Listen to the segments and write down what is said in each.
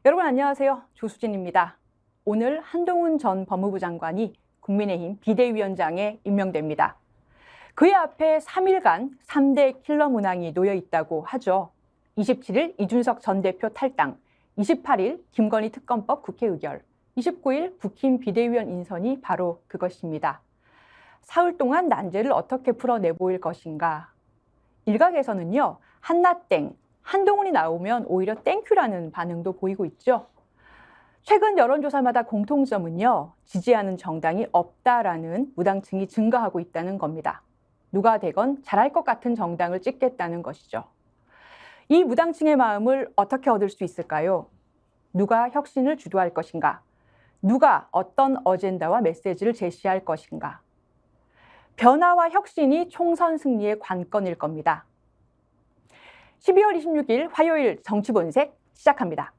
여러분 안녕하세요. 조수진입니다. 오늘 한동훈 전 법무부 장관이 국민의힘 비대위원장에 임명됩니다. 그의 앞에 3일간 3대 킬러 문항이 놓여 있다고 하죠. 27일 이준석 전 대표 탈당, 28일 김건희 특검법 국회 의결, 29일 국힘 비대위원 인선이 바로 그것입니다. 사흘 동안 난제를 어떻게 풀어내 보일 것인가. 일각에서는요, 한나땡, 한동훈이 나오면 오히려 땡큐라는 반응도 보이고 있죠. 최근 여론조사마다 공통점은요, 지지하는 정당이 없다라는 무당층이 증가하고 있다는 겁니다. 누가 되건 잘할 것 같은 정당을 찍겠다는 것이죠. 이 무당층의 마음을 어떻게 얻을 수 있을까요? 누가 혁신을 주도할 것인가? 누가 어떤 어젠다와 메시지를 제시할 것인가? 변화와 혁신이 총선 승리의 관건일 겁니다. 12월 26일 화요일 정치본색 시작합니다.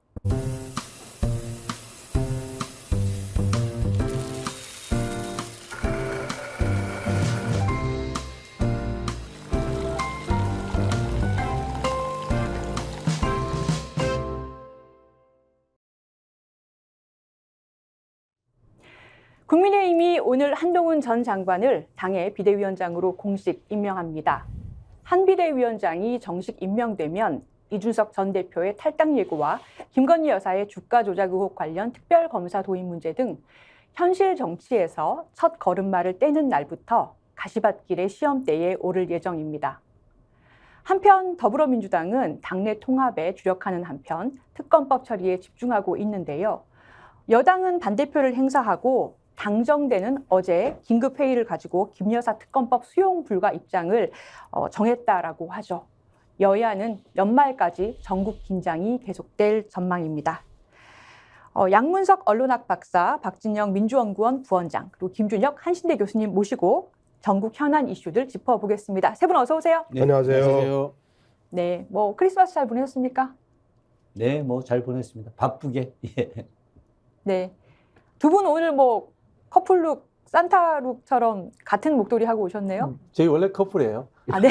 국민의힘이 오늘 한동훈 전 장관을 당의 비대위원장으로 공식 임명합니다. 한 비대위원장이 정식 임명되면 이준석 전 대표의 탈당 예고와 김건희 여사의 주가 조작 의혹 관련 특별검사 도입 문제 등 현실 정치에서 첫 걸음마를 떼는 날부터 가시밭길의 시험대에 오를 예정입니다. 한편 더불어민주당은 당내 통합에 주력하는 한편 특검법 처리에 집중하고 있는데요. 여당은 반대표를 행사하고 당정되는 어제 긴급회의를 가지고 김 여사 특검법 수용 불가 입장을 정했다라고 하죠. 여야는 연말까지 전국 긴장이 계속될 전망입니다. 양문석 언론학 박사, 박진영 민주연구원 부원장, 그리고 김준혁 한신대 교수님 모시고 전국 현안 이슈들 짚어보겠습니다. 세 분 어서 오세요. 네, 안녕하세요. 네, 크리스마스 잘 보내셨습니까? 네, 잘 보냈습니다. 바쁘게. 예. 네, 두 분 오늘 커플룩, 산타룩처럼 같은 목도리 하고 오셨네요. 저희 원래 커플이에요. 아, 네.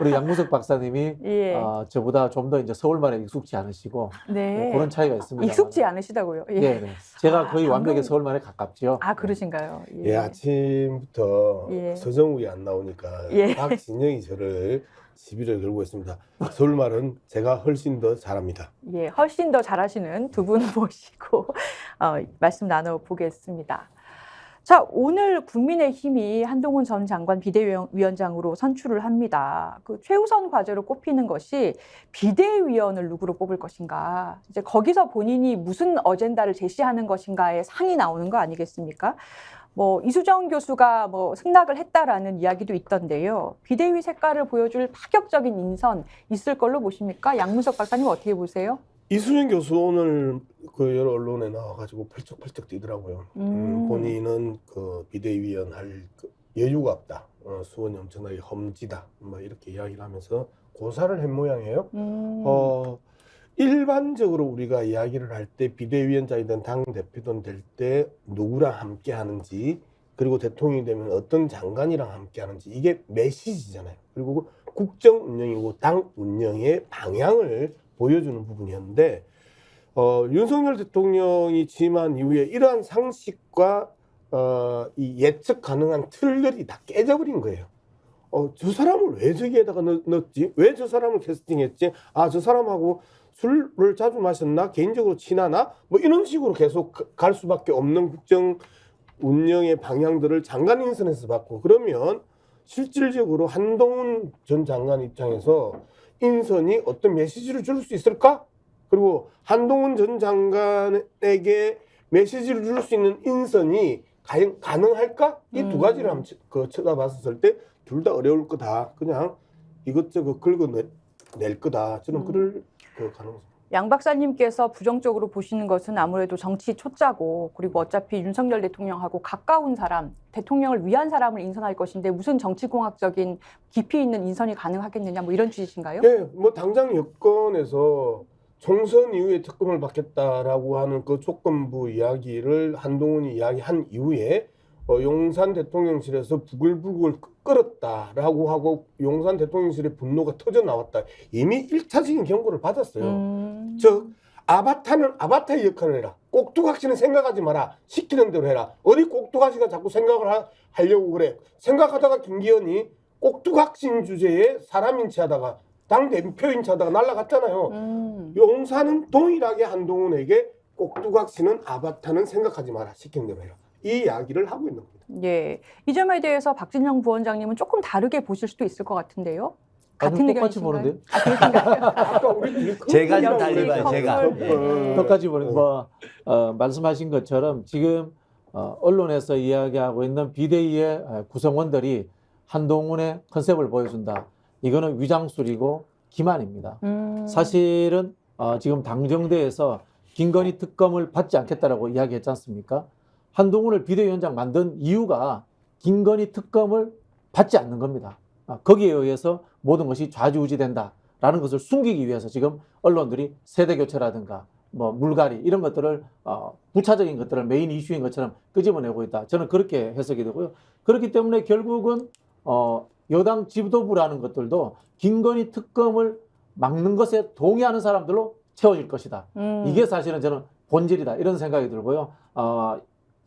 우리 양무석 박사님이 예. 저보다 좀 더 이제 서울말에 익숙지 않으시고 네. 그런 차이가 있습니다. 익숙지 않으시다고요? 예. 네, 제가 거의 완벽히 서울말에 가깝죠. 아, 그러신가요? 예, 예. 아침부터 예. 서정욱이 안 나오니까 예. 박진영이 저를 시비를 걸고 있습니다. 서울말은 제가 훨씬 더 잘합니다. 예, 훨씬 더 잘하시는 두 분 모시고 말씀 나눠보겠습니다. 자, 오늘 국민의힘이 한동훈 전 장관 비대위원장으로 선출을 합니다. 그 최우선 과제로 꼽히는 것이 비대위원을 누구로 뽑을 것인가. 이제 거기서 본인이 무슨 어젠다를 제시하는 것인가에 상이 나오는 거 아니겠습니까? 이수정 교수가 승낙을 했다라는 이야기도 있던데요. 비대위 색깔을 보여줄 파격적인 인선 있을 걸로 보십니까? 양문석 박사님 어떻게 보세요? 이수정 교수 오늘 그 여러 언론에 나와가지고 펄쩍펄쩍 뛰더라고요. 본인은 그 비대위원 할 여유가 없다. 수원이 엄청나게 험지다. 이렇게 이야기를 하면서 고사를 한 모양이에요. 일반적으로 우리가 이야기를 할 때 비대위원장이든 당대표든 될 때 누구랑 함께 하는지, 그리고 대통령이 되면 어떤 장관이랑 함께 하는지, 이게 메시지잖아요. 그리고 국정 운영이고 당 운영의 방향을 보여주는 부분이었는데, 윤석열 대통령이 취임한 이후에 이러한 상식과 이 예측 가능한 틀들이 다 깨져버린 거예요. 저 사람을 왜 저기에다가 넣었지? 왜 저 사람을 캐스팅했지? 저 사람하고 술을 자주 마셨나? 개인적으로 친하나? 이런 식으로 계속 갈 수밖에 없는 국정 운영의 방향들을 장관 인선에서 받고, 그러면 실질적으로 한동훈 전 장관 입장에서 인선이 어떤 메시지를 줄 수 있을까? 그리고 한동훈 전 장관에게 메시지를 줄 수 있는 인선이 가능할까? 이 두 가지를 한번 쳐다봤을 때 둘 다 어려울 거다. 그냥 이것저것 긁어낼 거다. 저는 그럴 가능성. 양 박사님께서 부정적으로 보시는 것은 아무래도 정치 초짜고, 그리고 어차피 윤석열 대통령하고 가까운 사람, 대통령을 위한 사람을 인선할 것인데 무슨 정치공학적인 깊이 있는 인선이 가능하겠느냐, 이런 취지신가요? 네, 당장 여권에서 총선 이후에 특검을 받겠다라고 하는 그 조건부 이야기를 한동훈이 이야기한 이후에 용산 대통령실에서 부글부글 끓었다라고 하고 용산 대통령실의 분노가 터져 나왔다. 이미 1차적인 경고를 받았어요. 즉 아바타는 아바타의 역할을 해라. 꼭두각시는 생각하지 마라. 시키는 대로 해라. 어디 꼭두각시가 자꾸 생각을 하려고 그래. 생각하다가 김기현이 꼭두각시인 주제에 사람 인치하다가 당 대표 인치하다가 날아갔잖아요. 용사는 동일하게 한동훈에게 꼭두각시는 아바타는 생각하지 마라. 시키는 대로 해라. 이 이야기를 하고 있는 겁니다. 예. 이 점에 대해서 박진영 부원장님은 조금 다르게 보실 수도 있을 것 같은데요. 같은 똑같이 의견이신가요? 보는데요. 아, 그러신가요? 아까 우리 제가 좀 우리 달리 봐요. 제가. 커플. 똑같이 보는 말씀하신 것처럼 지금 언론에서 이야기하고 있는 비대위의 구성원들이 한동훈의 컨셉을 보여준다. 이거는 위장술이고 기만입니다. 사실은 지금 당정대에서 김건희 특검을 받지 않겠다라고 이야기했지 않습니까? 한동훈을 비대위원장 만든 이유가 김건희 특검을 받지 않는 겁니다. 거기에 의해서 모든 것이 좌지우지된다라는 것을 숨기기 위해서 지금 언론들이 세대교체라든가 뭐 물갈이 이런 것들을 부차적인 것들을 메인 이슈인 것처럼 끄집어내고 있다. 저는 그렇게 해석이 되고요. 그렇기 때문에 결국은 여당 지도부라는 것들도 김건희 특검을 막는 것에 동의하는 사람들로 채워질 것이다. 이게 사실은 저는 본질이다. 이런 생각이 들고요.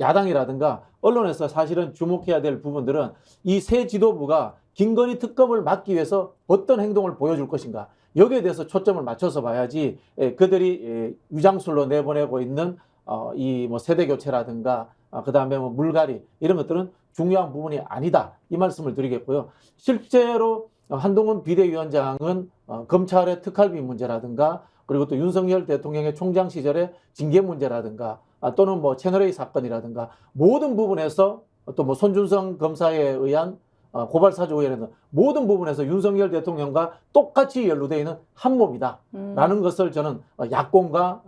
야당이라든가 언론에서 사실은 주목해야 될 부분들은 이 새 지도부가 김건희 특검을 막기 위해서 어떤 행동을 보여줄 것인가. 여기에 대해서 초점을 맞춰서 봐야지 그들이 위장술로 내보내고 있는 이 뭐 세대 교체라든가 그다음에 뭐 물갈이 이런 것들은 중요한 부분이 아니다. 이 말씀을 드리겠고요. 실제로 한동훈 비대위원장은 검찰의 특활비 문제라든가 그리고 또 윤석열 대통령의 총장 시절의 징계 문제라든가 또는 뭐 채널A 사건이라든가 모든 부분에서 또 뭐 손준성 검사에 의한 고발사주의라는 모든 부분에서 윤석열 대통령과 똑같이 연루되어 있는 한 몸이다라는 것을 저는 야권과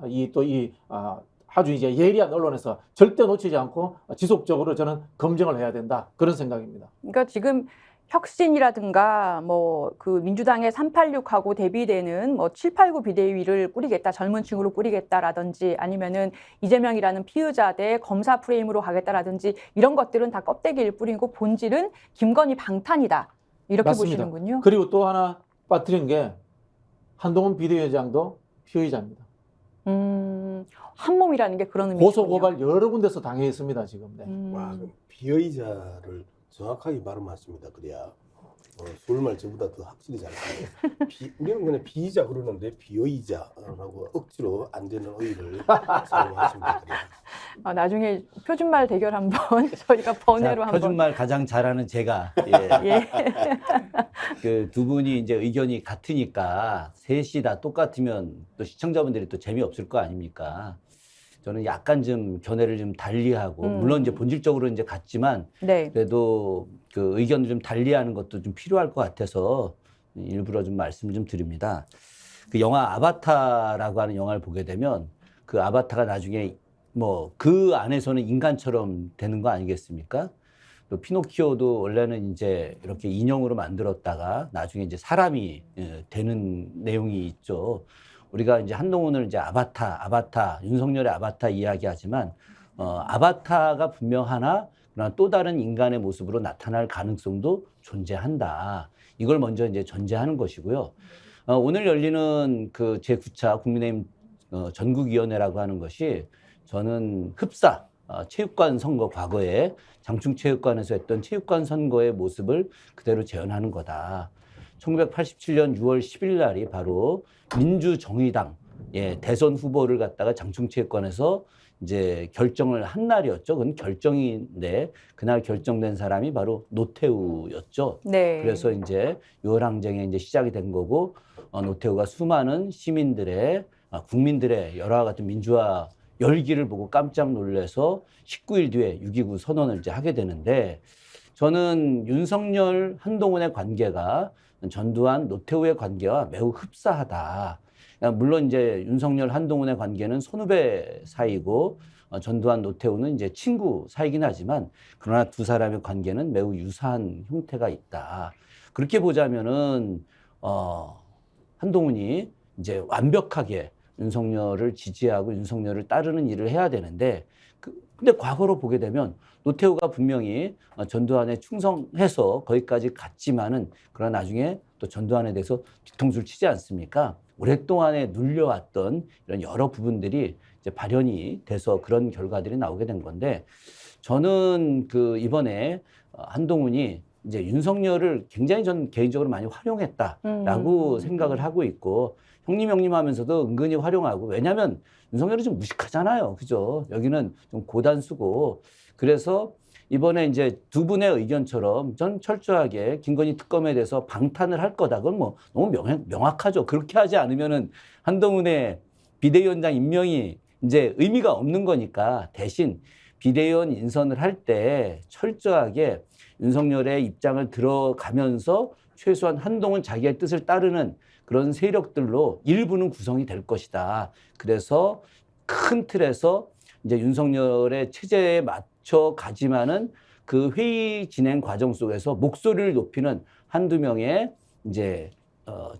아주 이제 예리한 언론에서 절대 놓치지 않고 지속적으로 저는 검증을 해야 된다 그런 생각입니다. 그러니까 지금 혁신이라든가 뭐 그 민주당의 386하고 대비되는 뭐 789 비대위를 꾸리겠다, 젊은 층으로 꾸리겠다라든지 아니면은 이재명이라는 피의자 대 검사 프레임으로 가겠다라든지 이런 것들은 다 껍데기일 뿐이고 본질은 김건희 방탄이다. 이렇게 맞습니다. 보시는군요. 그리고 또 하나 빠뜨린 게 한동훈 비대위원장도 피의자입니다. 한 몸이라는 게 그런 의미죠. 고소 고발 여러 군데서 당해 있습니다 지금. 네. 와, 그럼 비의자를 정확하게 발음하셨습니다. 그래야 서울말 저보다 더 확실히 잘 써요. 우리는 그냥 비의자 그러는데 비의자라고 억지로 안 되는 의의를 사용하십니다. 나중에 표준말 대결 한번 저희가 번외로 한번. 표준말 가장 잘하는 제가. 예. 그 두 분이 이제 의견이 같으니까 셋이 다 똑같으면 또 시청자분들이 또 재미없을 거 아닙니까? 저는 약간 좀 견해를 좀 달리하고 물론 이제 본질적으로 이제 같지만 네. 그래도 그 의견을 좀 달리하는 것도 좀 필요할 것 같아서 일부러 좀 말씀을 좀 드립니다. 그 영화 아바타라고 하는 영화를 보게 되면 그 아바타가 나중에 뭐 그 안에서는 인간처럼 되는 거 아니겠습니까? 또 피노키오도 원래는 이제 이렇게 인형으로 만들었다가 나중에 이제 사람이 되는 내용이 있죠. 우리가 이제 한동훈을 이제 아바타, 윤석열의 아바타 이야기하지만 아바타가 분명하나 그러나 또 다른 인간의 모습으로 나타날 가능성도 존재한다. 이걸 먼저 이제 전제하는 것이고요. 오늘 열리는 그 제9차 국민의힘 전국위원회라고 하는 것이 저는 흡사 체육관 선거 과거에 장충체육관에서 했던 체육관 선거의 모습을 그대로 재현하는 거다. 1987년 6월 10일 날이 바로 민주정의당 대선 후보를 갖다가 장충체육관에서 이제 결정을 한 날이었죠. 그건 결정인데 그날 결정된 사람이 바로 노태우였죠. 네. 그래서 이제 요랑쟁이 이제 시작이 된 거고 노태우가 수많은 시민들의 국민들의 열화와 같은 민주화 열기를 보고 깜짝 놀라서 19일 뒤에 6.29 선언을 이제 하게 되는데 저는 윤석열, 한동훈의 관계가 전두환, 노태우의 관계와 매우 흡사하다. 물론 이제 윤석열, 한동훈의 관계는 선후배 사이고 전두환, 노태우는 이제 친구 사이긴 하지만 그러나 두 사람의 관계는 매우 유사한 형태가 있다. 그렇게 보자면은 한동훈이 이제 완벽하게 윤석열을 지지하고 윤석열을 따르는 일을 해야 되는데 근데 과거로 보게 되면 노태우가 분명히 전두환에 충성해서 거기까지 갔지만은 그러나 나중에 또 전두환에 대해서 뒤통수를 치지 않습니까? 오랫동안에 눌려왔던 이런 여러 부분들이 이제 발현이 돼서 그런 결과들이 나오게 된 건데, 저는 그 이번에 한동훈이 이제 윤석열을 굉장히 저는 개인적으로 많이 활용했다라고 생각을 하고 있고, 형님 하면서도 은근히 활용하고, 왜냐하면 윤석열이 좀 무식하잖아요. 그죠? 여기는 좀 고단수고. 그래서 이번에 이제 두 분의 의견처럼 전 철저하게 김건희 특검에 대해서 방탄을 할 거다. 그건 뭐 너무 명확하죠. 그렇게 하지 않으면은 한동훈의 비대위원장 임명이 이제 의미가 없는 거니까, 대신 비대위원 인선을 할 때 철저하게 윤석열의 입장을 들어가면서 최소한 한동훈 자기의 뜻을 따르는 그런 세력들로 일부는 구성이 될 것이다. 그래서 큰 틀에서 이제 윤석열의 체제에 맞춰 가지만은 그 회의 진행 과정 속에서 목소리를 높이는 한두 명의 이제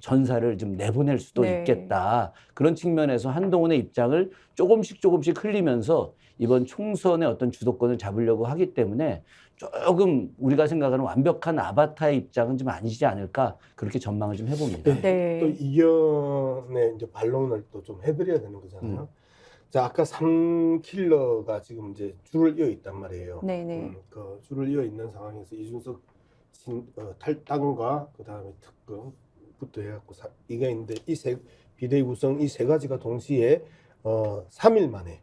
전사를 좀 내보낼 수도 네. 있겠다. 그런 측면에서 한동훈의 입장을 조금씩 흘리면서 이번 총선의 어떤 주도권을 잡으려고 하기 때문에 조금 우리가 생각하는 완벽한 아바타의 입장은 좀 아니지 않을까, 그렇게 전망을 좀 해봅니다. 네. 네. 또 이견의 이제 반론을 또 좀 해드려야 되는 거잖아요. 자, 아까 3킬러가 지금 이제 줄을 이어 있단 말이에요. 네네. 그 줄을 이어 있는 상황에서 이준석 탈당과 그 다음에 특검부터 해갖고 이게 있는데, 비대위 구성 이 세 가지가 동시에 3일 만에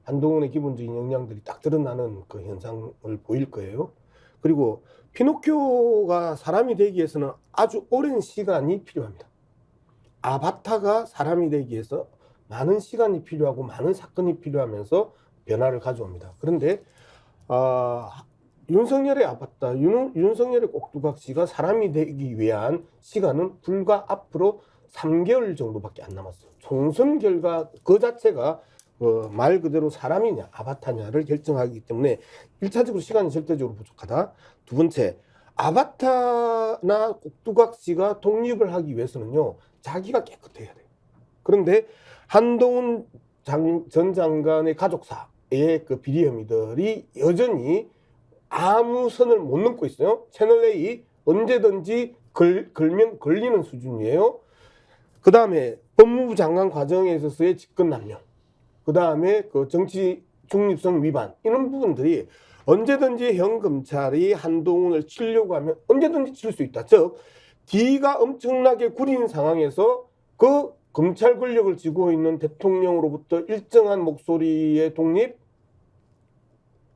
한동훈의 기본적인 역량들이 딱 드러나는 그 현상을 보일 거예요. 그리고 피노키오가 사람이 되기 위해서는 아주 오랜 시간이 필요합니다. 아바타가 사람이 되기 위해서 많은 시간이 필요하고 많은 사건이 필요하면서 변화를 가져옵니다. 그런데 윤석열의 아바타, 윤석열의 꼭두각시가 사람이 되기 위한 시간은 불과 앞으로 3개월 정도밖에 안 남았어요. 총선 결과 그 자체가 말 그대로 사람이냐 아바타냐를 결정하기 때문에 1차적으로 시간이 절대적으로 부족하다. 두 번째, 아바타나 꼭두각시가 독립을 하기 위해서는요, 자기가 깨끗해야 돼요. 그런데 한동훈 전 장관의 가족사의 그 비리 혐의들이 여전히 아무 선을 못 넘고 있어요. 채널A 언제든지 걸면 걸리는 수준이에요. 그 다음에 법무부 장관 과정에 있어서의 직권남용, 그 다음에 그 정치 중립성 위반, 이런 부분들이 언제든지 현 검찰이 한동훈을 치려고 하면 언제든지 칠 수 있다. 즉, D가 엄청나게 구린 상황에서 그 검찰 권력을 쥐고 있는 대통령으로부터 일정한 목소리의 독립,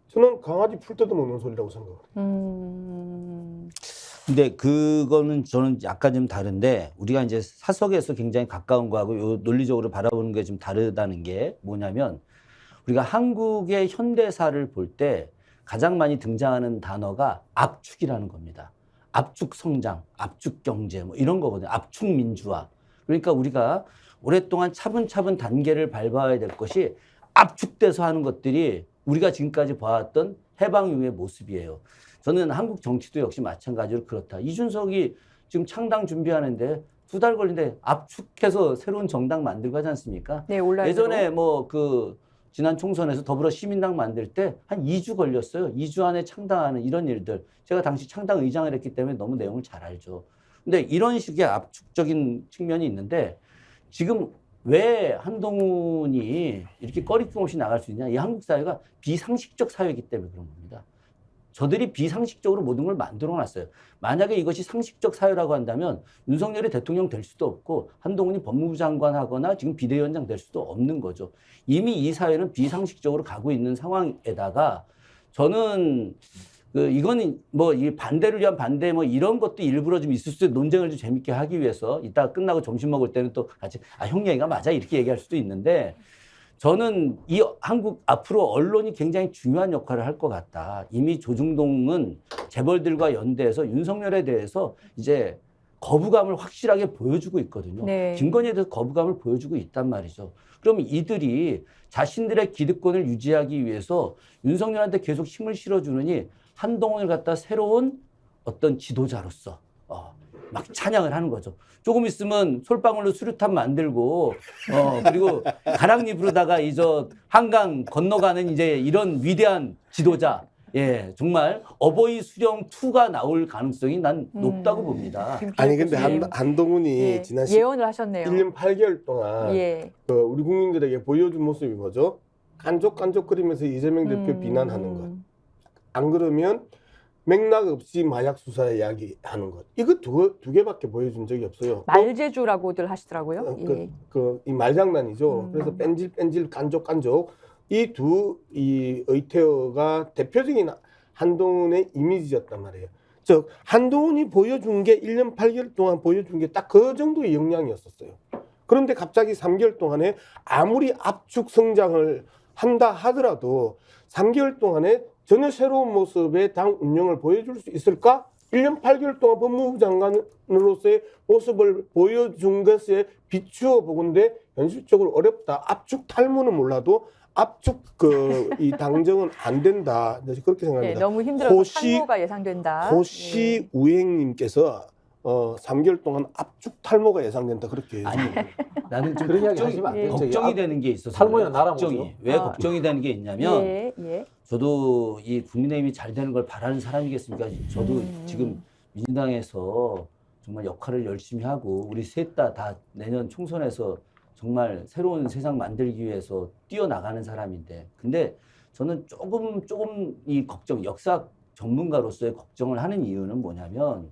저는 강아지 풀 뜯어먹는 소리라고 생각합니다. 근데 그거는 저는 약간 좀 다른데, 우리가 이제 사석에서 굉장히 가까운 거하고 요 논리적으로 바라보는 게 좀 다르다는 게 뭐냐면, 우리가 한국의 현대사를 볼 때 가장 많이 등장하는 단어가 압축이라는 겁니다. 압축 성장, 압축 경제, 뭐 이런 거거든요. 압축 민주화. 그러니까 우리가 오랫동안 차분차분 단계를 밟아야 될 것이 압축돼서 하는 것들이 우리가 지금까지 봐왔던 해방 이후의 모습이에요. 저는 한국 정치도 역시 마찬가지로 그렇다. 이준석이 지금 창당 준비하는데 2달 걸린데 압축해서 새로운 정당 만들고 하지 않습니까? 네, 온라인으로. 예전에 뭐 그 지난 총선에서 더불어 시민당 만들 때 한 2주 걸렸어요. 2주 안에 창당하는 이런 일들. 제가 당시 창당 의장을 했기 때문에 너무 내용을 잘 알죠. 근데 이런 식의 압축적인 측면이 있는데, 지금 왜 한동훈이 이렇게 꺼리낌 없이 나갈 수 있냐? 이 한국 사회가 비상식적 사회이기 때문에 그런 겁니다. 저들이 비상식적으로 모든 걸 만들어 놨어요. 만약에 이것이 상식적 사회라고 한다면 윤석열이 대통령 될 수도 없고 한동훈이 법무부 장관 하거나 지금 비대위원장 될 수도 없는 거죠. 이미 이 사회는 비상식적으로 가고 있는 상황에다가, 저는 이거는 뭐 이 반대를 위한 반대 뭐 이런 것도 일부러 좀 있을 수도 있고, 논쟁을 좀 재밌게 하기 위해서 이따가 끝나고 점심 먹을 때는 또 같이 형 얘기가 맞아 이렇게 얘기할 수도 있는데, 저는 이 한국 앞으로 언론이 굉장히 중요한 역할을 할 것 같다. 이미 조중동은 재벌들과 연대해서 윤석열에 대해서 이제 거부감을 확실하게 보여주고 있거든요. 네. 김건희에 대해서 거부감을 보여주고 있단 말이죠. 그럼 이들이 자신들의 기득권을 유지하기 위해서 윤석열한테 계속 힘을 실어주느니 한동훈을 갖다 새로운 어떤 지도자로서 막 찬양을 하는 거죠. 조금 있으면 솔방울로 수류탄 만들고 그리고 가랑잎으로다가 한강 건너가는 이제 이런 위대한 지도자, 예, 정말 어버이 수령 2가 나올 가능성이 난 높다고 봅니다. 아니 근데 교수님. 한동훈이 예, 지난 예언을 하셨네요. 1년 8개월 동안 예. 우리 국민들에게 보여준 모습이 뭐죠? 깐족깐족거리면서 이재명 대표 비난하는 것. 안 그러면 맥락 없이 마약 수사 이야기하는 것. 이거 두 개밖에 보여준 적이 없어요. 말재주라고들 하시더라고요. 예. 이 말장난이죠. 그래서 뺀질 깐족 이 의태어가 대표적인 한동훈의 이미지였단 말이에요. 즉 한동훈이 보여준 게 1년 8개월 동안 보여준 게 딱 그 정도의 역량이었었어요. 그런데 갑자기 3개월 동안에 아무리 압축 성장을 한다 하더라도 3개월 동안에 전혀 새로운 모습의 당 운영을 보여줄 수 있을까? 1년 8개월 동안 법무부 장관으로서의 모습을 보여준 것에 비추어 보건대 현실적으로 어렵다. 압축 탈모는 몰라도 압축 이 당정은 안 된다. 그렇게 예, 생각합니다. 너무 힘들어서 탈모가 예상된다. 호시 우행님께서 3개월 동안 압축 탈모가 예상된다. 그렇게 아니, 나는 좀 그런 이야기 걱정이, 하시면 안 예. 돼요. 저기 걱정이 되는 게 있어서 탈모는 그래요. 나라 걱정이. 뭐죠? 왜 걱정이 되는 게 있냐면 예, 예. 저도 이 국민의힘이 잘 되는 걸 바라는 사람이겠습니까? 저도 지금 민주당에서 정말 역할을 열심히 하고 우리 셋 다 내년 총선에서 정말 새로운 세상 만들기 위해서 뛰어나가는 사람인데, 근데 저는 조금 이 걱정, 역사 전문가로서의 걱정을 하는 이유는 뭐냐면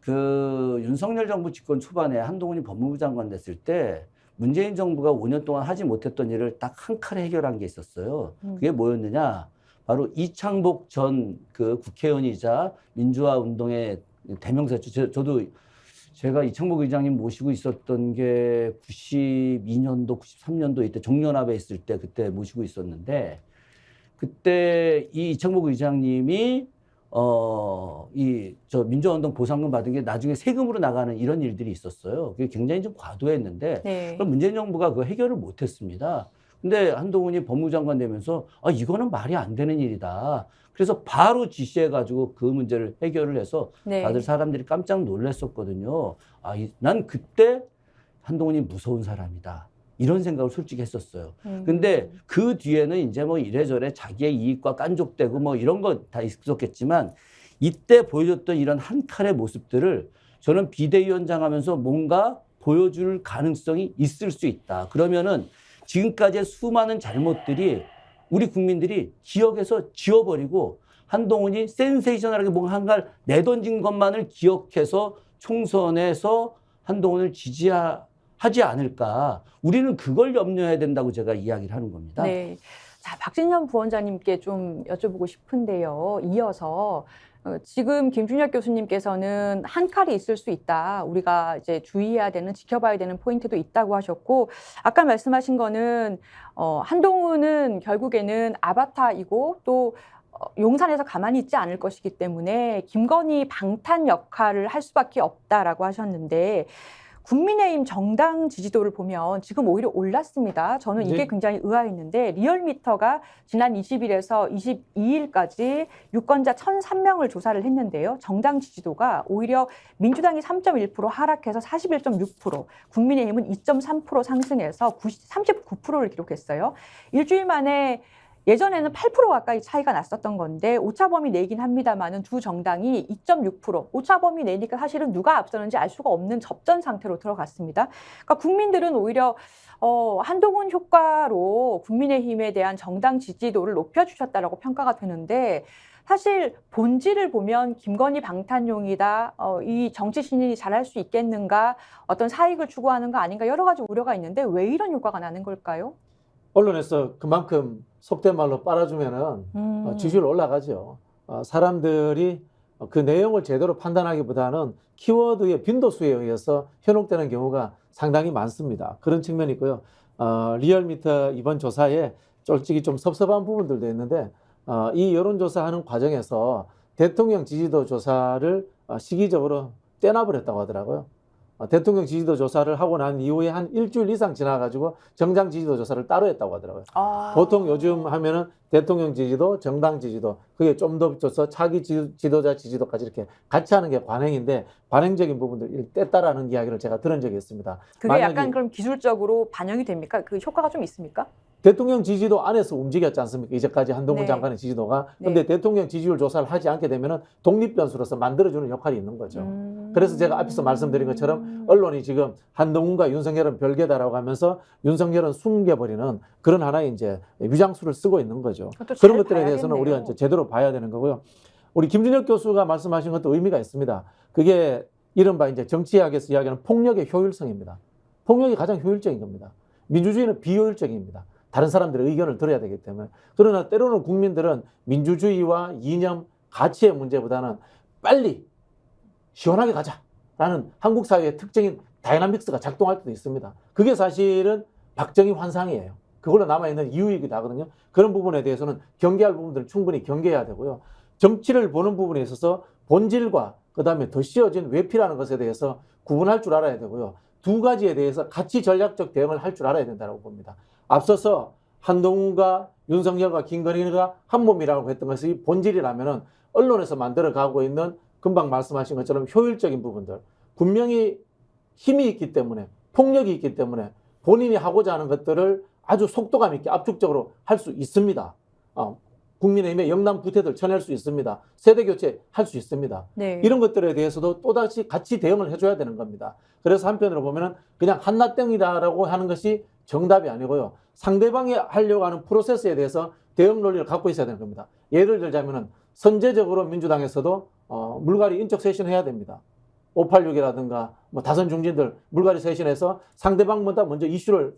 그 윤석열 정부 집권 초반에 한동훈이 법무부 장관 됐을 때 문재인 정부가 5년 동안 하지 못했던 일을 딱 한 칼에 해결한 게 있었어요. 그게 뭐였느냐? 바로 이창복 전 그 국회의원이자 민주화 운동의 대명사죠. 저도 제가 이창복 의장님 모시고 있었던 게 92년도, 93년도 이때 종려납에 있을 때 그때 모시고 있었는데, 그때 이 이창복 의장님이 저 민주화운동 보상금 받은 게 나중에 세금으로 나가는 이런 일들이 있었어요. 그게 굉장히 좀 과도했는데, 네. 그럼 문재인 정부가 그 해결을 못했습니다. 근데 한동훈이 법무부 장관 되면서 이거는 말이 안 되는 일이다. 그래서 바로 지시해가지고 그 문제를 해결을 해서 네. 다들 사람들이 깜짝 놀랐었거든요. 난 그때 한동훈이 무서운 사람이다. 이런 생각을 솔직히 했었어요. 근데 그 뒤에는 이제 뭐 이래저래 자기의 이익과 깐족되고 뭐 이런 거 다 있었겠지만, 이때 보여줬던 이런 한 칼의 모습들을 저는 비대위원장 하면서 뭔가 보여줄 가능성이 있을 수 있다. 그러면은 지금까지의 수많은 잘못들이 우리 국민들이 기억에서 지워버리고 한동훈이 센세이셔널하게 뭔가 한가를 내던진 것만을 기억해서 총선에서 한동훈을 지지하지 않을까. 우리는 그걸 염려해야 된다고 제가 이야기를 하는 겁니다. 네. 자, 박진현 부원장님께 좀 여쭤보고 싶은데요. 이어서 지금 김준혁 교수님께서는 한 칼이 있을 수 있다. 우리가 이제 주의해야 되는, 지켜봐야 되는 포인트도 있다고 하셨고, 아까 말씀하신 거는 한동훈은 결국에는 아바타이고 또 용산에서 가만히 있지 않을 것이기 때문에 김건희 방탄 역할을 할 수밖에 없다라고 하셨는데, 국민의힘 정당 지지도를 보면 지금 오히려 올랐습니다. 저는 이게 네. 굉장히 의아했는데, 리얼미터가 지난 20일에서 22일까지 유권자 1,003명을 조사를 했는데요. 정당 지지도가 오히려 민주당이 3.1% 하락해서 41.6%, 국민의힘은 2.3% 상승해서 39%를 기록했어요. 일주일 만에 예전에는 8% 가까이 차이가 났었던 건데 오차범위 내긴 합니다만은 두 정당이 2.6%, 오차범위 내니까 사실은 누가 앞서는지 알 수가 없는 접전 상태로 들어갔습니다. 그러니까 국민들은 오히려 한동훈 효과로 국민의힘에 대한 정당 지지도를 높여주셨다라고 평가가 되는데, 사실 본질을 보면 김건희 방탄용이다, 이 정치 신인이 잘할 수 있겠는가, 어떤 사익을 추구하는 거 아닌가, 여러 가지 우려가 있는데 왜 이런 효과가 나는 걸까요? 언론에서 그만큼 속된 말로 빨아주면은 지지율 올라가죠. 사람들이 그 내용을 제대로 판단하기보다는 키워드의 빈도수에 의해서 현혹되는 경우가 상당히 많습니다. 그런 측면이 있고요. 리얼미터 이번 조사에 솔직히 좀 섭섭한 부분들도 있는데, 이 여론조사하는 과정에서 대통령 지지도 조사를 시기적으로 떼납을 했다고 하더라고요. 대통령 지지도 조사를 하고 난 이후에 한 일주일 이상 지나가지고 정당 지지도 조사를 따로 했다고 하더라고요. 보통 요즘 하면은 대통령 지지도, 정당 지지도, 그게 좀 더 붙여서 차기 지도자 지지도까지 이렇게 같이 하는 게 관행인데, 관행적인 부분들 뗐다라는 이야기를 제가 들은 적이 있습니다. 그게 약간 그럼 기술적으로 반영이 됩니까? 그 효과가 좀 있습니까? 대통령 지지도 안에서 움직였지 않습니까? 이제까지 한동훈 네. 장관의 지지도가. 네. 근데 대통령 지지율 조사를 하지 않게 되면은 독립 변수로서 만들어주는 역할이 있는 거죠. 그래서 제가 앞에서 말씀드린 것처럼 언론이 지금 한동훈과 윤석열은 별개다라고 하면서 윤석열은 숨겨버리는 그런 하나의 이제 위장수를 쓰고 있는 거죠. 그것도 그런 잘 것들에 대해서는 봐야겠네요. 우리가 이제 제대로 봐야 되는 거고요. 우리 김준혁 교수가 말씀하신 것도 의미가 있습니다. 그게 이른바 이제 정치학에서 이야기하는 폭력의 효율성입니다. 폭력이 가장 효율적인 겁니다. 민주주의는 비효율적입니다. 다른 사람들의 의견을 들어야 되기 때문에. 그러나 때로는 국민들은 민주주의와 이념, 가치의 문제보다는 빨리 시원하게 가자라는 한국 사회의 특징인 다이나믹스가 작동할 때도 있습니다. 그게 사실은 박정희 환상이에요. 그걸로 남아있는 이유이기도 하거든요. 그런 부분에 대해서는 경계할 부분들을 충분히 경계해야 되고요. 정치를 보는 부분에 있어서 본질과 그다음에 더 씌워진 외피라는 것에 대해서 구분할 줄 알아야 되고요. 두 가지에 대해서 같이 전략적 대응을 할 줄 알아야 된다고 봅니다. 앞서서 한동훈과 윤석열과 김건희가 한 몸이라고 했던 것이 본질이라면은 언론에서 만들어가고 있는 금방 말씀하신 것처럼 효율적인 부분들, 분명히 힘이 있기 때문에 폭력이 있기 때문에 본인이 하고자 하는 것들을 아주 속도감 있게 압축적으로 할 수 있습니다. 국민의힘의 영남 부태들 쳐낼 수 있습니다. 세대교체 할 수 있습니다. 네. 이런 것들에 대해서도 또다시 같이 대응을 해줘야 되는 겁니다. 그래서 한편으로 보면은 그냥 한나땡이다라고 하는 것이 정답이 아니고요. 상대방이 하려고 하는 프로세스에 대해서 대응 논리를 갖고 있어야 되는 겁니다. 예를 들자면은 선제적으로 민주당에서도 물갈이 인적 쇄신해야 됩니다. 586이라든가 뭐 다선 중진들 물갈이 쇄신해서 상대방보다 먼저 이슈를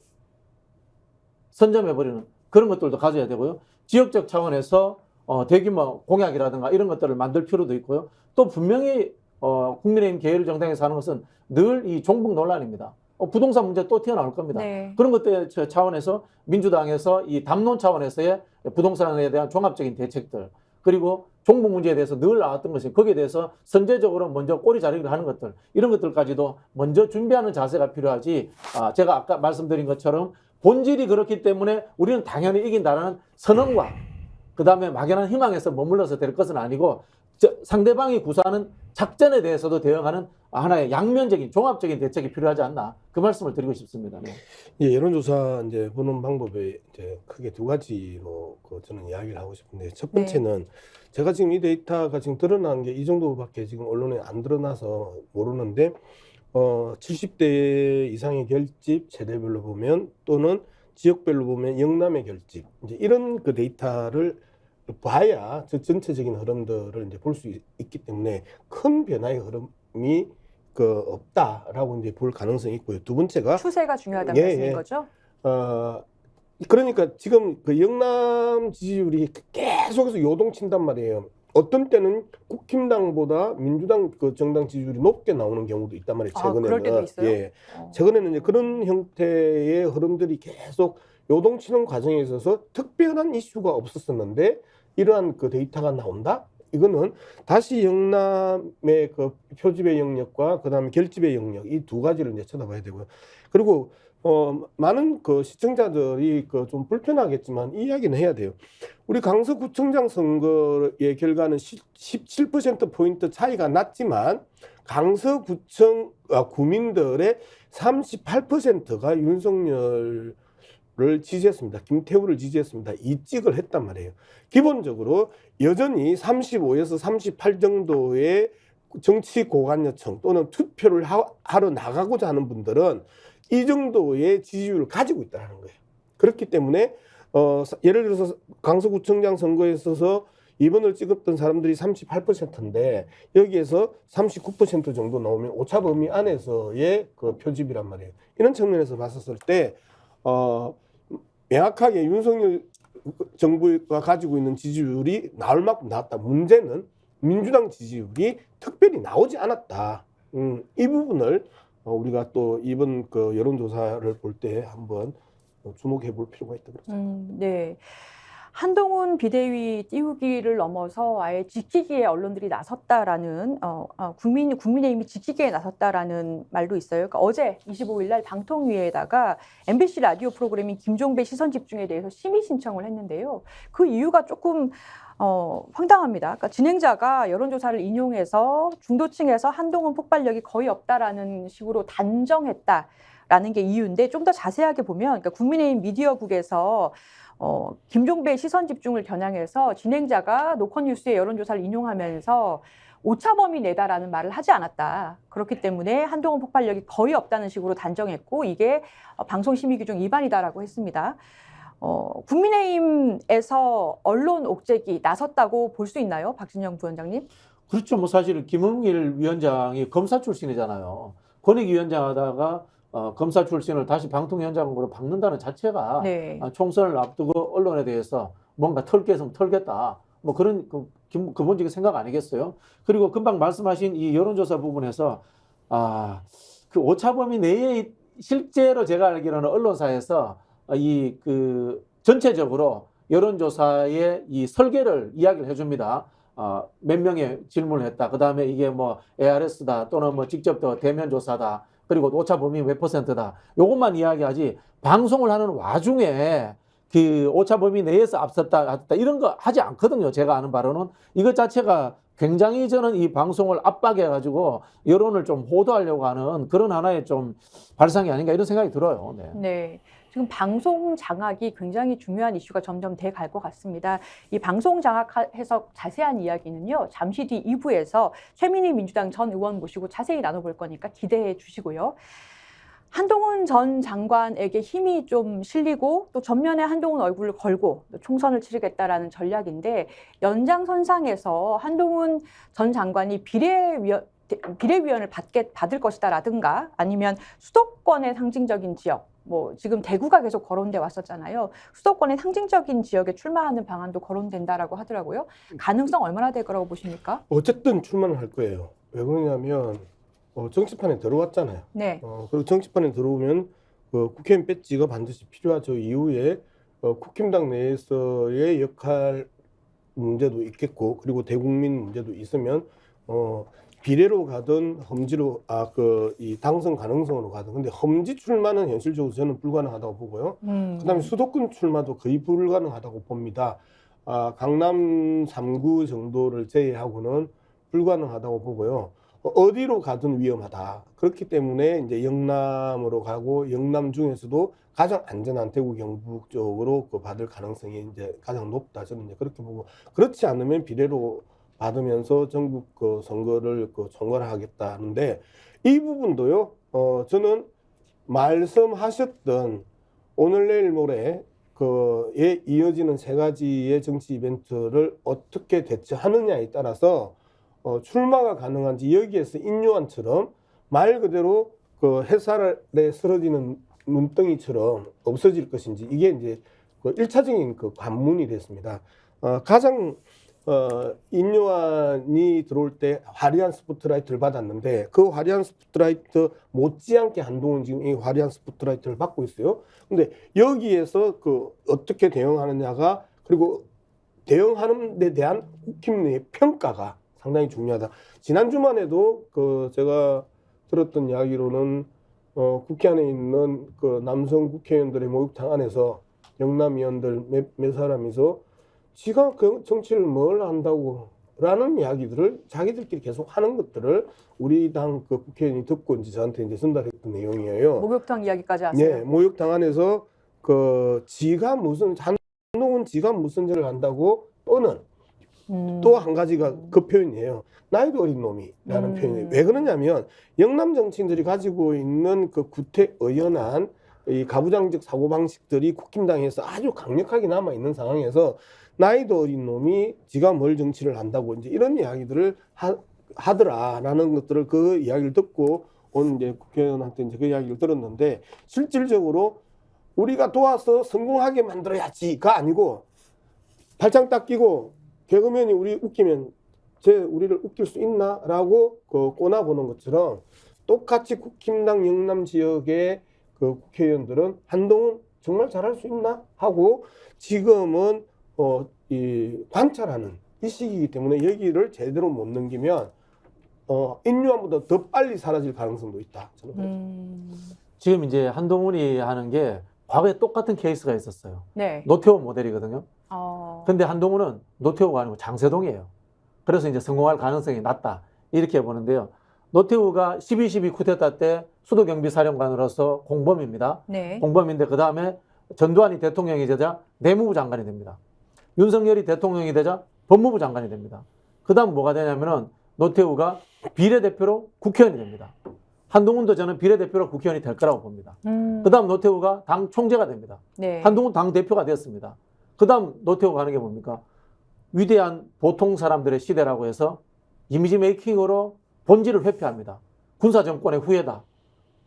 선점해버리는 그런 것들도 가져야 되고요. 지역적 차원에서 대규모 공약이라든가 이런 것들을 만들 필요도 있고요. 또 분명히 국민의힘 계열 정당에서 하는 것은 늘 이 종북 논란입니다. 부동산 문제 또 튀어나올 겁니다. 네. 그런 것들 차원에서 민주당에서 이 담론 차원에서의 부동산에 대한 종합적인 대책들 그리고 종북 문제에 대해서 늘 나왔던 것이 거기에 대해서 선제적으로 먼저 꼬리 자르기를 하는 것들 이런 것들까지도 먼저 준비하는 자세가 필요하지 제가 아까 말씀드린 것처럼 본질이 그렇기 때문에 우리는 당연히 이긴다는 선언과 그다음에 막연한 희망에서 머물러서 될 것은 아니고 상대방이 구사하는 작전에 대해서도 대응하는 하나의 양면적인 종합적인 대책이 필요하지 않나 그 말씀을 드리고 싶습니다. 네. 예, 여론조사 이제 보는 방법에 이제 크게 두 가지로 저는 이야기를 하고 싶은데 첫 번째는 제가 지금 이 데이터가 지금 드러난 게 이 정도밖에 지금 언론에 안 드러나서 모르는데 70대 이상의 결집 세대별로 보면 또는 지역별로 보면 영남의 결집 이제 이런 그 데이터를 봐야 저 전체적인 흐름들을 이제 볼 수 있기 때문에 큰 변화의 흐름이 없다라고 이제 볼 가능성이 있고요. 두 번째가 추세가 중요하다는 말씀인 거죠? 그러니까 지금 그 영남 지지율이 계속해서 요동친단 말이에요. 어떤 때는 국힘당보다 민주당 그 정당 지지율이 높게 나오는 경우도 있단 말이에요. 최근에는. 그럴 때도 있어요? 예. 최근에는 이제 그런 형태의 흐름들이 계속 요동치는 과정에 있어서 특별한 이슈가 없었었는데 이러한 그 데이터가 나온다? 이거는 다시 영남의 그 표집의 영역과 그다음에 결집의 영역 이 두 가지를 이제 쳐다봐야 되고요. 그리고 많은 그 시청자들이 그 좀 불편하겠지만 이 이야기는 해야 돼요. 우리 강서구청장 선거의 결과는 17% 포인트 차이가 났지만 강서구청 구민들의 38%가 윤석열을 지지했습니다. 김태우를 지지했습니다. 이직을 했단 말이에요. 기본적으로 여전히 35에서 38 정도의 정치 고관 요청 또는 투표를 하러 나가고자 하는 분들은 이 정도의 지지율을 가지고 있다는 거예요. 그렇기 때문에 예를 들어서 강서구청장 선거에 있어서 2번을 찍었던 사람들이 38%인데 여기에서 39% 정도 나오면 오차 범위 안에서의 그 표집이란 말이에요. 이런 측면에서 봤었을 때 명확하게 윤석열 정부가 가지고 있는 지지율이 나올 만큼 나왔다. 문제는 민주당 지지율이 특별히 나오지 않았다. 이 부분을 우리가 또 이번 그 여론조사를 볼 때 한번 주목해 볼 필요가 있다고 생각합니다. 네. 한동훈 비대위 띄우기를 넘어서 아예 지키기에 언론들이 나섰다라는 국민의힘이 지키기에 나섰다라는 말도 있어요. 그러니까 어제 25일 날 방통위에다가 MBC 라디오 프로그램인 김종배 시선 집중에 대해서 심의 신청을 했는데요. 그 이유가 조금 황당합니다. 그러니까 진행자가 여론조사를 인용해서 중도층에서 한동훈 폭발력이 거의 없다라는 식으로 단정했다. 라는 게 이유인데 좀 더 자세하게 보면 그러니까 국민의힘 미디어국에서 김종배의 시선 집중을 겨냥해서 진행자가 노컷뉴스의 여론조사를 인용하면서 오차범위 내다라는 말을 하지 않았다. 그렇기 때문에 한동훈 폭발력이 거의 없다는 식으로 단정했고 이게 방송심의규정 위반이다라고 했습니다. 국민의힘에서 언론 옥죄기 나섰다고 볼 수 있나요? 박진영 부원장님? 그렇죠. 뭐 사실 김흥일 위원장이 검사 출신이잖아요. 권익위원장 하다가 검사 출신을 다시 방통위원장으로 바꾼다는 자체가 네. 총선을 앞두고 언론에 대해서 뭔가 털게 있으면 털겠다. 뭐 그런 근본적인 생각 아니겠어요? 그리고 금방 말씀하신 이 여론조사 부분에서 그 오차범위 내에 실제로 제가 알기로는 언론사에서 전체적으로 여론조사의 이 설계를 이야기를 해줍니다. 몇 명의 질문을 했다. 그 다음에 이게 뭐 ARS다 또는 뭐 직접 대면 조사다. 그리고 오차 범위 몇 %다. 요것만 이야기하지 방송을 하는 와중에 그 오차 범위 내에서 앞섰다 이런 거 하지 않거든요. 제가 아는 바로는 이것 자체가 굉장히 저는 이 방송을 압박해 가지고 여론을 좀 호도하려고 하는 그런 하나의 좀 발상이 아닌가 이런 생각이 들어요. 네. 네. 지금 방송 장악이 굉장히 중요한 이슈가 점점 돼 갈 것 같습니다. 이 방송 장악해서 자세한 이야기는요. 잠시 뒤 2부에서 최민희 민주당 전 의원 모시고 자세히 나눠볼 거니까 기대해 주시고요. 한동훈 전 장관에게 힘이 좀 실리고 또 전면에 한동훈 얼굴을 걸고 총선을 치르겠다라는 전략인데 연장선상에서 한동훈 전 장관이 비례위원을 받을 것이다라든가 아니면 수도권의 상징적인 지역 뭐 지금 대구가 계속 거론돼 왔었잖아요. 수도권의 상징적인 지역에 출마하는 방안도 거론된다라고 하더라고요. 가능성 얼마나 될 거라고 보십니까? 어쨌든 출마는 할 거예요. 왜 그러냐면 정치판에 들어왔잖아요. 네. 그리고 정치판에 들어오면 국회의원 배지가 반드시 필요하죠. 이후에 국힘당 내에서의 역할 문제도 있겠고, 그리고 대국민 문제도 있으면 비례로 가든 험지로 이 당선 가능성으로 가든, 근데 험지 출마는 현실적으로 저는 불가능하다고 보고요. 그다음에 수도권 출마도 거의 불가능하다고 봅니다. 강남 3구 정도를 제외하고는 불가능하다고 보고요. 어디로 가든 위험하다. 그렇기 때문에 이제 영남으로 가고 영남 중에서도 가장 안전한 대구 경북 쪽으로 받을 가능성이 이제 가장 높다. 저는 이제 그렇게 보고, 그렇지 않으면 비례로 받으면서 전국 선거를 총괄하겠다는데, 이 부분도요. 저는 말씀하셨던 오늘 내일 모레 에 이어지는 세 가지의 정치 이벤트를 어떻게 대처하느냐에 따라서 출마가 가능한지, 여기에서 인요한처럼 말 그대로 햇살에 쓰러지는 눈덩이처럼 없어질 것인지, 이게 이제 1차적인 관문이 됐습니다. 가장 인요한이 들어올 때 화려한 스포트라이트를 받았는데, 그 화려한 스포트라이트 못지않게 한동훈 지금 이 화려한 스포트라이트를 받고 있어요. 근데 여기에서 어떻게 대응하느냐가, 그리고 대응하는 데 대한 국힘 내의 평가가 상당히 중요하다. 지난주만 해도 제가 들었던 이야기로는 국회 안에 있는 남성 국회의원들의 목욕탕 안에서 영남 의원들 몇 사람이서 지가 정치를 뭘 한다고 라는 이야기들을 자기들끼리 계속 하는 것들을 우리 당 국회의원이 듣고 이제 저한테 이제 전달했던 내용이에요. 목욕탕 이야기까지 하세요. 네, 목욕탕 안에서 한동훈 지가 무슨 죄를 한다고 떠는 또 한 가지가 그 표현이에요. 나이도 어린 놈이라는 표현이에요. 왜 그러냐면 영남 정치인들이 가지고 있는 구태의연한 이 가부장적 사고방식들이 국힘당에서 아주 강력하게 남아있는 상황에서 나이도 어린 놈이 지가 뭘 정치를 한다고 이제 이런 이야기들을 하더라라는 것들을 그 이야기를 듣고 온 이제 국회의원한테 이제 그 이야기를 들었는데, 실질적으로 우리가 도와서 성공하게 만들어야지가 아니고, 팔짱 딱 끼고 개그맨이 우리 웃기면 우리를 웃길 수 있나라고 꼬나보는 것처럼, 똑같이 국힘당 영남 지역의 국회의원들은 한동훈 정말 잘할 수 있나 하고 지금은 관찰하는 이 시기이기 때문에 여기를 제대로 못 넘기면 인류한보다 더 빨리 사라질 가능성도 있다. 저는 지금 이제 한동훈이 하는 게 과거에 똑같은 케이스가 있었어요. 네. 노태우 모델이거든요. 근데 한동훈은 노태우가 아니고 장세동이에요. 그래서 이제 성공할 가능성이 낮다 이렇게 보는데요. 노태우가 12.12 쿠데타 때 수도경비사령관으로서 공범입니다. 네. 공범인데 그 다음에 전두환이 대통령이 되자 내무부 장관이 됩니다. 윤석열이 대통령이 되자 법무부 장관이 됩니다. 그 다음 뭐가 되냐면은 노태우가 비례대표로 국회의원이 됩니다. 한동훈도 저는 비례대표로 국회의원이 될 거라고 봅니다. 그 다음 노태우가 당 총재가 됩니다. 네. 한동훈 당 대표가 됐습니다. 그 다음 노태우가 하는 게 뭡니까? 위대한 보통 사람들의 시대라고 해서 이미지 메이킹으로 본질을 회피합니다. 군사정권의 후예다.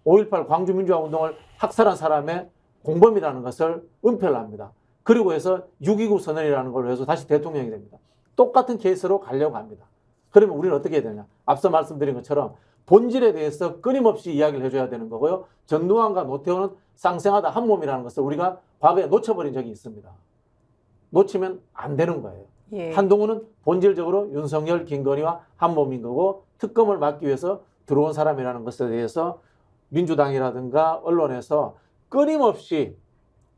5.18 광주민주화운동을 학살한 사람의 공범이라는 것을 은폐를 합니다. 그리고 해서 6.29 선언이라는 걸로 해서 다시 대통령이 됩니다. 똑같은 케이스로 가려고 합니다. 그러면 우리는 어떻게 해야 되냐? 앞서 말씀드린 것처럼 본질에 대해서 끊임없이 이야기를 해줘야 되는 거고요. 전두환과 노태우는 쌍생하다 한 몸이라는 것을 우리가 과거에 놓쳐버린 적이 있습니다. 놓치면 안 되는 거예요. 예. 한동훈은 본질적으로 윤석열, 김건희와 한 몸인 거고 특검을 막기 위해서 들어온 사람이라는 것에 대해서 민주당이라든가 언론에서 끊임없이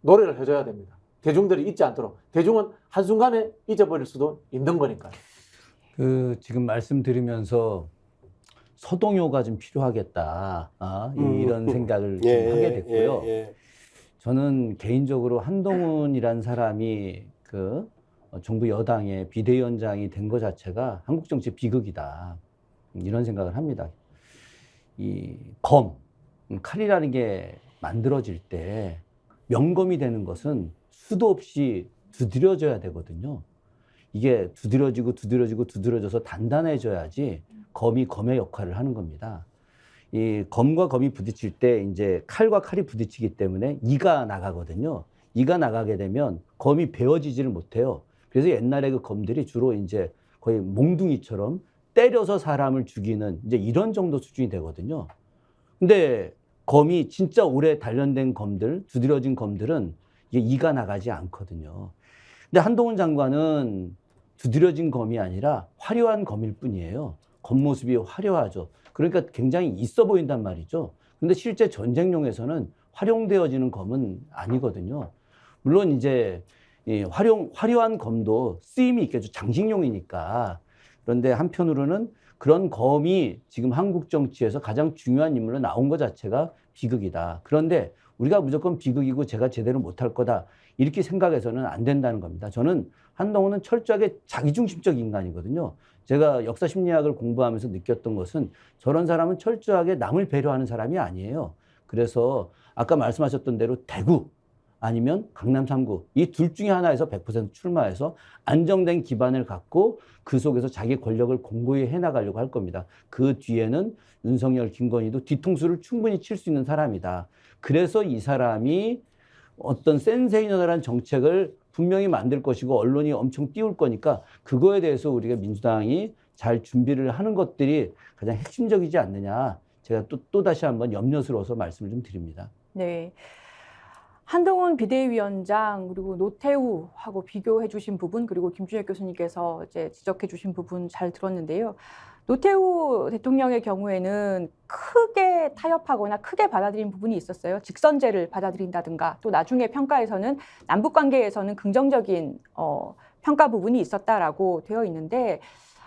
노래를 해줘야 됩니다. 대중들이 잊지 않도록. 대중은 한순간에 잊어버릴 수도 있는 거니까요. 지금 말씀드리면서 서동요가 좀 필요하겠다. 이런 생각을 좀 하게 됐고요. 저는 개인적으로 한동훈이라는 사람이 정부 여당의 비대위원장이 된 것 자체가 한국 정치 비극이다. 이런 생각을 합니다. 이 칼이라는 게 만들어질 때 명검이 되는 것은 수도 없이 두드려져야 되거든요. 이게 두드려져서 단단해져야지 검이 검의 역할을 하는 겁니다. 이 검과 검이 부딪힐 때 이제 칼과 칼이 부딪히기 때문에 이가 나가거든요. 이가 나가게 되면 검이 베어지지를 못해요. 그래서 옛날에 그 검들이 주로 이제 거의 몽둥이처럼 때려서 사람을 죽이는 이제 이런 정도 수준이 되거든요. 근데 검이 진짜 오래 단련된 검들, 두드려진 검들은 이게 이가 나가지 않거든요. 근데 한동훈 장관은 두드려진 검이 아니라 화려한 검일 뿐이에요. 겉모습이 화려하죠. 그러니까 굉장히 있어 보인단 말이죠. 근데 실제 전쟁용에서는 활용되어지는 검은 아니거든요. 물론 이제 이 화려한 검도 쓰임이 있겠죠. 장식용이니까. 그런데 한편으로는 그런 검이 지금 한국 정치에서 가장 중요한 인물로 나온 것 자체가 비극이다. 그런데 우리가 무조건 비극이고 제가 제대로 못할 거다. 이렇게 생각해서는 안 된다는 겁니다. 저는 한동훈은 철저하게 자기중심적 인간이거든요. 제가 역사 심리학을 공부하면서 느꼈던 것은 저런 사람은 철저하게 남을 배려하는 사람이 아니에요. 그래서 아까 말씀하셨던 대로 대구 아니면 강남 3구 이 둘 중에 하나에서 100% 출마해서 안정된 기반을 갖고 그 속에서 자기 권력을 공고히 해나가려고 할 겁니다. 그 뒤에는 윤석열, 김건희도 뒤통수를 충분히 칠 수 있는 사람이다. 그래서 이 사람이 어떤 센세이너널한 정책을 분명히 만들 것이고 언론이 엄청 띄울 거니까 그거에 대해서 우리가 민주당이 잘 준비를 하는 것들이 가장 핵심적이지 않느냐. 제가 또 다시 한번 염려스러워서 말씀을 좀 드립니다. 네. 한동훈 비대위원장 그리고 노태우하고 비교해 주신 부분 그리고 김준혁 교수님께서 이제 지적해 주신 부분 잘 들었는데요. 노태우 대통령의 경우에는 크게 타협하거나 크게 받아들인 부분이 있었어요. 직선제를 받아들인다든가 또 나중에 평가에서는 남북 관계에서는 긍정적인 평가 부분이 있었다라고 되어 있는데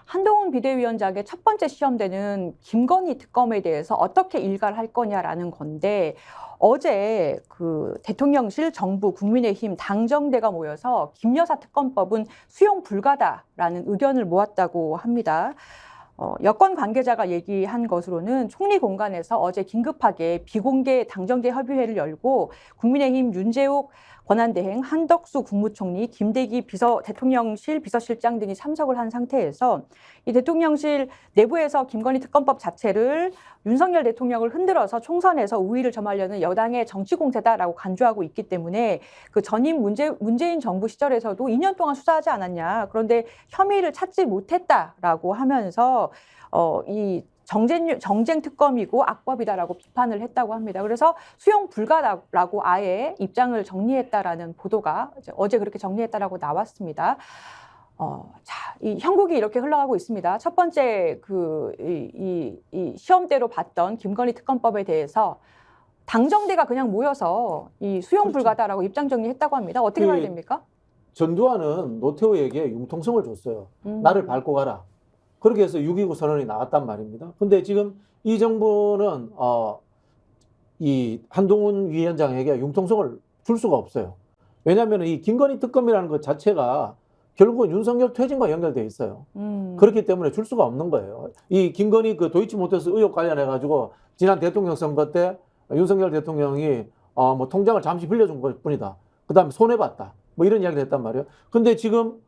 한동훈 비대위원장의 첫 번째 시험대는 김건희 특검에 대해서 어떻게 일가를 할 거냐라는 건데 어제 그 대통령실, 정부, 국민의힘, 당정대가 모여서 김여사 특검법은 수용 불가다라는 의견을 모았다고 합니다. 여권 관계자가 얘기한 것으로는 총리 공간에서 어제 긴급하게 비공개 당정대 협의회를 열고 국민의힘 윤재욱 권한대행, 한덕수 국무총리, 김대기 대통령실 비서실장 등이 참석을 한 상태에서 이 대통령실 내부에서 김건희 특검법 자체를 윤석열 대통령을 흔들어서 총선에서 우위를 점하려는 여당의 정치 공세다라고 간주하고 있기 때문에 그 전임 문재인 정부 시절에서도 2년 동안 수사하지 않았냐. 그런데 혐의를 찾지 못했다라고 하면서 이 정쟁 특검이고 악법이다라고 비판을 했다고 합니다. 그래서 수용 불가라고 아예 입장을 정리했다라는 보도가 어제 그렇게 정리했다라고 나왔습니다. 자, 이 형국이 이렇게 흘러가고 있습니다. 첫 번째 이 시험대로 봤던 김건희 특검법에 대해서 당정대가 그냥 모여서 이 수용 불가다라고 입장 정리했다고 합니다. 어떻게 봐야 됩니까? 전두환은 노태우에게 융통성을 줬어요. 나를 밟고 가라. 그렇게 해서 6.29 선언이 나왔단 말입니다. 근데 지금 이 정부는 이 한동훈 위원장에게 융통성을 줄 수가 없어요. 왜냐하면 이 김건희 특검이라는 것 자체가 결국은 윤석열 퇴진과 연결되어 있어요. 그렇기 때문에 줄 수가 없는 거예요. 이 김건희 그 도이치모터스 의혹 관련해 가지고 지난 대통령 선거 때 윤석열 대통령이 뭐 통장을 잠시 빌려준 것 뿐이다. 그다음에 손해봤다. 뭐 이런 이야기를 했단 말이에요. 근데 지금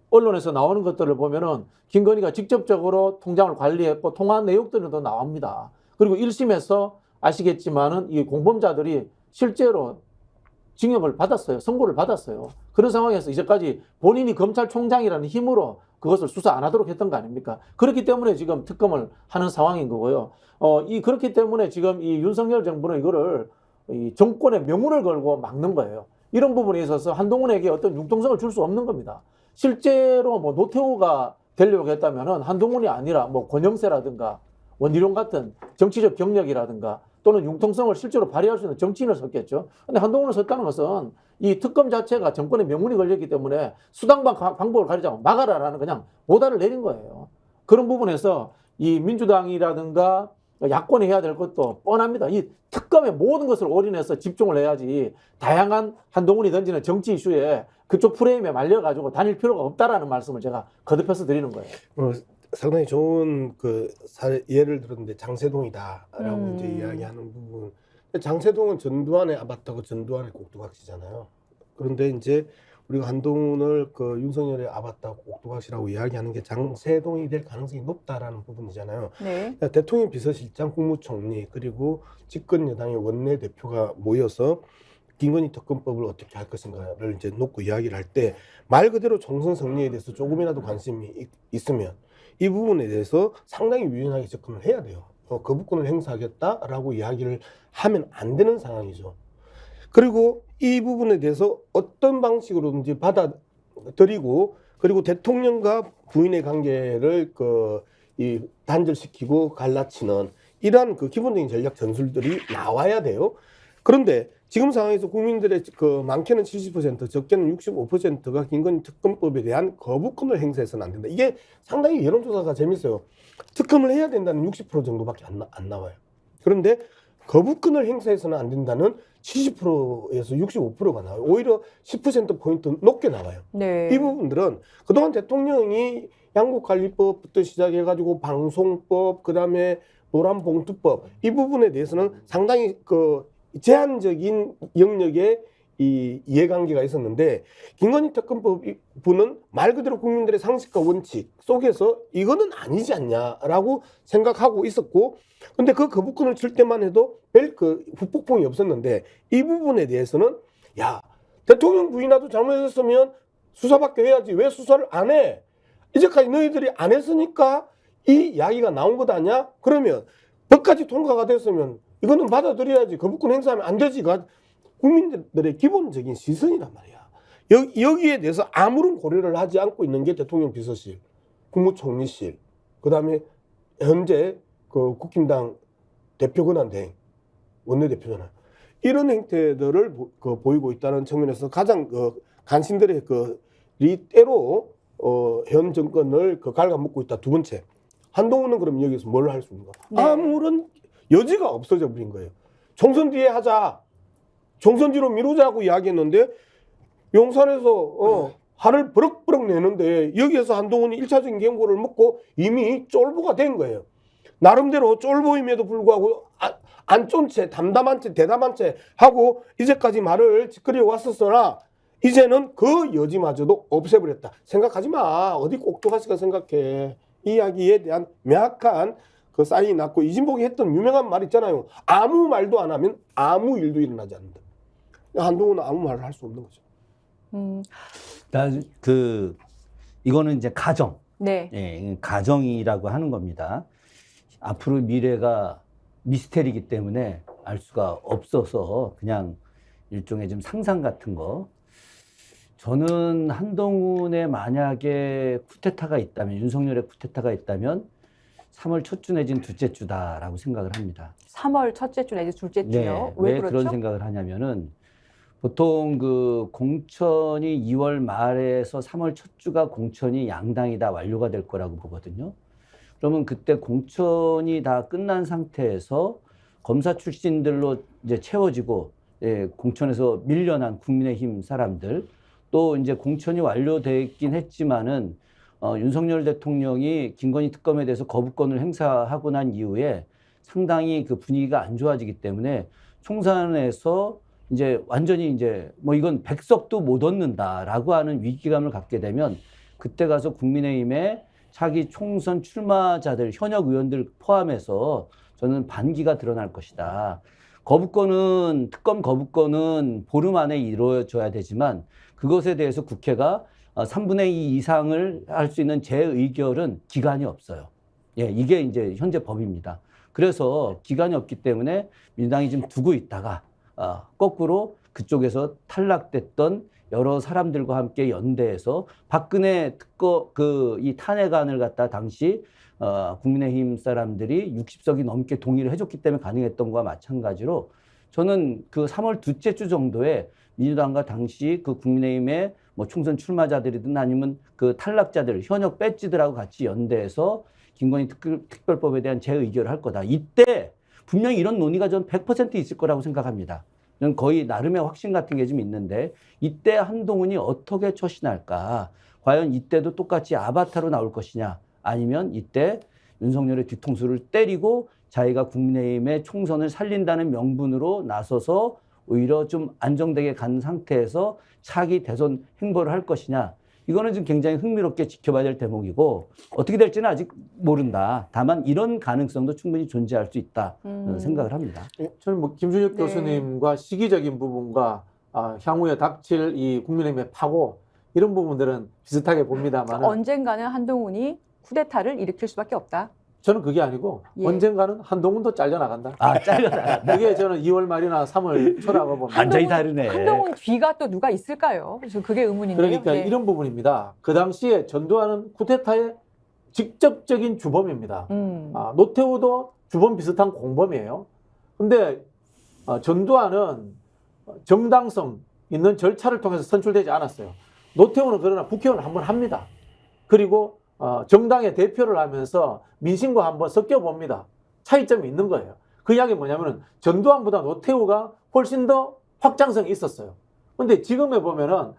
언론에서 나오는 것들을 보면은 김건희가 직접적으로 통장을 관리했고 통화한 내역들도 나옵니다. 그리고 1심에서 아시겠지만은 이 공범자들이 실제로 징역을 받았어요. 선고를 받았어요. 그런 상황에서 이제까지 본인이 검찰총장이라는 힘으로 그것을 수사 안 하도록 했던 거 아닙니까? 그렇기 때문에 지금 특검을 하는 상황인 거고요. 그렇기 때문에 지금 이 윤석열 정부는 이거를 이 정권의 명운을 걸고 막는 거예요. 이런 부분에 있어서 한동훈에게 어떤 융통성을 줄 수 없는 겁니다. 실제로 뭐 노태우가 되려고 했다면은 한동훈이 아니라 뭐 권영세라든가 원희룡 같은 정치적 경력이라든가 또는 융통성을 실제로 발휘할 수 있는 정치인을 썼겠죠. 근데 한동훈을 썼다는 것은 이 특검 자체가 정권의 명운이 걸렸기 때문에 수단과 방법을 가리자고 막아라라는 그냥 오다를 내린 거예요. 그런 부분에서 이 민주당이라든가 야권이 해야 될 것도 뻔합니다. 이 특검의 모든 것을 올인해서 집중을 해야지 다양한 한동훈이 던지는 정치 이슈에 그쪽 프레임에 말려가지고 다닐 필요가 없다라는 말씀을 제가 거듭해서 드리는 거예요. 상당히 좋은 그 예를 들었는데 장세동이다라고 이제 이야기하는 부분. 장세동은 전두환의 아바타고 전두환의 꼭두각시잖아요. 그런데 이제 우리가 한동훈을 그 윤석열의 아바타 꼭두각시라고 이야기하는 게 장세동이 될 가능성이 높다라는 부분이잖아요. 네. 대통령 비서실장, 국무총리 그리고 집권 여당의 원내대표가 모여서 김건희 특검법을 어떻게 할 것인가를 이제 놓고 이야기를 할 때 말 그대로 총선 승리에 대해서 조금이라도 관심이 있으면 이 부분에 대해서 상당히 유연하게 접근을 해야 돼요. 거부권을 행사하겠다라고 이야기를 하면 안 되는 상황이죠. 그리고 이 부분에 대해서 어떤 방식으로든지 받아들이고 그리고 대통령과 부인의 관계를 이 단절시키고 갈라치는 이러한 그 기본적인 전략 전술들이 나와야 돼요. 그런데 지금 상황에서 국민들의 그 많게는 70%, 적게는 65%가 김건희 특검법에 대한 거부권을 행사해서는 안 된다. 이게 상당히 여론조사가 재밌어요. 특검을 해야 된다는 60% 정도밖에 안 나와요. 그런데 거부권을 행사해서는 안 된다는 70%에서 65%가 나와요. 오히려 10%포인트 높게 나와요. 네. 이 부분들은 그동안 대통령이 양국관리법부터 시작해가지고 방송법, 그 다음에 노란봉투법, 이 부분에 대해서는 상당히 그 제한적인 영역의 이 이해관계가 있었는데 김건희 특검법은 말 그대로 국민들의 상식과 원칙 속에서 이거는 아니지 않냐라고 생각하고 있었고, 근데 그 거부권을 줄 때만 해도 별 그 후폭풍이 없었는데 이 부분에 대해서는 야, 대통령 부인하도 잘못했으면 수사받게 해야지 왜 수사를 안 해? 이제까지 너희들이 안 했으니까 이 이야기가 나온 것 아니야? 그러면 법까지 통과가 됐으면 이거는 받아들여야지. 거부권 행사하면 안 되지가 국민들의 기본적인 시선이란 말이야. 여기에 대해서 아무런 고려를 하지 않고 있는 게 대통령 비서실, 국무총리실, 그 다음에 현재 그 국힘당 대표 권한대행, 원내대표잖아요. 이런 행태들을 보이고 있다는 측면에서 가장 간신들의 때로 현 정권을 갉아먹고 있다. 두 번째, 한동훈은 그럼 여기서 뭘 할 수 있는가? 네. 아무런 여지가 없어져 버린 거예요. 총선 뒤에 하자. 총선 뒤로 미루자고 이야기했는데 용산에서 화를 버럭버럭 내는데 여기에서 한동훈이 1차적인 경고를 먹고 이미 쫄보가 된 거예요. 나름대로 쫄보임에도 불구하고 안 쫀 채 담담한 채 대담한 채 하고 이제까지 말을 짓거려 왔었으나 이제는 그 여지마저도 없애버렸다. 생각하지 마. 어디 꼭두가시가 생각해. 이 이야기에 대한 명확한 그 사인이 났고 이진복이 했던 유명한 말 있잖아요. 아무 말도 안 하면 아무 일도 일어나지 않는다. 한동훈은 아무 말을 할 수 없는 거죠. 이거는 이제 가정. 네. 예, 가정이라고 하는 겁니다. 앞으로 미래가 미스테리이기 때문에 알 수가 없어서 그냥 일종의 좀 상상 같은 거. 저는 한동훈의 만약에 쿠데타가 있다면, 윤석열의 쿠데타가 있다면 3월 첫 주 내지는 둘째 주다라고 생각을 합니다. 3월 첫째 주 내지 둘째 주요? 네, 왜 왜 그렇죠? 그런 생각을 하냐면은 보통 그 공천이 2월 말에서 3월 첫 주가 공천이 양당이 다 완료가 될 거라고 보거든요. 그러면 그때 공천이 다 끝난 상태에서 검사 출신들로 이제 채워지고 예, 공천에서 밀려난 국민의힘 사람들 또 이제 공천이 완료됐긴 했지만은 윤석열 대통령이 김건희 특검에 대해서 거부권을 행사하고 난 이후에 상당히 그 분위기가 안 좋아지기 때문에 총선에서 이제 완전히 이제 뭐 이건 백석도 못 얻는다라고 하는 위기감을 갖게 되면 그때 가서 국민의힘에 차기 총선 출마자들, 현역 의원들 포함해서 저는 반기가 드러날 것이다. 거부권은, 특검 거부권은 보름 안에 이루어져야 되지만 그것에 대해서 국회가 3분의 2 이상을 할 수 있는 재의결은 기간이 없어요. 예, 이게 이제 현재 법입니다. 그래서 기간이 없기 때문에 민주당이 지금 두고 있다가 거꾸로 그쪽에서 탈락됐던 여러 사람들과 함께 연대해서 박근혜 이 탄핵안을 갖다 당시 국민의힘 사람들이 60석이 넘게 동의를 해줬기 때문에 가능했던 것과 마찬가지로 저는 그 3월 둘째 주 정도에 민주당과 당시 그 국민의힘의 뭐 총선 출마자들이든 아니면 그 탈락자들, 현역 배지들하고 같이 연대해서 김건희 특별법에 대한 재의결을 할 거다. 이때 분명히 이런 논의가 전 100% 있을 거라고 생각합니다. 저는 거의 나름의 확신 같은 게 좀 있는데 이때 한동훈이 어떻게 처신할까? 과연 이때도 똑같이 아바타로 나올 것이냐? 아니면 이때 윤석열의 뒤통수를 때리고 자기가 국민의힘의 총선을 살린다는 명분으로 나서서 오히려 좀 안정되게 간 상태에서 차기 대선 행보를 할 것이냐. 이거는 지금 굉장히 흥미롭게 지켜봐야 될 대목이고 어떻게 될지는 아직 모른다. 다만 이런 가능성도 충분히 존재할 수 있다 생각을 합니다. 저는 뭐 김준혁 네. 교수님과 시기적인 부분과 향후에 닥칠 이 국민의힘의 파고 이런 부분들은 비슷하게 봅니다만 언젠가는 한동훈이 쿠데타를 일으킬 수밖에 없다. 저는 그게 아니고 예. 언젠가는 한동훈도 잘려나간다. 잘려나간다. 그게 저는 2월 말이나 3월 초라고 봅니다. 완전히 다르네. 한동훈 뒤가 또 누가 있을까요? 그래서 그게 의문인데요. 그러니까 네. 이런 부분입니다. 그 당시에 전두환은 쿠데타의 직접적인 주범입니다. 노태우도 주범 비슷한 공범이에요. 근데 전두환은 정당성 있는 절차를 통해서 선출되지 않았어요. 노태우는 그러나 국회의원을 한번 합니다. 그리고 정당의 대표를 하면서 민심과 한번 섞여봅니다. 차이점이 있는 거예요. 그 이야기는 뭐냐면은 전두환보다 노태우가 훨씬 더 확장성이 있었어요. 근데 지금에 보면은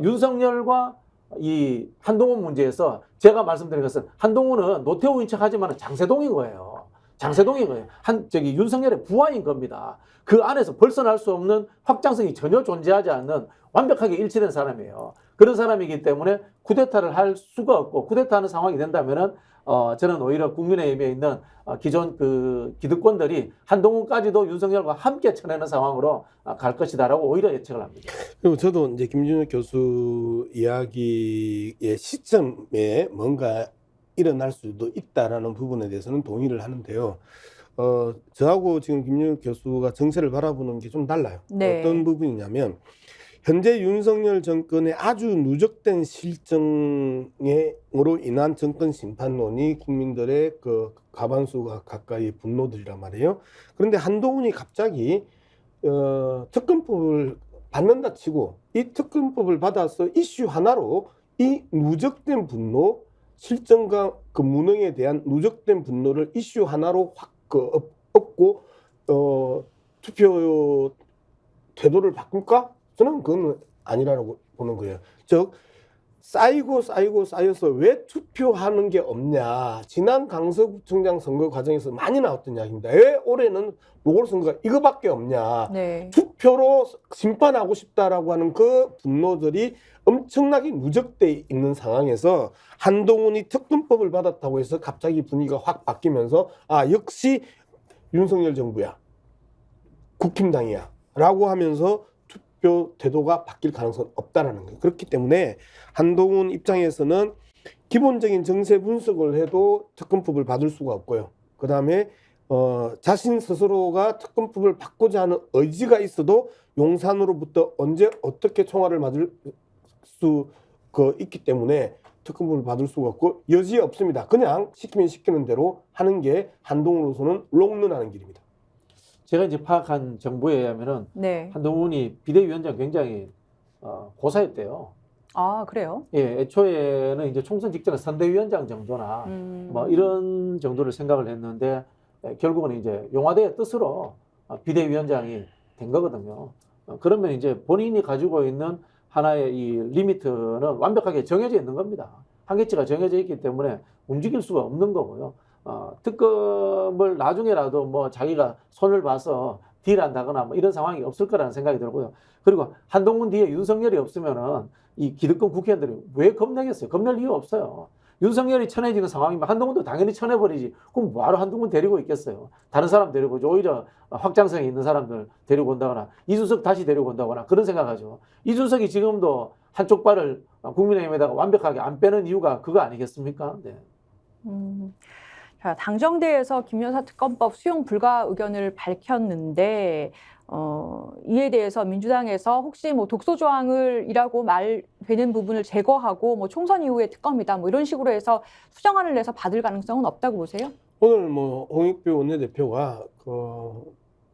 윤석열과 이 한동훈 문제에서 제가 말씀드린 것은 한동훈은 노태우인 척 하지만 장세동인 거예요. 장세동인 거예요. 윤석열의 부하인 겁니다. 그 안에서 벗어날 수 없는 확장성이 전혀 존재하지 않는 완벽하게 일치된 사람이에요. 그런 사람이기 때문에 쿠데타를 할 수가 없고 쿠데타하는 상황이 된다면은 저는 오히려 국민의힘에 있는 기존 그 기득권들이 한동훈까지도 윤석열과 함께 쳐내는 상황으로 갈 것이다라고 오히려 예측을 합니다. 그리고 저도 이제 김준혁 교수 이야기의 시점에 뭔가 일어날 수도 있다라는 부분에 대해서는 동의를 하는데요. 저하고 지금 김준혁 교수가 정세를 바라보는 게 좀 달라요. 네. 어떤 부분이냐면 현재 윤석열 정권의 아주 누적된 실정으로 인한 정권 심판론이 국민들의 그 과반수가 가까이 분노들이란 말이에요. 그런데 한동훈이 갑자기 특검법을 받는다 치고 이 특검법을 받아서 이슈 하나로 이 누적된 분노, 실정과 그 무능에 대한 누적된 분노를 이슈 하나로 확 엎고 투표 태도를 바꿀까? 저는 그건 아니라고 보는 거예요. 즉 쌓여서 왜 투표하는 게 없냐. 지난 강서구청장 선거 과정에서 많이 나왔던 이야기입니다. 왜 올해는 보궐선거가 이거밖에 없냐. 네. 투표로 심판하고 싶다라고 하는 그 분노들이 엄청나게 누적돼 있는 상황에서 한동훈이 특검법을 받았다고 해서 갑자기 분위기가 확 바뀌면서 역시 윤석열 정부야. 국힘당이야. 라고 하면서 투표 태도가 바뀔 가능성은 없다라는 거예요. 그렇기 때문에 한동훈 입장에서는 기본적인 정세 분석을 해도 특검법을 받을 수가 없고요. 그 다음에 자신 스스로가 특검법을 받고자 하는 의지가 있어도 용산으로부터 언제 어떻게 총알을 맞을 수 있기 때문에 특검법을 받을 수가 없고 여지에 없습니다. 그냥 시키면 시키는 대로 하는 게 한동훈으로서는 롱런하는 길입니다. 제가 이제 파악한 정보에 의하면은 네. 한동훈이 비대위원장 굉장히 고사했대요. 아, 그래요? 예, 애초에는 이제 총선 직전에 선대위원장 정도나 뭐 이런 정도를 생각을 했는데 결국은 이제 용화대의 뜻으로 비대위원장이 된 거거든요. 그러면 이제 본인이 가지고 있는 하나의 이 리미트는 완벽하게 정해져 있는 겁니다. 한계치가 정해져 있기 때문에 움직일 수가 없는 거고요. 특검을 나중에라도 뭐 자기가 손을 봐서 딜한다거나 뭐 이런 상황이 없을 거라는 생각이 들고요. 그리고 한동훈 뒤에 윤석열이 없으면은 이 기득권 국회의원들이 왜 겁내겠어요? 겁낼 이유 없어요. 윤석열이 쳐내지는 상황이면 한동훈도 당연히 쳐내버리지. 그럼 뭐하러 한동훈 데리고 있겠어요? 다른 사람 데리고 오죠. 오히려 확장성이 있는 사람들 데리고 온다거나 이준석 다시 데리고 온다거나 그런 생각하죠. 이준석이 지금도 한쪽 발을 국민의힘에다가 완벽하게 안 빼는 이유가 그거 아니겠습니까? 네. 자, 당정대에서 김여사 특검법 수용 불가 의견을 밝혔는데 이에 대해서 민주당에서 혹시 뭐 독소 조항을이라고 말되는 부분을 제거하고 뭐 총선 이후에 특검이다 뭐 이런 식으로 해서 수정안을 내서 받을 가능성은 없다고 보세요? 오늘 뭐 홍익표 원내대표가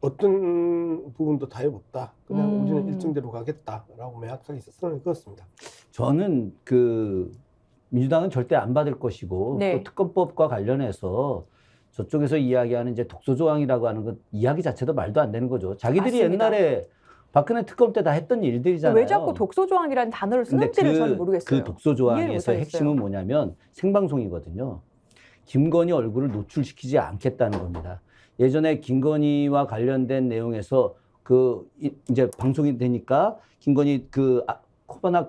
어떤 부분도 다 해봤다. 그냥 우리는 일정대로 가겠다라고 명확하게 선을 그었습니다. 저는 그 민주당은 절대 안 받을 것이고 네. 또 특검법과 관련해서 저쪽에서 이야기하는 이제 독소 조항이라고 하는 것 이야기 자체도 말도 안 되는 거죠. 자기들이 맞습니다. 옛날에 박근혜 특검 때 다 했던 일들이잖아요. 왜 자꾸 독소 조항이라는 단어를 근데 쓰는지를 저는 모르겠어요. 그 독소 이해를 조항에서 못하겠어요. 핵심은 뭐냐면 생방송이거든요. 김건희 얼굴을 노출시키지 않겠다는 겁니다. 예전에 김건희와 관련된 내용에서 이제 방송이 되니까 김건희 코바나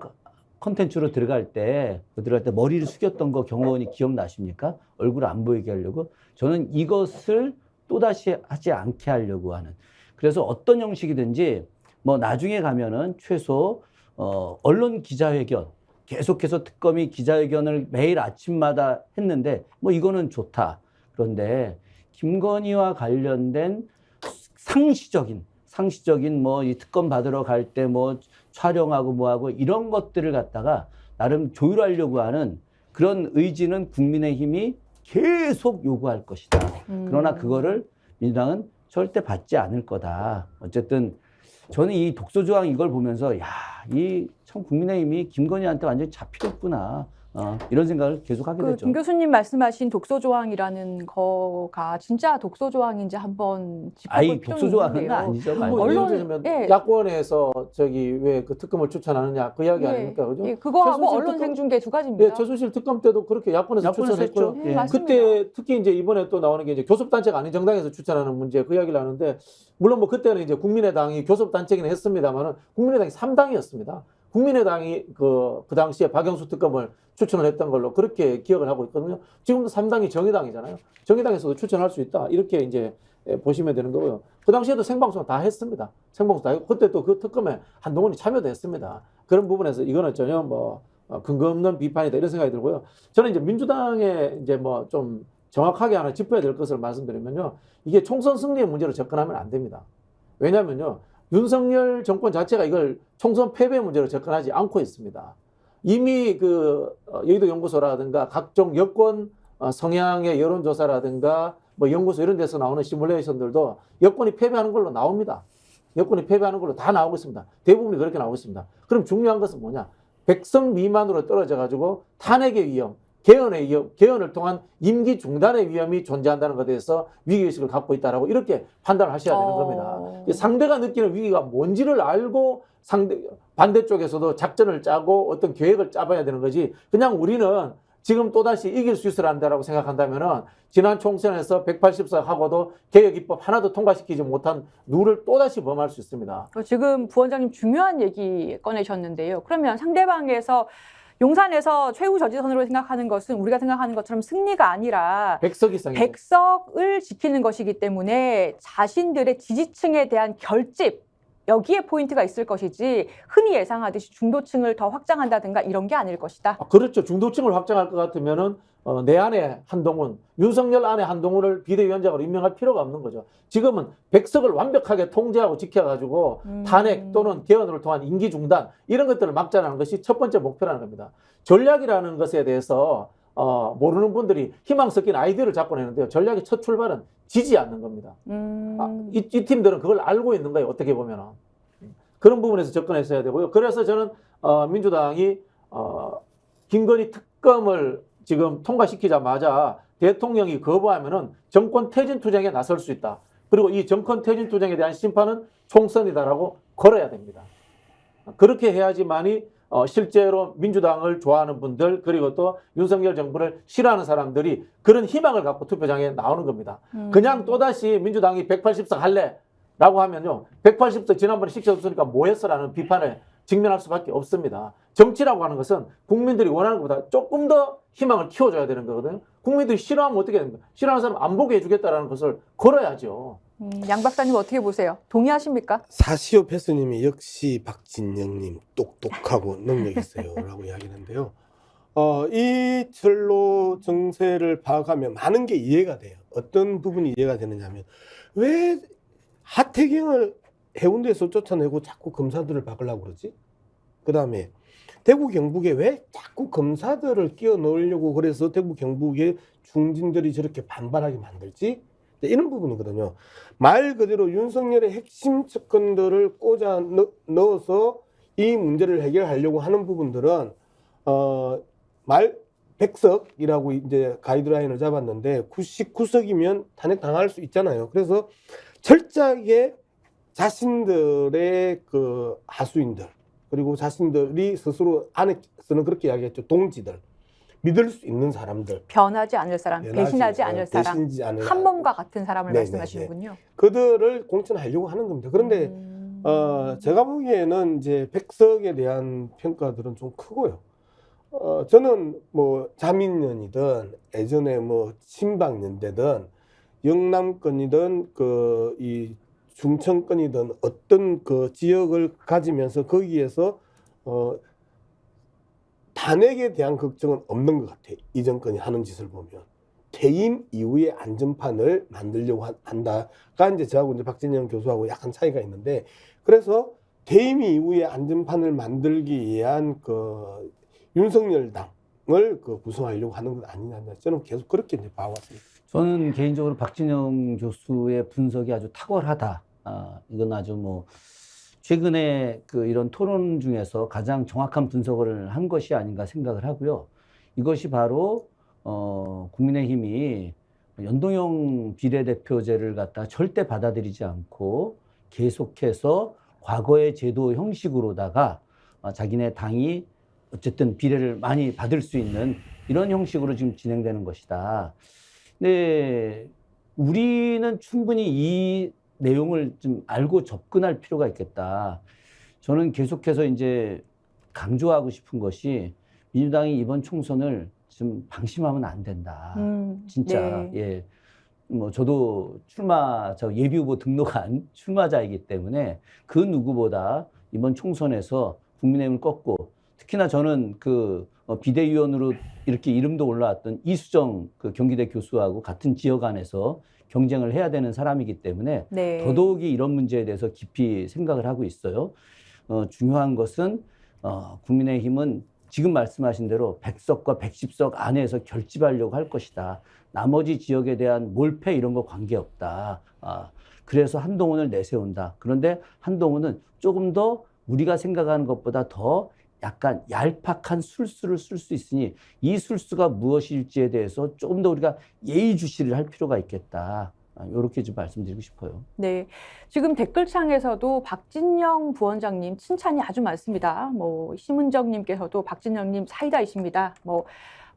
컨텐츠로 들어갈 때 머리를 숙였던 거 경호원이 기억나십니까? 얼굴 안 보이게 하려고. 저는 이것을 또다시 하지 않게 하려고 하는. 그래서 어떤 형식이든지 뭐 나중에 가면은 최소 언론 기자회견 계속해서 특검이 기자회견을 매일 아침마다 했는데 뭐 이거는 좋다. 그런데 김건희와 관련된 상시적인 뭐 이 특검 받으러 갈 때 뭐 촬영하고 뭐하고 이런 것들을 갖다가 나름 조율하려고 하는 그런 의지는 국민의힘이 계속 요구할 것이다. 그러나 그거를 민주당은 절대 받지 않을 거다. 어쨌든 저는 이 독소 조항 이걸 보면서 야, 이 참 국민의힘이 김건희한테 완전히 잡히겠구나. 이런 생각을 계속 하게 되죠. 김 교수님 말씀하신 독소 조항이라는 거가 진짜 독소 조항인지 한번 짚어볼 필요는 독소 조항은 있는데요. 아니죠. 뭐 완전히. 언론- 예를 들면 예. 야권에서 왜 그 특검을 추천하느냐 그 이야기 아닙니까, 그죠? 예, 그거하고 최순실 언론 특검- 생중계 두 가지입니다. 예, 최순실 특검 때도 그렇게 야권에서 야권에서 추천했죠. 했죠. 예, 예. 맞습니다. 그때 특히 이제 이번에 또 나오는 게 이제 교섭단체가 아닌 정당에서 추천하는 문제 그 이야기를 하는데 물론 뭐 그때는 이제 국민의당이 교섭단체기는 했습니다만은 국민의당이 3당이었습니다. 국민의당이 그 당시에 박영수 특검을 추천을 했던 걸로 그렇게 기억을 하고 있거든요. 지금도 3당이 정의당이잖아요. 정의당에서도 추천할 수 있다. 이렇게 이제 보시면 되는 거고요. 그 당시에도 생방송 다 했습니다. 생방송 다 했고 그때 또 그 특검에 한동훈이 참여도 했습니다. 그런 부분에서 이거는 전혀 뭐 근거 없는 비판이다 이런 생각이 들고요. 저는 이제 민주당에 이제 뭐 좀 정확하게 하나 짚어야 될 것을 말씀드리면요. 이게 총선 승리의 문제로 접근하면 안 됩니다. 왜냐하면요. 윤석열 정권 자체가 이걸 총선 패배 문제로 접근하지 않고 있습니다. 이미 여의도 연구소라든가 각종 여권 성향의 여론조사라든가 뭐 연구소 이런 데서 나오는 시뮬레이션들도 여권이 패배하는 걸로 나옵니다. 여권이 패배하는 걸로 다 나오고 있습니다. 대부분이 그렇게 나오고 있습니다. 그럼 중요한 것은 뭐냐? 100석 미만으로 떨어져가지고 탄핵의 위험, 개헌을 통한 임기 중단의 위험이 존재한다는 것에 대해서 위기의식을 갖고 있다라고 이렇게 판단을 하셔야 되는 겁니다. 상대가 느끼는 위기가 뭔지를 알고 반대쪽에서도 작전을 짜고 어떤 계획을 짜봐야 되는 거지. 그냥 우리는 지금 또다시 이길 수 있으란다라고 생각한다면은 지난 총선에서 180석 하고도 개혁 입법 하나도 통과시키지 못한 룰을 또다시 범할 수 있습니다. 지금 부원장님 중요한 얘기 꺼내셨는데요. 그러면 상대방에서 용산에서 최후 저지선으로 생각하는 것은 우리가 생각하는 것처럼 승리가 아니라 100석 이상이죠. 100석을 지키는 것이기 때문에 자신들의 지지층에 대한 결집, 여기에 포인트가 있을 것이지 흔히 예상하듯이 중도층을 더 확장한다든가 이런 게 아닐 것이다. 그렇죠. 중도층을 확장할 것 같으면은 내 안에 한동훈, 윤석열 안에 한동훈을 비대위원장으로 임명할 필요가 없는 거죠. 지금은 100석을 완벽하게 통제하고 지켜가지고 탄핵 또는 개헌을 통한 임기 중단 이런 것들을 막자는 것이 첫 번째 목표라는 겁니다. 전략이라는 것에 대해서 모르는 분들이 희망 섞인 아이디어를 잡고 내는데요. 전략의 첫 출발은 지지 않는 겁니다. 이 팀들은 그걸 알고 있는 거예요. 어떻게 보면. 그런 부분에서 접근했어야 되고요. 그래서 저는 민주당이 김건희 특검을 지금 통과시키자마자 대통령이 거부하면은 정권 퇴진 투쟁에 나설 수 있다. 그리고 이 정권 퇴진 투쟁에 대한 심판은 총선이다라고 걸어야 됩니다. 그렇게 해야지만이 실제로 민주당을 좋아하는 분들 그리고 또 윤석열 정부를 싫어하는 사람들이 그런 희망을 갖고 투표장에 나오는 겁니다. 그냥 또다시 민주당이 180석 할래라고 하면요. 180석 지난번에 시켰으니까 뭐 했어라는 비판에 직면할 수밖에 없습니다. 정치라고 하는 것은 국민들이 원하는 것보다 조금 더 희망을 키워줘야 되는 거거든요. 국민들이 싫어하면 어떻게 됩니까? 싫어하는 사람 안 보게 해주겠다라는 것을 걸어야죠. 양 박사님 어떻게 보세요? 동의하십니까? 사시오 패스님이 역시 박진영님 똑똑하고 능력 있어요라고 이야기하는데요. 이 철로 정세를 파악하면 많은 게 이해가 돼요. 어떤 부분이 이해가 되느냐면 왜 하태경을 해운대에서 쫓아내고 자꾸 검사들을 박으려고 그러지? 그 다음에 대구 경북에 왜 자꾸 검사들을 끼워 넣으려고 그래서 대구 경북의 중진들이 저렇게 반발하게 만들지? 이런 부분이거든요. 말 그대로 윤석열의 핵심 측근들을 꽂아 넣어서 이 문제를 해결하려고 하는 부분들은 말 100석이라고 이제 가이드라인을 잡았는데 99석이면 탄핵 당할 수 있잖아요. 그래서 철저하게 자신들의 그 하수인들 그리고 자신들이 스스로 안에서는 그렇게 이야기했죠. 동지들. 믿을 수 있는 사람들. 변하지 않을 사람, 배신하지 않을 사람, 배신하지 않을 한 몸과 같은 사람을 네, 말씀하시는군요. 그들을 공천하려고 하는 겁니다. 그런데 제가 보기에는 이제 백석에 대한 평가들은 좀 크고요. 저는 뭐 자민련이든 예전에 뭐 친박연대든 영남권이든 이 중천권이든 어떤 그 지역을 가지면서 거기에서 탄핵에 대한 걱정은 없는 것 같아요. 이 정권이 하는 짓을 보면. 퇴임 이후의 안전판을 만들려고 한다가 이제 저하고 이제 박진영 교수하고 약간 차이가 있는데, 그래서 퇴임 이후의 안전판을 만들기 위한 그 윤석열 당을 그 구성하려고 하는 것 아니냐. 저는 계속 그렇게 이제 봐왔습니다. 저는 개인적으로 박진영 교수의 분석이 아주 탁월하다. 이건 아주 뭐 최근에 이런 토론 중에서 가장 정확한 분석을 한 것이 아닌가 생각을 하고요. 이것이 바로 국민의힘이 연동형 비례대표제를 갖다 절대 받아들이지 않고 계속해서 과거의 제도 형식으로다가 자기네 당이 어쨌든 비례를 많이 받을 수 있는 이런 형식으로 지금 진행되는 것이다. 근데 우리는 충분히 이 내용을 좀 알고 접근할 필요가 있겠다. 저는 계속해서 이제 강조하고 싶은 것이 민주당이 이번 총선을 좀 방심하면 안 된다. 진짜. 네. 예. 뭐 저도 저 예비 후보 등록한 출마자이기 때문에 그 누구보다 이번 총선에서 국민의힘을 꺾고, 특히나 저는 비대위원으로 이렇게 이름도 올라왔던 이수정 경기대 교수하고 같은 지역 안에서 경쟁을 해야 되는 사람이기 때문에 네. 더더욱이 이런 문제에 대해서 깊이 생각을 하고 있어요. 중요한 것은 국민의힘은 지금 말씀하신 대로 100석과 110석 안에서 결집하려고 할 것이다. 나머지 지역에 대한 몰패 이런 거 관계없다. 그래서 한동훈을 내세운다. 그런데 한동훈은 조금 더 우리가 생각하는 것보다 더 약간 얄팍한 술수를 쓸 수 있으니 이 술수가 무엇일지에 대해서 조금 더 우리가 예의주시를 할 필요가 있겠다. 이렇게 좀 말씀드리고 싶어요. 네, 지금 댓글창에서도 박진영 부원장님 칭찬이 아주 많습니다. 뭐 심은정님께서도 박진영님 사이다이십니다. 뭐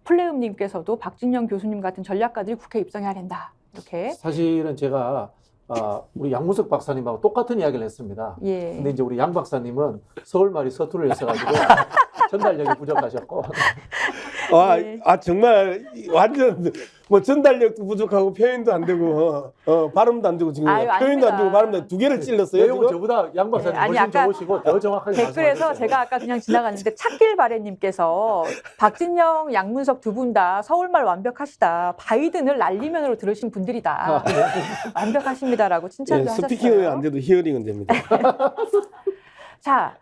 플레음님께서도 박진영 교수님 같은 전략가들이 국회에 입성해야 된다. 이렇게. 사실은 제가 우리 양문석 박사님하고 똑같은 이야기를 했습니다. 예. 근데 이제 우리 양 박사님은 서울말이 서투르 있어가지고 전달력이 부족하셨고. 네. 정말 완전 뭐 전달력도 부족하고 표현도 안 되고 발음도 안 되고 지금 아유, 표현도 아닙니다. 안 되고 발음도 두 개를 찔렀어요. 내용은 지금? 저보다 양 박사님 아니, 훨씬 아까 좋으시고 더 정확하게 댓글에서 말씀하셨어요. 제가 아까 그냥 지나갔는데 찾길바래님께서 박진영, 양문석 두 분 다 서울말 완벽하시다. 바이든을 날리면으로 들으신 분들이다. 완벽하십니다라고 칭찬도 예, 하셨어요. 스피킹은 안 돼도 히어링은 됩니다. 자,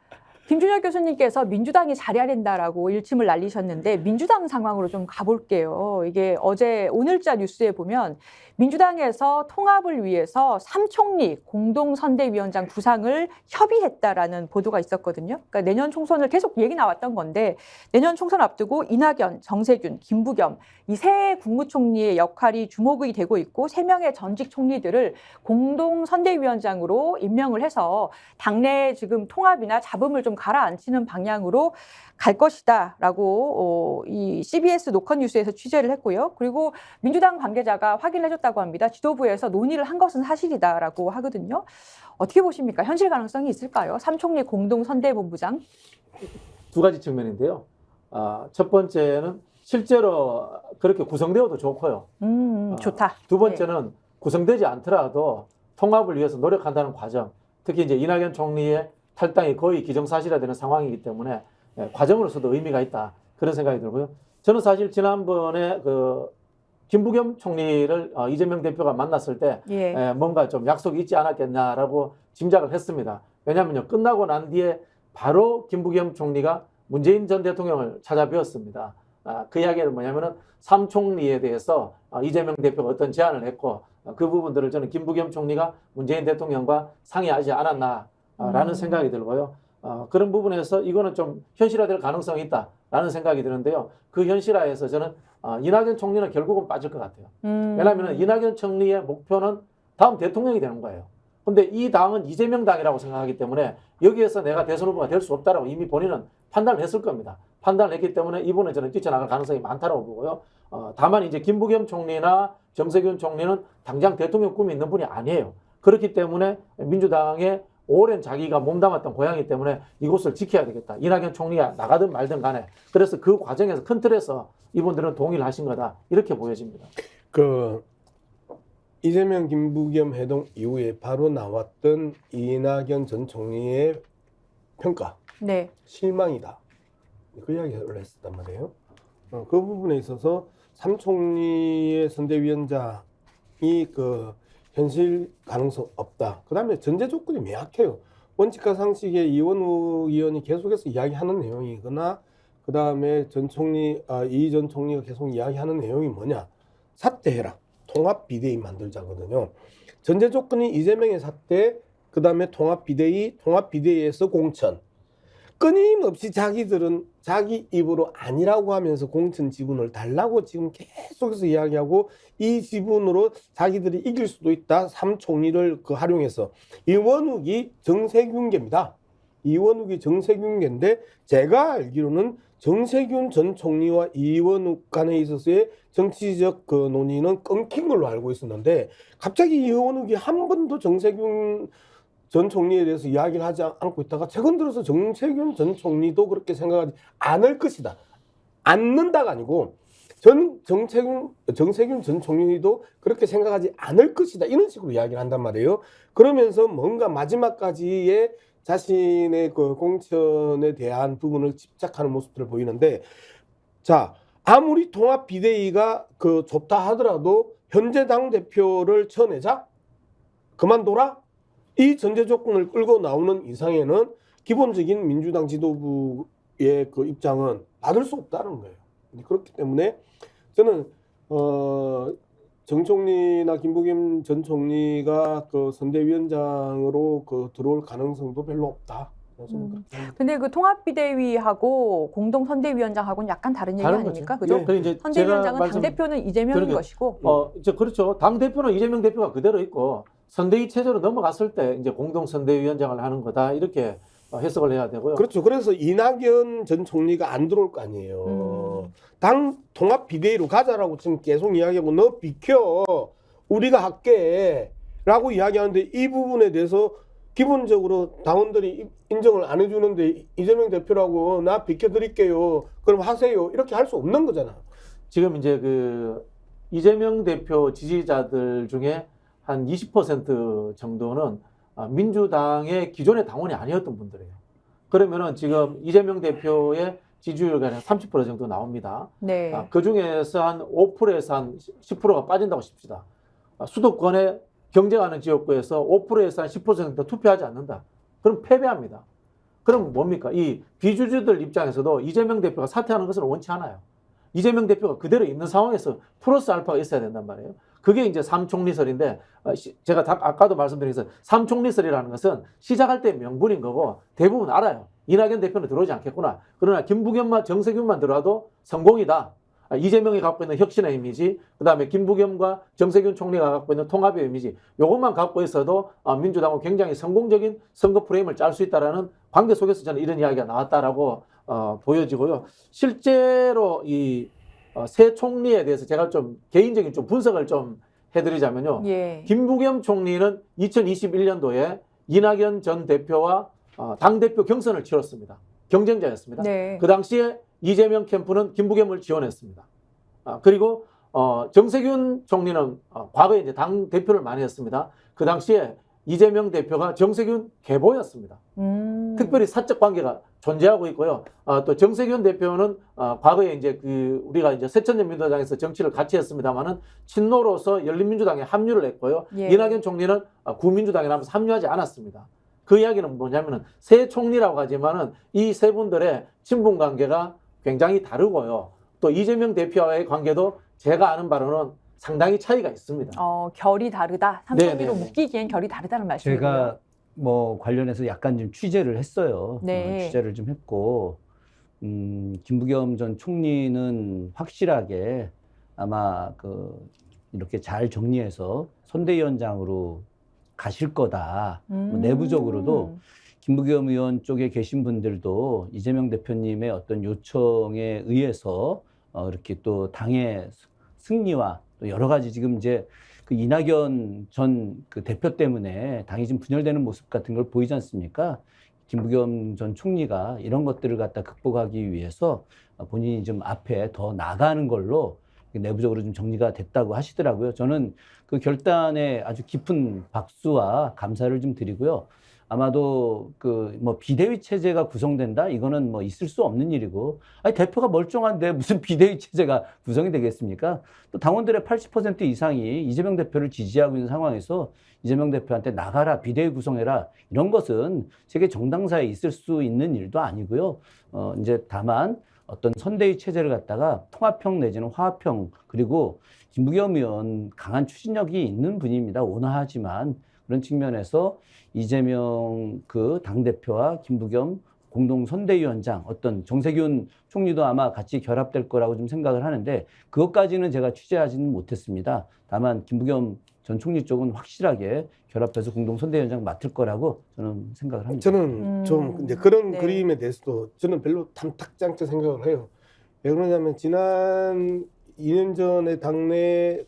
김준혁 교수님께서 민주당이 잘해야 된다라고 일침을 날리셨는데 민주당 상황으로 좀 가볼게요. 이게 어제 오늘자 뉴스에 보면 민주당에서 통합을 위해서 삼총리 공동선대위원장 구상을 협의했다라는 보도가 있었거든요. 그러니까 내년 총선을 계속 얘기 나왔던 건데 내년 총선 앞두고 이낙연, 정세균, 김부겸 이 세 국무총리의 역할이 주목이 되고 있고 3명의 전직 총리들을 공동선대위원장으로 임명을 해서 당내 지금 통합이나 잡음을 좀 가라앉히는 방향으로 갈 것이다라고 이 CBS 노컷뉴스에서 취재를 했고요. 그리고 민주당 관계자가 확인해줬다고 합니다. 지도부에서 논의를 한 것은 사실이다라고 하거든요. 어떻게 보십니까? 현실 가능성이 있을까요? 삼총리 공동선대본부장. 두 가지 측면인데요. 첫 번째는 실제로 그렇게 구성되어도 좋고요. 좋다. 두 번째는 구성되지 않더라도 통합을 위해서 노력한다는 과정, 특히 이제 이낙연 총리의 탈당이 거의 기정사실화되는 상황이기 때문에 과정으로서도 의미가 있다, 그런 생각이 들고요. 저는 사실 지난번에 그 김부겸 총리를 이재명 대표가 만났을 때 뭔가 좀 약속이 있지 않았겠냐라고 짐작을 했습니다. 왜냐하면요, 끝나고 난 뒤에 바로 김부겸 총리가 문재인 전 대통령을 찾아뵈었습니다. 그 이야기는 뭐냐면은 삼총리에 대해서 이재명 대표가 어떤 제안을 했고 그 부분들을 저는 김부겸 총리가 문재인 대통령과 상의하지 않았나라는 생각이 들고요. 그런 부분에서 이거는 좀 현실화될 가능성이 있다라는 생각이 드는데요. 그 현실화에서 저는 이낙연 총리는 결국은 빠질 것 같아요. 왜냐하면 이낙연 총리의 목표는 다음 대통령이 되는 거예요. 근데 이 당은 이재명 당이라고 생각하기 때문에 여기에서 내가 대선 후보가 될 수 없다라고 이미 본인은 판단을 했을 겁니다. 판단을 했기 때문에 이번에 저는 뛰쳐나갈 가능성이 많다고 보고요. 다만 이제 김부겸 총리나 정세균 총리는 당장 대통령 꿈이 있는 분이 아니에요. 그렇기 때문에 민주당의 오랜 자기가 몸담았던 고향이기 때문에 이곳을 지켜야 되겠다. 이낙연 총리가 나가든 말든 간에. 그래서 그 과정에서 큰 틀에서 이분들은 동의를 하신 거다, 이렇게 보여집니다. 그 이재명 김부겸 회동 이후에 바로 나왔던 이낙연 전 총리의 평가, 네. 실망이다, 그 이야기를 했었단 말이에요. 그 부분에 있어서 삼총리의 선대위원장이 그 현실 가능성 없다. 그 다음에 전제 조건이 명확해요. 원칙과 상식에 이원우 의원이 계속해서 이야기하는 내용이거나 그 다음에 이 전 총리가 계속 이야기하는 내용이 뭐냐, 사퇴해라, 통합 비대위 만들자거든요. 전제 조건이 이재명의 사퇴, 그 다음에 통합 비대위에서 공천. 끊임없이 자기들은 자기 입으로 아니라고 하면서 공천 지분을 달라고 지금 계속해서 이야기하고, 이 지분으로 자기들이 이길 수도 있다. 삼총리를 활용해서. 이원욱이 정세균계입니다. 이원욱이 정세균계인데 제가 알기로는 정세균 전 총리와 이원욱 간에 있어서의 정치적 논의는 끊긴 걸로 알고 있었는데, 갑자기 이원욱이 한 번도 정세균 전 총리에 대해서 이야기를 하지 않고 있다가 최근 들어서 정세균 전 총리도 그렇게 생각하지 않을 것이다. 않는다가 아니고 정세균 전 총리도 그렇게 생각하지 않을 것이다, 이런 식으로 이야기를 한단 말이에요. 그러면서 뭔가 마지막까지의 자신의 그 공천에 대한 부분을 집착하는 모습들을 보이는데, 자, 아무리 통합 비대위가 좋다 하더라도 현재 당 대표를 쳐내자, 그만둬라, 이 전제 조건을 끌고 나오는 이상에는 기본적인 민주당 지도부의 그 입장은 받을 수 없다는 거예요. 그렇기 때문에 저는 정 총리나 김부겸 전 총리가 그 선대위원장으로 들어올 가능성도 별로 없다. 근데 그 통합비대위하고 공동선대위원장하고는 약간 다른 얘기 아닙니까? 그죠? 네. 선대위원장은 당대표는 이재명인 것이고. 그렇죠. 당대표는 이재명 대표가 그대로 있고, 선대위 체제로 넘어갔을 때 이제 공동선대위원장을 하는 거다, 이렇게 해석을 해야 되고요. 그렇죠. 그래서 이낙연 전 총리가 안 들어올 거 아니에요. 당 통합 비대위로 가자라고 지금 계속 이야기하고, 너 비켜, 우리가 할게 라고 이야기하는데, 이 부분에 대해서 기본적으로 당원들이 인정을 안 해주는데 이재명 대표라고 나 비켜드릴게요, 그럼 하세요, 이렇게 할 수 없는 거잖아. 지금 이제 이재명 대표 지지자들 중에 한 20% 정도는 민주당의 기존의 당원이 아니었던 분들이에요. 그러면은 지금 이재명 대표의 지지율이 한 30% 정도 나옵니다. 네. 그 중에서 한 5%에서 한 10%가 빠진다고 칩시다. 수도권에 경쟁하는 지역구에서 5%에서 한 10% 정도 투표하지 않는다. 그럼 패배합니다. 그럼 뭡니까? 이 비주주들 입장에서도 이재명 대표가 사퇴하는 것을 원치 않아요. 이재명 대표가 그대로 있는 상황에서 플러스 알파가 있어야 된단 말이에요. 그게 이제 삼총리설인데 제가 아까도 말씀드린 것은 삼총리설이라는 것은 시작할 때 명분인 거고 대부분 알아요. 이낙연 대표는 들어오지 않겠구나. 그러나 김부겸과 정세균만 들어와도 성공이다. 이재명이 갖고 있는 혁신의 이미지, 그다음에 김부겸과 정세균 총리가 갖고 있는 통합의 이미지, 이것만 갖고 있어도 민주당은 굉장히 성공적인 선거 프레임을 짤 수 있다라는 관계 속에서 저는 이런 이야기가 나왔다라고 보여지고요. 실제로 이 새 총리에 대해서 제가 좀 개인적인 좀 분석을 좀 해드리자면요. 예. 김부겸 총리는 2021년도에 이낙연 전 대표와 당대표 경선을 치렀습니다. 경쟁자였습니다. 네. 그 당시에 이재명 캠프는 김부겸을 지원했습니다. 그리고 정세균 총리는 과거에 이제 당 대표를 많이 했습니다. 그 당시에 이재명 대표가 정세균 계보였습니다. 특별히 사적 관계가 존재하고 있고요. 또 정세균 대표는 과거에 이제 우리가 이제 새천년민주당에서 정치를 같이 했습니다만은 친노로서 열린민주당에 합류를 했고요. 예. 이낙연 총리는 구민주당에 남아서 합류하지 않았습니다. 그 이야기는 뭐냐면은 새 총리라고 하지만은 이 세 분들의 친분 관계가 굉장히 다르고요. 또 이재명 대표와의 관계도 제가 아는 바로는 상당히 차이가 있습니다. 결이 다르다. 네, 삼총리로 네, 네. 묶이기엔 결이 다르다는 말씀이고요. 제가 뭐 관련해서 약간 좀 취재를 했어요. 네. 취재를 좀 했고, 김부겸 전 총리는 확실하게 아마 이렇게 잘 정리해서 선대위원장으로 가실 거다. 뭐 내부적으로도 김부겸 의원 쪽에 계신 분들도 이재명 대표님의 어떤 요청에 의해서 이렇게 또 당의 승리와 또 여러 가지 지금 이제 그 이낙연 전 그 대표 때문에 당이 좀 분열되는 모습 같은 걸 보이지 않습니까? 김부겸 전 총리가 이런 것들을 갖다 극복하기 위해서 본인이 좀 앞에 더 나가는 걸로 내부적으로 좀 정리가 됐다고 하시더라고요. 저는 그 결단에 아주 깊은 박수와 감사를 좀 드리고요. 아마도 뭐 비대위 체제가 구성된다? 이거는 뭐 있을 수 없는 일이고, 아니, 대표가 멀쩡한데 무슨 비대위 체제가 구성이 되겠습니까? 또 당원들의 80% 이상이 이재명 대표를 지지하고 있는 상황에서 이재명 대표한테 나가라, 비대위 구성해라, 이런 것은 세계 정당사에 있을 수 있는 일도 아니고요. 이제 다만 어떤 선대위 체제를 갖다가 통합형 내지는 화합형, 그리고 김부겸 의원 강한 추진력이 있는 분입니다. 온화하지만 그런 측면에서 이재명 당대표와 김부겸 공동선대위원장, 어떤 정세균 총리도 아마 같이 결합될 거라고 좀 생각을 하는데, 그것까지는 제가 취재하지는 못했습니다. 다만 김부겸 전 총리 쪽은 확실하게 결합해서 공동선대위원장 맡을 거라고 저는 생각을 합니다. 저는 좀 이제 그런 네. 그림에 대해서도 저는 별로 탐탁지 않게 생각을 해요. 왜 그러냐면 지난 2년 전에 당내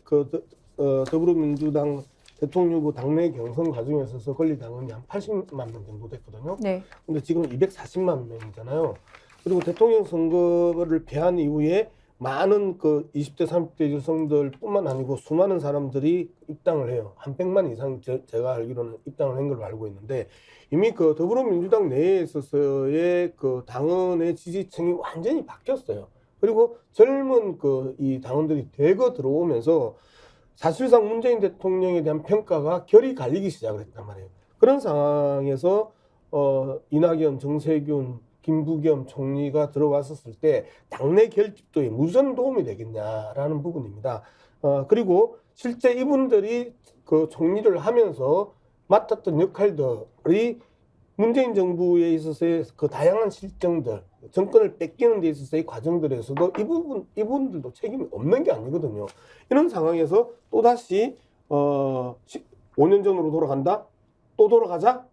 더불어민주당 대통령 후보 당내 경선 과정에 있어서 권리 당원이 한 80만 명 정도 됐거든요. 네. 근데 지금 240만 명이잖아요. 그리고 대통령 선거를 패한 이후에 많은 20대, 30대 여성들뿐만 아니고 수많은 사람들이 입당을 해요. 한 100만 이상 제가 알기로는 입당을 한 걸로 알고 있는데, 이미 더불어민주당 내에 있어서의 당원의 지지층이 완전히 바뀌었어요. 그리고 젊은 이 당원들이 대거 들어오면서 사실상 문재인 대통령에 대한 평가가 결이 갈리기 시작을 했단 말이에요. 그런 상황에서 이낙연, 정세균, 김부겸 총리가 들어왔었을 때 당내 결집도에 무슨 도움이 되겠냐라는 부분입니다. 그리고 실제 이분들이 총리를 하면서 맡았던 역할들이 문재인 정부에 있어서의 다양한 실정들, 정권을 뺏기는 데 있어서의 과정들에서도 이분들도 책임이 없는 게 아니거든요. 이런 상황에서 또다시 5년 전으로 돌아간다? 또 돌아가자?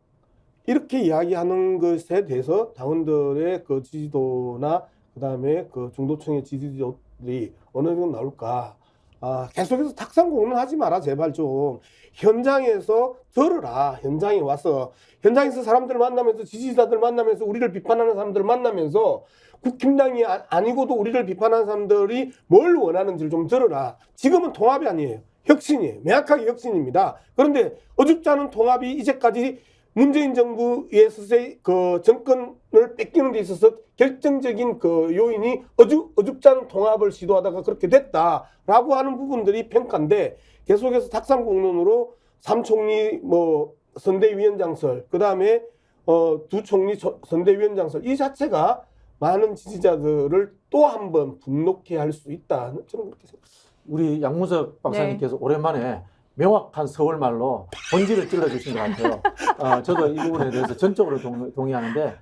이렇게 이야기하는 것에 대해서 당원들의 지지도나 그다음에 중도층의 지지도들이 어느 정도 나올까? 계속해서 탁상공론 하지 마라, 제발 좀. 현장에서 들으라. 현장에 와서, 현장에서 사람들 만나면서, 지지자들 만나면서, 우리를 비판하는 사람들 만나면서, 국힘당이 아니고도 우리를 비판하는 사람들이 뭘 원하는지를 좀 들으라. 지금은 통합이 아니에요. 혁신이에요. 명확하게 혁신입니다. 그런데 어줍지 않은 통합이 이제까지 문재인 정부에 있어서의 정권을 뺏기는 데 있어서 결정적인 요인이 어줍지 않은 통합을 시도하다가 그렇게 됐다라고 하는 부분들이 평가인데, 계속해서 탁상공론으로 삼총리 선대위원장설, 그 다음에 두 총리 선대위원장설 이 자체가 많은 지지자들을 또 한 번 분노케 할 수 있다. 저는 그렇게 생각합니다. 우리 양문석 박사님께서 오랜만에 명확한 서울말로 본질을 찔러주신 것 같아요. 저도 이 부분에 대해서 전적으로 동의하는데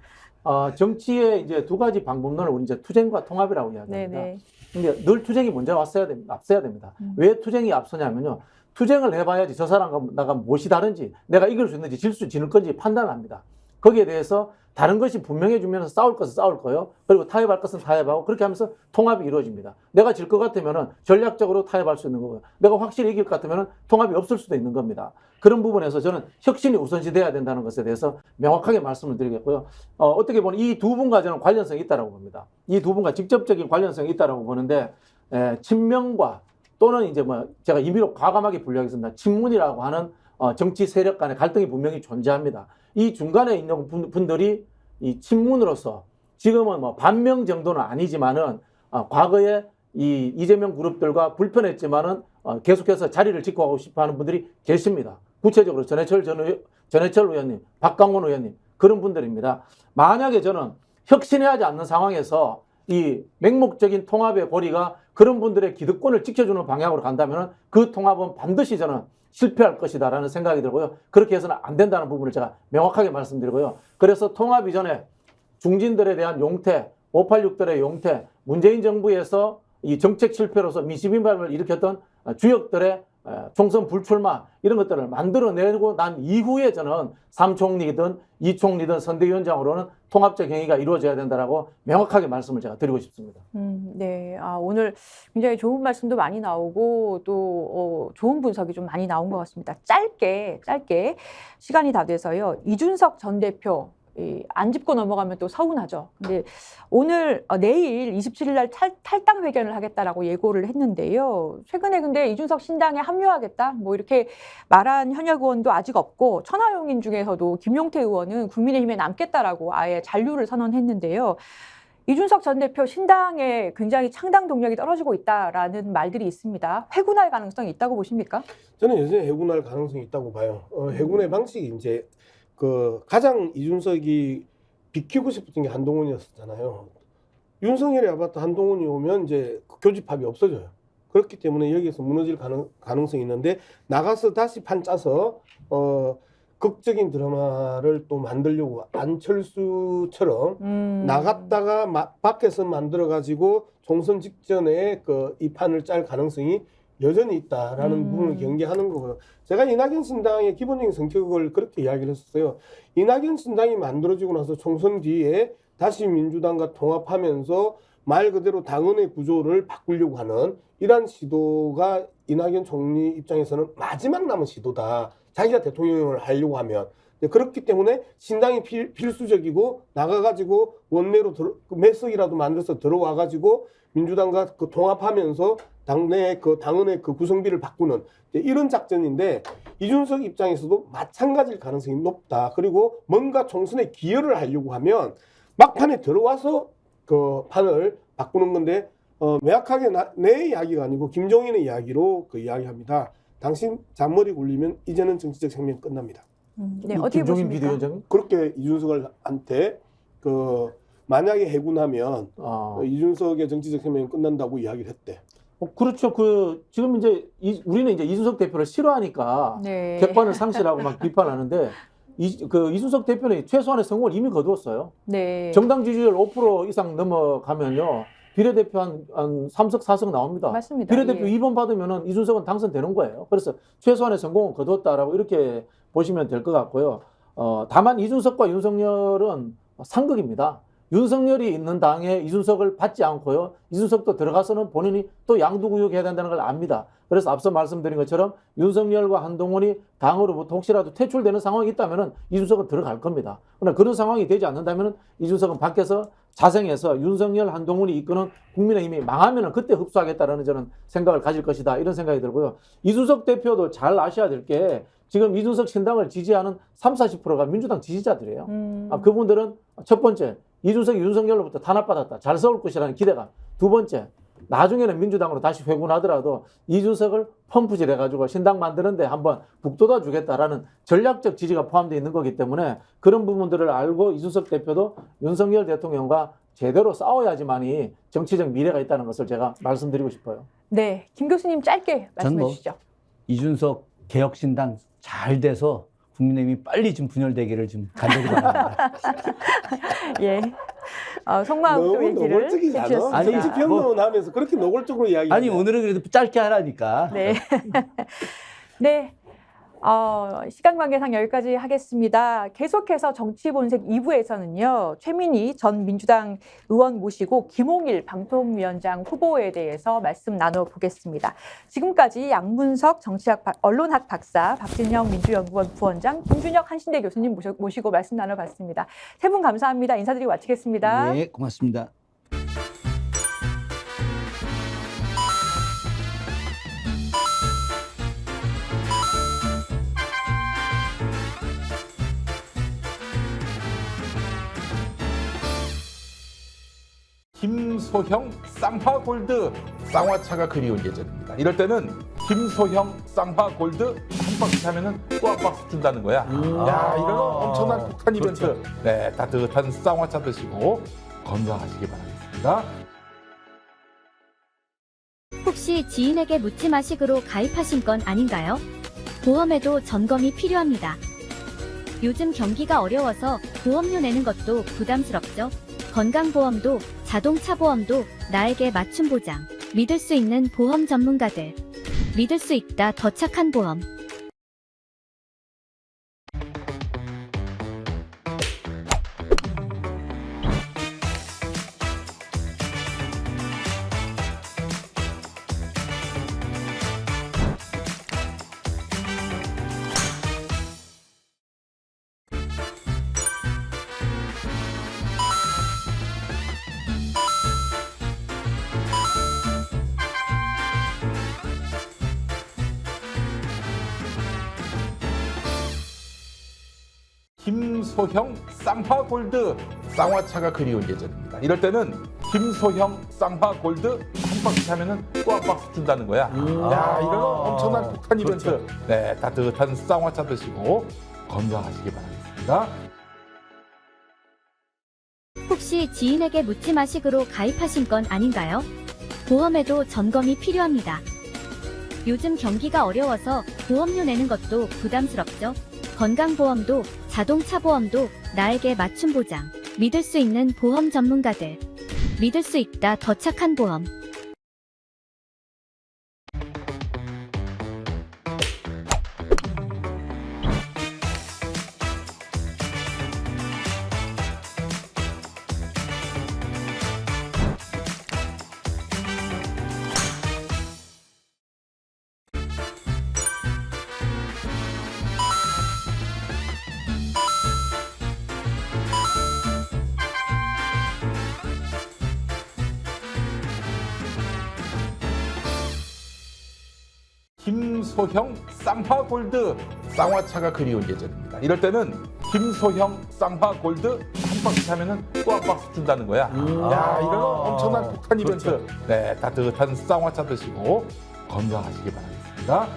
정치의 이제 두 가지 방법론을 우리 이제 투쟁과 통합이라고 이야기합니다. 네네. 근데 늘 투쟁이 먼저 앞서야 됩니다. 왜 투쟁이 앞서냐면요. 투쟁을 해봐야지 저 사람과 나가 무엇이 다른지, 내가 이길 수 있는지 지는 건지 판단을 합니다. 거기에 대해서 다른 것이 분명해지면서 싸울 것은 싸울 거예요. 그리고 타협할 것은 타협하고 그렇게 하면서 통합이 이루어집니다. 내가 질 것 같으면 전략적으로 타협할 수 있는 거고요. 내가 확실히 이길 것 같으면 통합이 없을 수도 있는 겁니다. 그런 부분에서 저는 혁신이 우선시돼야 된다는 것에 대해서 명확하게 말씀을 드리겠고요. 어떻게 보면 이 두 분과 저는 관련성이 있다고 봅니다. 이 두 분과 직접적인 관련성이 있다고 보는데 친명과 또는 이제 뭐 제가 임의로 과감하게 분류하겠습니다. 친문이라고 하는 정치 세력 간의 갈등이 분명히 존재합니다. 이 중간에 있는 분들이 이 친문으로서 지금은 뭐 반명 정도는 아니지만은 과거에 이 이재명 그룹들과 불편했지만은 계속해서 자리를 지켜가고 싶어하는 분들이 계십니다. 구체적으로 전해철 의원님, 박강원 의원님 그런 분들입니다. 만약에 저는 혁신해야 하지 않는 상황에서 이 맹목적인 통합의 고리가 그런 분들의 기득권을 지켜주는 방향으로 간다면 그 통합은 반드시 저는 실패할 것이다라는 생각이 들고요. 그렇게 해서는 안 된다는 부분을 제가 명확하게 말씀드리고요. 그래서 통합 이전에 중진들에 대한 용태, 586들의 용태, 문재인 정부에서 이 정책 실패로서 민심인발을 일으켰던 주역들의 총선 불출마 이런 것들을 만들어내고 난 이후에 저는 3총리든 2총리든 선대위원장으로는 통합적 행위가 이루어져야 된다라고 명확하게 말씀을 제가 드리고 싶습니다. 네. 오늘 굉장히 좋은 말씀도 많이 나오고 또 좋은 분석이 좀 많이 나온 것 같습니다. 짧게 시간이 다 돼서요. 이준석 전 대표 안 짚고 넘어가면 또 서운하죠. 근데 오늘 내일 27일 날 탈당 회견을 하겠다라고 예고를 했는데요. 최근에 근데 이준석 신당에 합류하겠다 뭐 이렇게 말한 현역 의원도 아직 없고 천하용인 중에서도 김용태 의원은 국민의힘에 남겠다라고 아예 잔류를 선언했는데요. 이준석 전 대표 신당에 굉장히 창당 동력이 떨어지고 있다라는 말들이 있습니다. 회군할 가능성이 있다고 보십니까? 저는 여전히 해군할 가능성이 있다고 봐요. 해군의 방식이 이제 가장 이준석이 비키고 싶었던 게 한동훈이었잖아요. 윤석열이 아파트 한동훈이 오면 이제 교집합이 없어져요. 그렇기 때문에 여기에서 무너질 가능성이 있는데 나가서 다시 판 짜서 극적인 드라마를 또 만들려고 안철수처럼 나갔다가 밖에서 만들어가지고 총선 직전에 이 판을 짤 가능성이 여전히 있다라는 부분을 경계하는 거고요. 제가 이낙연 신당의 기본적인 성격을 그렇게 이야기를 했었어요. 이낙연 신당이 만들어지고 나서 총선 뒤에 다시 민주당과 통합하면서 말 그대로 당헌의 구조를 바꾸려고 하는 이러한 시도가 이낙연 총리 입장에서는 마지막 남은 시도다. 자기가 대통령을 하려고 하면. 그렇기 때문에 신당이 필수적이고 나가가지고 원내로 매석이라도 만들어서 들어와가지고 민주당과 통합하면서 당내 당헌의 구성비를 바꾸는 이런 작전인데 이준석 입장에서도 마찬가지일 가능성이 높다. 그리고 뭔가 총선에 기여를 하려고 하면 막판에 들어와서 판을 바꾸는 건데 명확하게 내 이야기가 아니고 김종인의 이야기로 이야기합니다. 당신 잔머리 굴리면 이제는 정치적 생명 끝납니다. 네, 어떻게 김종인 보십니까? 비대위원장님? 그렇게 이준석한테 만약에 해군하면 이준석의 정치적 생명이 끝난다고 이야기를 했대. 그렇죠. 지금 이제 우리는 이제 이준석 대표를 싫어하니까 네. 객관을 상실하고 막 비판하는데 이준석 대표는 최소한의 성공을 이미 거두었어요. 네. 정당 지지율 5% 이상 넘어가면요. 비례대표 한 3석, 4석 나옵니다. 맞습니다. 비례대표 예. 2번 받으면은 이준석은 당선되는 거예요. 그래서 최소한의 성공은 거두었다라고 이렇게 보시면 될 것 같고요. 다만 이준석과 윤석열은 상극입니다. 윤석열이 있는 당에 이준석을 받지 않고요. 이준석도 들어가서는 본인이 또 양두구육해야 된다는 걸 압니다. 그래서 앞서 말씀드린 것처럼 윤석열과 한동훈이 당으로부터 혹시라도 퇴출되는 상황이 있다면 이준석은 들어갈 겁니다. 그러나 그런 상황이 되지 않는다면 이준석은 밖에서 자생해서 윤석열, 한동훈이 이끄는 국민의힘이 망하면 그때 흡수하겠다라는 저는 생각을 가질 것이다. 이런 생각이 들고요. 이준석 대표도 잘 아셔야 될 게 지금 이준석 신당을 지지하는 30, 40%가 민주당 지지자들이에요. 그분들은 첫 번째, 이준석이 윤석열로부터 탄압받았다. 잘 싸울 것이라는 기대감. 두 번째, 나중에는 민주당으로 다시 회군하더라도 이준석을 펌프질 해가지고 신당 만드는데 한번 북돋아 주겠다라는 전략적 지지가 포함되어 있는 거기 때문에 그런 부분들을 알고 이준석 대표도 윤석열 대통령과 제대로 싸워야지만이 정치적 미래가 있다는 것을 제가 말씀드리고 싶어요. 네, 김 교수님 짧게 말씀해 뭐 주시죠. 이준석 개혁신당 잘 돼서 국민의힘이 빨리 좀 분열되기를 좀 간절히 바랍니다. 예. 속마음 또 너무 얘기를 노골적이지 않아? 해주셨습니다. 아니, 정치 평론 하면서 그렇게 노골적으로 이야기. 아니 오늘은 그래도 짧게 하라니까. 네. 네. 시간 관계상 여기까지 하겠습니다. 계속해서 정치본색 2부에서는요, 최민희 전 민주당 의원 모시고 김홍일 방통위원장 후보에 대해서 말씀 나눠보겠습니다. 지금까지 양문석 언론학 박사, 박진형 민주연구원 부원장, 김준혁 한신대 교수님 모시고 말씀 나눠봤습니다. 세 분 감사합니다. 인사드리고 마치겠습니다. 네, 고맙습니다. 김소형 쌍화골드 쌍화차가 그리운 예정입니다. 이럴 때는 김소형 쌍화골드 한 박스 사면은 또 한 박스 준다는 거야. 야, 이런 엄청난 폭탄 이벤트. 그렇죠. 네, 따뜻한 쌍화차 드시고 건강하시기 바라겠습니다. 혹시 지인에게 묻지 마식으로 가입하신 건 아닌가요? 보험에도 점검이 필요합니다. 요즘 경기가 어려워서 보험료 내는 것도 부담스럽죠? 건강보험도 자동차 보험도 나에게 맞춤 보장. 믿을 수 있는 보험 전문가들. 믿을 수 있다 더 착한 보험. 김소형 쌍화골드 쌍화차가 그리운 예정입니다. 이럴 때는 김소형 쌍화골드 한 박스 사면은 또 한 박스 준다는 거야. 야, 이런 엄청난 폭탄 이벤트. 그렇죠. 네, 따뜻한 쌍화차 드시고 건강하시기 바라겠습니다. 혹시 지인에게 묻지 마식으로 가입하신 건 아닌가요? 보험에도 점검이 필요합니다. 요즘 경기가 어려워서 보험료 내는 것도 부담스럽죠? 건강보험도 자동차 보험도 나에게 맞춤 보장. 믿을 수 있는 보험 전문가들. 믿을 수 있다 더 착한 보험. 김소형 쌍화골드 쌍화차가 그리운 예정입니다. 이럴 때는 김소형 쌍화골드 한 박스 사면은 또 한 박스 준다는 거야. 야, 이런 엄청난 폭탄 이벤트. 그렇죠. 네, 따뜻한 쌍화차 드시고 건강하시기 바라겠습니다.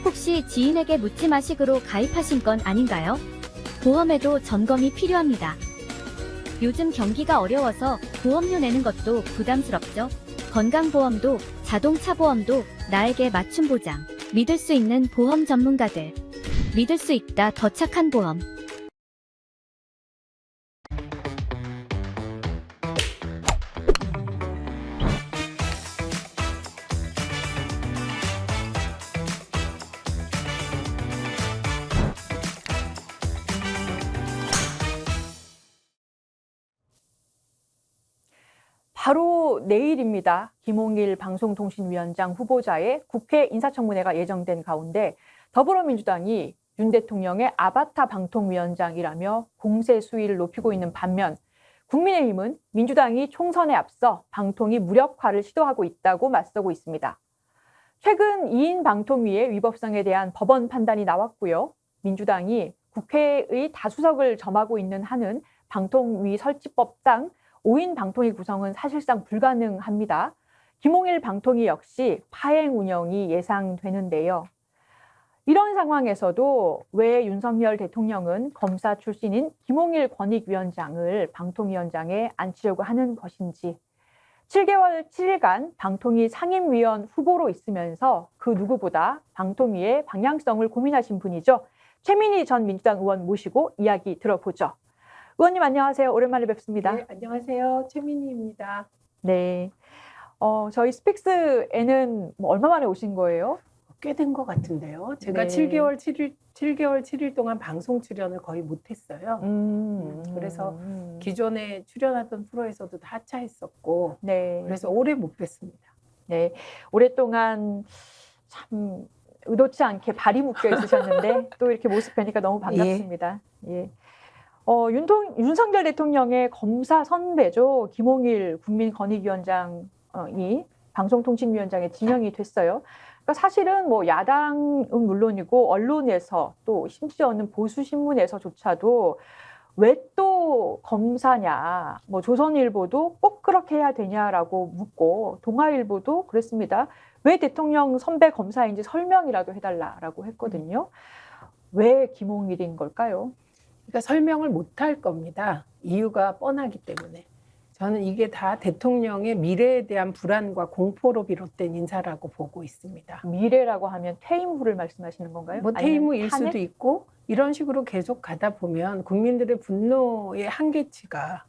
혹시 지인에게 묻지 마식으로 가입하신 건 아닌가요? 보험에도 점검이 필요합니다. 요즘 경기가 어려워서 보험료 내는 것도 부담스럽죠? 건강보험도 자동차 보험도 나에게 맞춤 보장. 믿을 수 있는 보험 전문가들. 믿을 수 있다 더 착한 보험. 바로 내일입니다. 김홍일 방송통신위원장 후보자의 국회 인사청문회가 예정된 가운데 더불어민주당이 윤 대통령의 아바타 방통위원장이라며 공세 수위를 높이고 있는 반면 국민의힘은 민주당이 총선에 앞서 방통위 무력화를 시도하고 있다고 맞서고 있습니다. 최근 2인 방통위의 위법성에 대한 법원 판단이 나왔고요. 민주당이 국회의 다수석을 점하고 있는 한은 방통위 설치법상 5인 방통위 구성은 사실상 불가능합니다. 김홍일 방통위 역시 파행 운영이 예상되는데요. 이런 상황에서도 왜 윤석열 대통령은 검사 출신인 김홍일 권익위원장을 방통위원장에 앉히려고 하는 것인지, 7일간 방통위 상임위원 후보로 있으면서 그 누구보다 방통위의 방향성을 고민하신 분이죠. 최민희 전 민주당 의원 모시고 이야기 들어보죠. 의원님 안녕하세요. 오랜만에 뵙습니다. 네, 안녕하세요. 최민희입니다. 네. 저희 스픽스에는 뭐 얼마 만에 오신 거예요? 꽤 된 것 같은데요. 제가 네. 7개월 7일 동안 방송 출연을 거의 못했어요. 그래서 기존에 출연하던 프로에서도 다 하차했었고, 네. 그래서 오래 못 뵀습니다. 네. 오랫동안 참 의도치 않게 발이 묶여 있으셨는데 또 이렇게 모습 뵈니까 너무 반갑습니다. 예. 윤석열 대통령의 검사 선배죠. 김홍일 국민권익위원장이 방송통신위원장에 지명이 됐어요. 그러니까 사실은 뭐 야당은 물론이고 언론에서 또 심지어는 보수 신문에서조차도 왜 또 검사냐, 뭐 조선일보도 꼭 그렇게 해야 되냐라고 묻고 동아일보도 그랬습니다. 왜 대통령 선배 검사인지 설명이라도 해달라라고 했거든요. 왜 김홍일인 걸까요? 그러니까 설명을 못할 겁니다. 이유가 뻔하기 때문에. 저는 이게 다 대통령의 미래에 대한 불안과 공포로 비롯된 인사라고 보고 있습니다. 미래라고 하면 퇴임 후를 말씀하시는 건가요? 뭐 아니면 퇴임 후일 탄핵? 수도 있고 이런 식으로 계속 가다 보면 국민들의 분노의 한계치가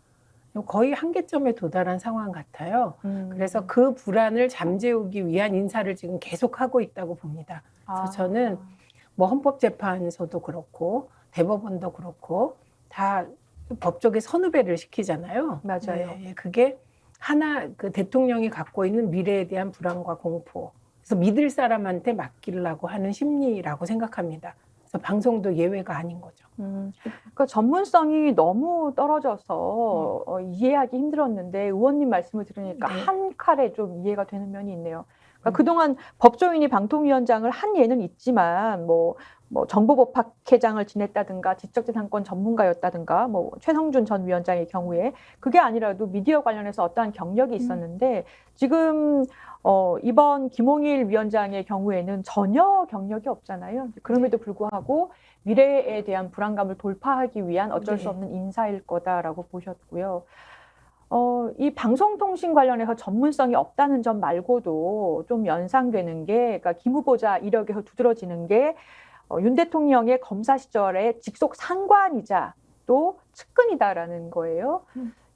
거의 한계점에 도달한 상황 같아요. 그래서 그 불안을 잠재우기 위한 인사를 지금 계속하고 있다고 봅니다. 그래서 저는 뭐 헌법재판소도 그렇고 대법원도 그렇고 다 법조계 선후배를 시키잖아요. 맞아요. 네, 그게 하나 그 대통령이 갖고 있는 미래에 대한 불안과 공포. 그래서 믿을 사람한테 맡기려고 하는 심리라고 생각합니다. 그래서 방송도 예외가 아닌 거죠. 그러니까 전문성이 너무 떨어져서 이해하기 힘들었는데 의원님 말씀을 들으니까 네. 한 칼에 좀 이해가 되는 면이 있네요. 그러니까 그동안 법조인이 방통위원장을 한 예는 있지만 뭐 정보법학회장을 지냈다든가 지적재산권 전문가였다든가 뭐 최성준 전 위원장의 경우에 그게 아니라도 미디어 관련해서 어떠한 경력이 있었는데 지금 이번 김홍일 위원장의 경우에는 전혀 경력이 없잖아요. 그럼에도 불구하고 미래에 대한 불안감을 돌파하기 위한 어쩔 수 네. 없는 인사일 거다라고 보셨고요. 이 방송통신 관련해서 전문성이 없다는 점 말고도 좀 연상되는 게, 그러니까 김 후보자 이력에서 두드러지는 게 윤 대통령의 검사 시절에 직속 상관이자 또 측근이다라는 거예요.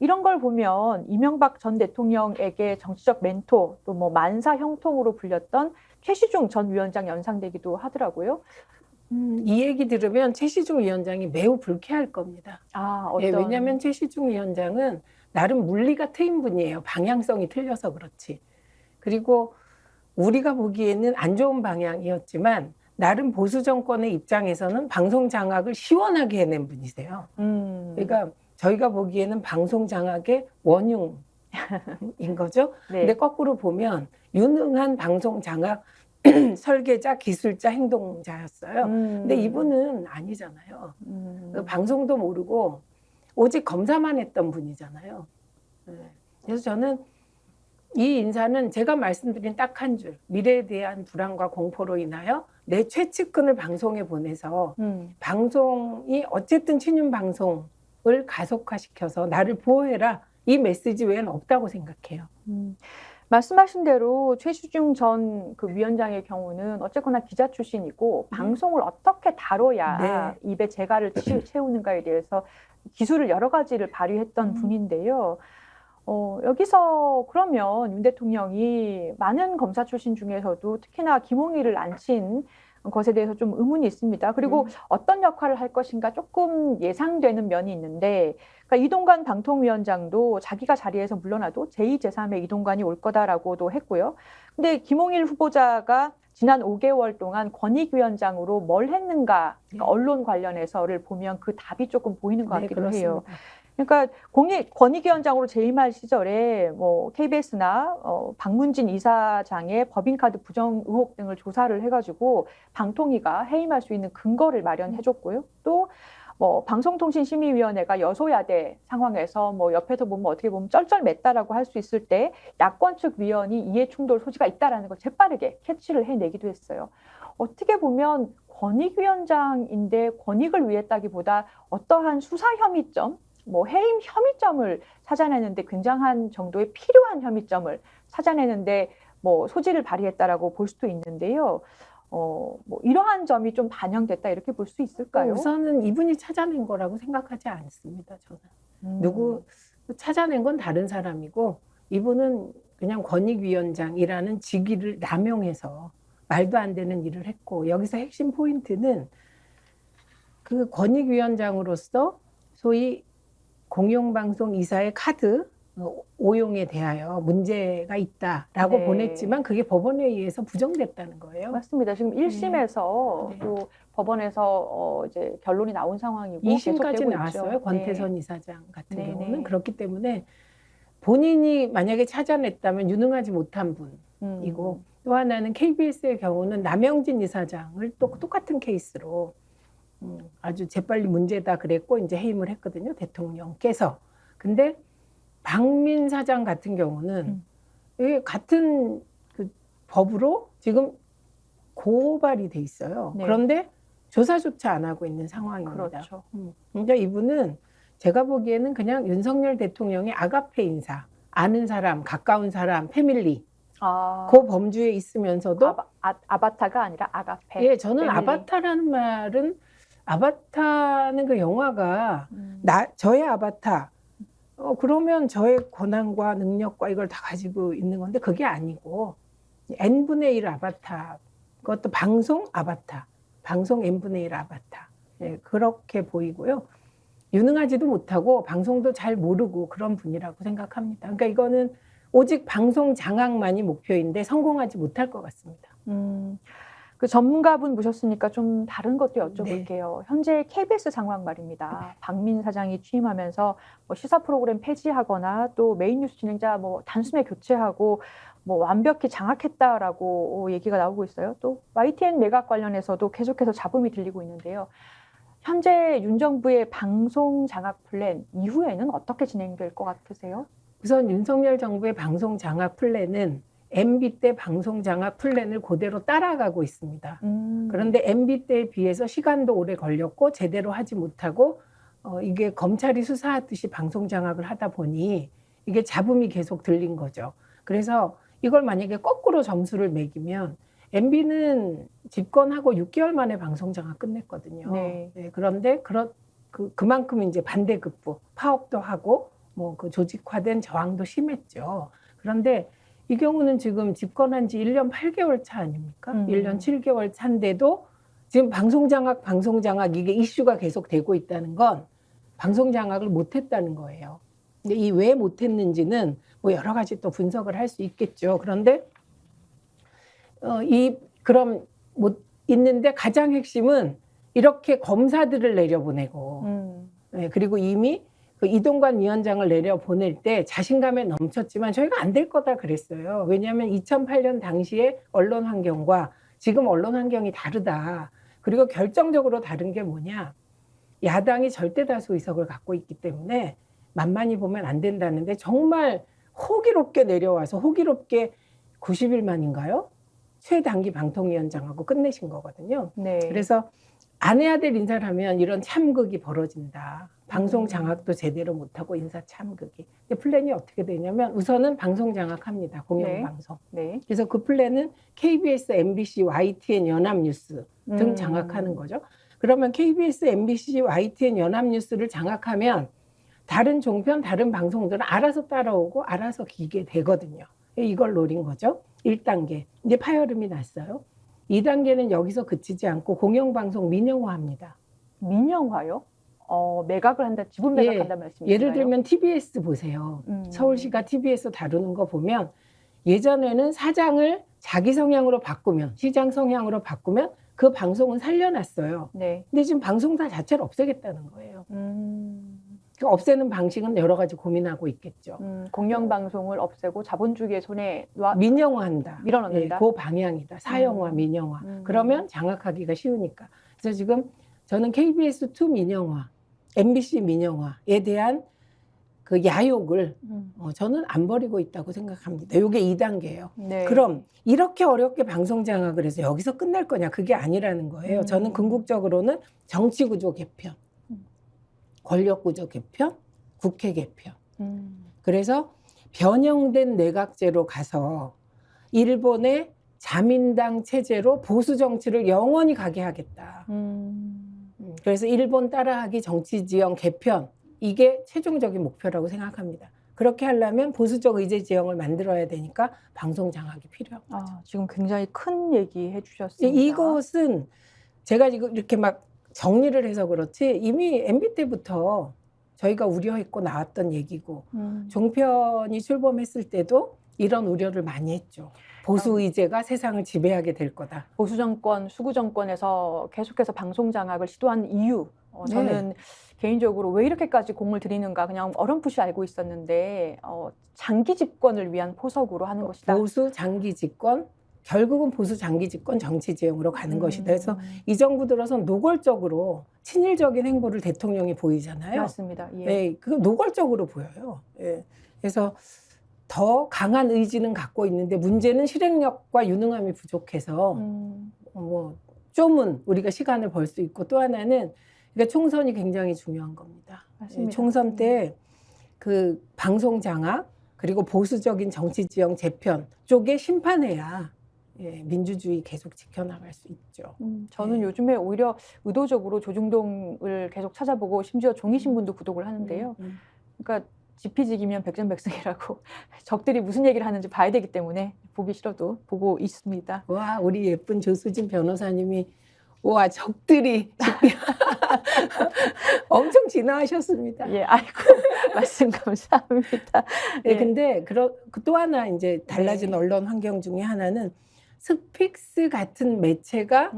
이런 걸 보면 이명박 전 대통령에게 정치적 멘토 또 뭐 만사 형통으로 불렸던 최시중 전 위원장 연상되기도 하더라고요. 이 얘기 들으면 최시중 위원장이 매우 불쾌할 겁니다. 어떤... 왜냐하면 최시중 위원장은 나름 물리가 트인 분이에요. 방향성이 틀려서 그렇지. 그리고 우리가 보기에는 안 좋은 방향이었지만 나름 보수 정권의 입장에서는 방송 장악을 시원하게 해낸 분이세요. 그러니까 저희가 보기에는 방송 장악의 원흉인 거죠. 네. 근데 거꾸로 보면 유능한 방송 장악 설계자, 기술자, 행동자였어요. 근데 이분은 아니잖아요. 방송도 모르고 오직 검사만 했던 분이잖아요. 그래서 저는 이 인사는 제가 말씀드린 딱 한 줄, 미래에 대한 불안과 공포로 인하여 내 최측근을 방송에 보내서 방송이 어쨌든 친윤 방송을 가속화시켜서 나를 보호해라, 이 메시지 외에는 없다고 생각해요. 말씀하신 대로 최시중 전 그 위원장의 경우는 어쨌거나 기자 출신이고 방송을 어떻게 다뤄야 입에 재갈을 채우는가에 대해서 기술을 여러 가지를 발휘했던 분인데요. 여기서 그러면 윤 대통령이 많은 검사 출신 중에서도 특히나 김홍일을 앉힌 것에 대해서 좀 의문이 있습니다. 그리고 어떤 역할을 할 것인가 조금 예상되는 면이 있는데, 그러니까 이동관 방통위원장도 자기가 자리에서 물러나도 제2, 제3의 이동관이 올 거다라고도 했고요. 근데 김홍일 후보자가 지난 5개월 동안 권익위원장으로 뭘 했는가, 그러니까 언론 관련해서를 보면 그 답이 조금 보이는 것 같기도 해요. 그러니까 권익위원장으로 재임할 시절에 뭐 KBS나 박문진 이사장의 법인카드 부정 의혹 등을 조사를 해가지고 방통위가 해임할 수 있는 근거를 마련해줬고요. 또 뭐 방송통신심의위원회가 여소야대 상황에서 뭐 옆에서 보면 어떻게 보면 쩔쩔맸다라고 할 수 있을 때 야권 측 위원이 이해충돌 소지가 있다라는 걸 재빠르게 캐치를 해내기도 했어요. 어떻게 보면 권익위원장인데 권익을 위했다기보다 어떠한 수사 혐의점, 뭐 해임 혐의점을 찾아내는데 굉장한 정도의 필요한 혐의점을 찾아내는데 뭐 소지를 발휘했다라고 볼 수도 있는데요. 뭐 이러한 점이 좀 반영됐다 이렇게 볼 수 있을까요? 우선은 이분이 찾아낸 거라고 생각하지 않습니다. 저는 누구 찾아낸 건 다른 사람이고 이분은 그냥 권익위원장이라는 직위를 남용해서 말도 안 되는 일을 했고 여기서 핵심 포인트는 그 권익위원장으로서 소위 공영방송 이사의 카드 오용에 대하여 문제가 있다라고 네. 보냈지만 그게 법원에 의해서 부정됐다는 거예요. 맞습니다. 지금 1심에서 네. 또 법원에서 이제 결론이 나온 상황이고 2심까지 계속되고 나왔어요. 있죠. 권태선 네. 이사장 같은 네, 경우는 네. 그렇기 때문에 본인이 만약에 찾아냈다면 유능하지 못한 분이고 또 하나는 KBS의 경우는 남영진 이사장을 또 똑같은 케이스로 아주 재빨리 문제다 그랬고 이제 해임을 했거든요. 대통령께서. 근데 박민 사장 같은 경우는 이게 같은 그 법으로 지금 고발이 돼 있어요. 네. 그런데 조사조차 안 하고 있는 상황입니다. 그렇죠. 그러니까 이분은 제가 보기에는 그냥 윤석열 대통령의 아가페 인사, 아는 사람, 가까운 사람, 패밀리 아, 그 범주에 있으면서도 아바타가 아니라 아가페. 예, 저는 패밀리. 아바타라는 말은 아바타는 그 영화가 저의 아바타 그러면 저의 권한과 능력과 이걸 다 가지고 있는 건데 그게 아니고 n분의 1 아바타 그것도 방송 아바타 방송 n분의 1 아바타 예, 그렇게 보이고요. 유능하지도 못하고 방송도 잘 모르고 그런 분이라고 생각합니다. 그러니까 이거는 오직 방송 장악만이 목표인데 성공하지 못할 것 같습니다. 그 전문가분 모셨으니까 좀 다른 것도 여쭤볼게요. 현재 KBS 상황 말입니다. 박민 사장이 취임하면서 뭐 시사 프로그램 폐지하거나 또 메인 뉴스 진행자 뭐 단숨에 교체하고 뭐 완벽히 장악했다라고 얘기가 나오고 있어요. 또 YTN 매각 관련해서도 계속해서 잡음이 들리고 있는데요. 현재 윤 정부의 방송 장악 플랜 이후에는 어떻게 진행될 것 같으세요? 우선 윤석열 정부의 방송 장악 플랜은 MB 때 방송 장악 플랜을 그대로 따라가고 있습니다. 그런데 MB 때에 비해서 시간도 오래 걸렸고 제대로 하지 못하고 이게 검찰이 수사하듯이 방송 장악을 하다 보니 이게 잡음이 계속 들린 거죠. 그래서 이걸 만약에 거꾸로 점수를 매기면 MB는 집권하고 6개월 만에 방송 장악 끝냈거든요. 네. 네, 그런데 그만큼 이제 반대급부 파업도 하고 뭐 그 조직화된 저항도 심했죠. 그런데 이 경우는 지금 집권한 지 1년 8개월 차 아닙니까? 1년 7개월 차인데도 지금 방송 장악 이게 이슈가 계속 되고 있다는 건 방송 장악을 못했다는 거예요. 근데 이 왜 못했는지는 뭐 여러 가지 또 분석을 할 수 있겠죠. 그런데 그럼 못 있는데 가장 핵심은 이렇게 검사들을 내려보내고 네, 그리고 이미 그 이동관 위원장을 내려보낼 때 자신감에 넘쳤지만 저희가 안 될 거다 그랬어요. 왜냐하면 2008년 당시에 언론 환경과 지금 언론 환경이 다르다. 그리고 결정적으로 다른 게 뭐냐. 야당이 절대 다수 의석을 갖고 있기 때문에 만만히 보면 안 된다는데 정말 호기롭게 내려와서 호기롭게 90일 만인가요? 최단기 방통위원장하고 끝내신 거거든요. 네. 그래서 안 해야 될 인사를 하면 이런 참극이 벌어진다. 방송 장악도 제대로 못하고 인사 참극이. 근데 플랜이 어떻게 되냐면 우선은 방송 장악합니다. 공영방송. 네. 그래서 그 플랜은 KBS, MBC, YTN, 연합뉴스 등 장악하는 거죠. 그러면 KBS, MBC, YTN, 연합뉴스를 장악하면 다른 종편, 다른 방송들은 알아서 따라오고 알아서 기게 되거든요. 이걸 노린 거죠. 1단계. 이제 파열음이 났어요. 2단계는 여기서 그치지 않고 공영방송 민영화합니다. 민영화요? 매각을 한다, 지분 매각한다 말씀이신가요? 예를 들면 TBS 보세요. 서울시가 TBS 다루는 거 보면 예전에는 사장을 자기 성향으로 바꾸면 시장 성향으로 바꾸면 그 방송은 살려놨어요. 네. 근데 지금 방송사 자체를 없애겠다는 거예요. 그 없애는 방식은 여러 가지 고민하고 있겠죠. 공영방송을 없애고 자본주의의 손에 민영화한다. 밀어넣는다. 그 방향이다. 사영화, 민영화. 그러면 장악하기가 쉬우니까. 그래서 지금 저는 KBS2 민영화, MBC 민영화에 대한 그 야욕을 저는 안 버리고 있다고 생각합니다. 이게 2단계예요. 네. 그럼 이렇게 어렵게 방송 장악을 해서 여기서 끝날 거냐? 그게 아니라는 거예요. 저는 궁극적으로는 정치구조 개편, 권력구조 개편, 국회 개편. 그래서 변형된 내각제로 가서 일본의 자민당 체제로 보수 정치를 영원히 가게 하겠다. 그래서 일본 따라하기 정치지형 개편, 이게 최종적인 목표라고 생각합니다. 그렇게 하려면 보수적 의제 지형을 만들어야 되니까 방송 장악이 필요합니다. 아, 지금 굉장히 큰 얘기 해주셨습니다. 이것은 제가 지금 이렇게 막 정리를 해서 그렇지 이미 MB 때부터 저희가 우려했고 나왔던 얘기고 종편이 출범했을 때도 이런 우려를 많이 했죠. 보수 의제가 세상을 지배하게 될 거다. 보수 정권, 수구 정권에서 계속해서 방송 장악을 시도한 이유, 저는 개인적으로 왜 이렇게까지 공을 들이는가 그냥 어렴풋이 알고 있었는데 장기 집권을 위한 포석으로 하는 것이다. 보수 장기 집권, 결국은 보수 장기 집권 정치 지형으로 가는 것이다. 그래서 이 정부 들어서 노골적으로 친일적인 행보를 대통령이 보이잖아요. 맞습니다. 예. 네, 그 노골적으로 보여요. 예. 그래서 더 강한 의지는 갖고 있는데 문제는 실행력과 유능함이 부족해서 뭐 좀은 우리가 시간을 벌 수 있고 또 하나는 그러니까 총선이 굉장히 중요한 겁니다. 맞습니다. 총선 때 그 방송 장악 그리고 보수적인 정치 지형 재편 쪽에 심판해야 민주주의 계속 지켜나갈 수 있죠. 저는 요즘에 오히려 의도적으로 조중동을 계속 찾아보고 심지어 종이신문도 구독을 하는데요. 그러니까 지피지기면 백전백승이라고 적들이 무슨 얘기를 하는지 봐야 되기 때문에 보기 싫어도 보고 있습니다. 와, 우리 예쁜 조수진 변호사님이 와, 적들이 엄청 진화하셨습니다. 예, 아이고 말씀 감사합니다. 네, 근데 또 하나 이제 달라진 언론 환경 중에 하나는 스픽스 같은 매체가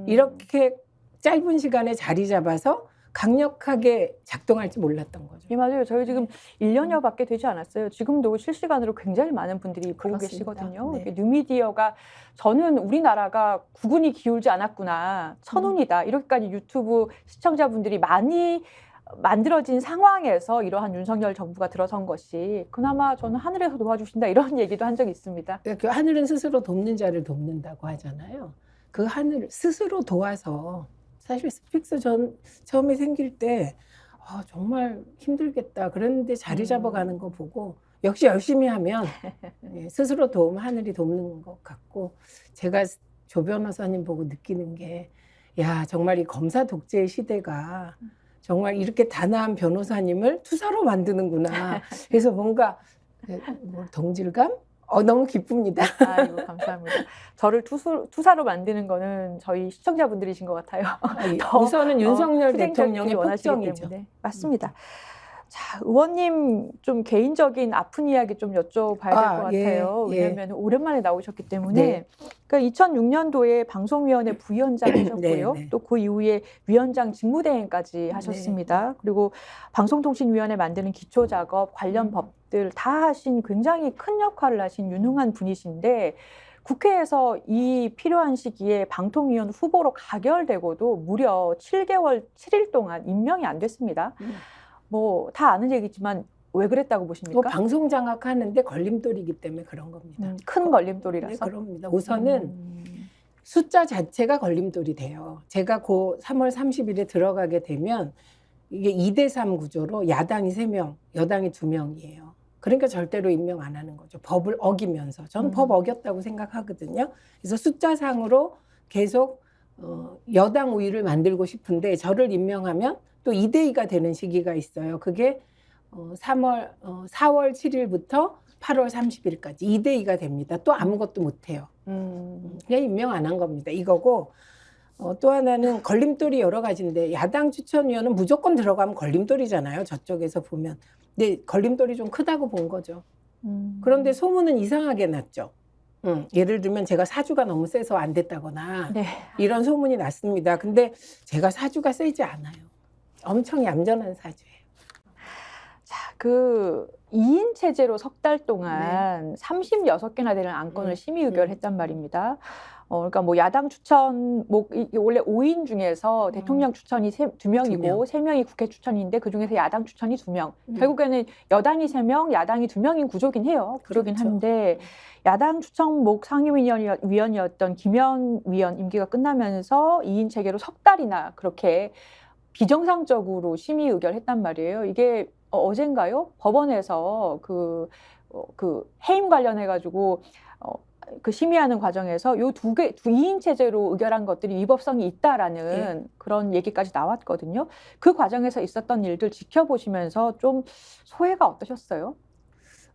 이렇게 짧은 시간에 자리 잡아서 강력하게 작동할지 몰랐던 거죠. 예, 맞아요. 저희 지금 1년여밖에 되지 않았어요. 지금도 실시간으로 굉장히 많은 분들이 보고 그렇습니다. 계시거든요. 네. 이렇게 뉴미디어가 저는 우리나라가 국운이 기울지 않았구나, 천운이다, 이렇게까지 유튜브 시청자분들이 많이 만들어진 상황에서 이러한 윤석열 정부가 들어선 것이 그나마 저는 하늘에서 도와주신다 이런 얘기도 한 적이 있습니다. 그 하늘은 스스로 돕는 자를 돕는다고 하잖아요. 그 하늘 스스로 도와서 사실 스픽스 처음에 생길 때 정말 힘들겠다 그랬는데 자리 잡아가는 거 보고 역시 열심히 하면 스스로 도우면 하늘이 돕는 것 같고 제가 조 변호사님 보고 느끼는 게 야 정말 이 검사 독재의 시대가 정말 이렇게 단아한 변호사님을 투사로 만드는구나. 그래서 뭔가 동질감? 너무 기쁩니다. 아이고 감사합니다. 저를 투사로 만드는 거는 저희 시청자분들이신 것 같아요. 우선은 윤석열 투쟁적이길 대통령의 원하시기 폭정이죠. 때문에. 맞습니다. 자, 의원님 좀 개인적인 아픈 이야기 좀 여쭤봐야 될 것 같아요. 예. 왜냐하면 오랜만에 나오셨기 때문에. 네. 그러니까 2006년도에 방송위원회 부위원장 하셨고요. 네, 네. 또 그 이후에 위원장 직무대행까지 하셨습니다. 그리고 방송통신위원회 만드는 기초작업, 관련 법들 다 하신 굉장히 큰 역할을 하신 유능한 분이신데 국회에서 이 필요한 시기에 방통위원 후보로 가결되고도 무려 7개월 7일 동안 임명이 안 됐습니다. 뭐 다 아는 얘기지만 왜 그랬다고 보십니까? 방송 장악하는데 걸림돌이기 때문에 그런 겁니다. 큰 걸림돌이라서. 네, 그럽니다. 우선은 숫자 자체가 걸림돌이 돼요. 제가 그 3월 30일에 들어가게 되면 이게 2대3 구조로 야당이 3명, 여당이 2명이에요. 그러니까 절대로 임명 안 하는 거죠. 법을 어기면서. 저는 법 어겼다고 생각하거든요. 그래서 숫자상으로 계속 여당 우위를 만들고 싶은데 저를 임명하면 또 2대2가 되는 시기가 있어요. 그게 4월 7일부터 8월 30일까지 2대2가 됩니다. 또 아무것도 못해요. 그냥 임명 안 한 겁니다. 이거고 또 하나는 걸림돌이 여러 가지인데 야당 추천위원은 무조건 들어가면 걸림돌이잖아요. 저쪽에서 보면. 근데 걸림돌이 좀 크다고 본 거죠. 그런데 소문은 이상하게 났죠. 예를 들면 제가 사주가 너무 세서 안 됐다거나 네. 이런 소문이 났습니다. 근데 제가 사주가 세지 않아요. 엄청 얌전한 사주예요. 자, 그 2인 체제로 석 달 동안 36개나 되는 안건을 심의 의결했단 말입니다. 그러니까 뭐 야당 추천, 이게 원래 5인 중에서 대통령 추천이 2명이고 3명이 국회 추천인데 그 중에서 야당 추천이 2명. 결국에는 여당이 3명, 야당이 2명인 구조긴 해요. 구조긴 그렇죠. 한데 야당 추천목 상임위원이었던 김현 위원 임기가 끝나면서 2인 체계로 석 달이나 그렇게 비정상적으로 심의 의결했단 말이에요. 이게 어젠가요? 법원에서 그 해임 관련해가지고 그 심의하는 과정에서 요 2인 체제로 의결한 것들이 위법성이 있다라는 그런 얘기까지 나왔거든요. 그 과정에서 있었던 일들 지켜보시면서 좀 소회가 어떠셨어요?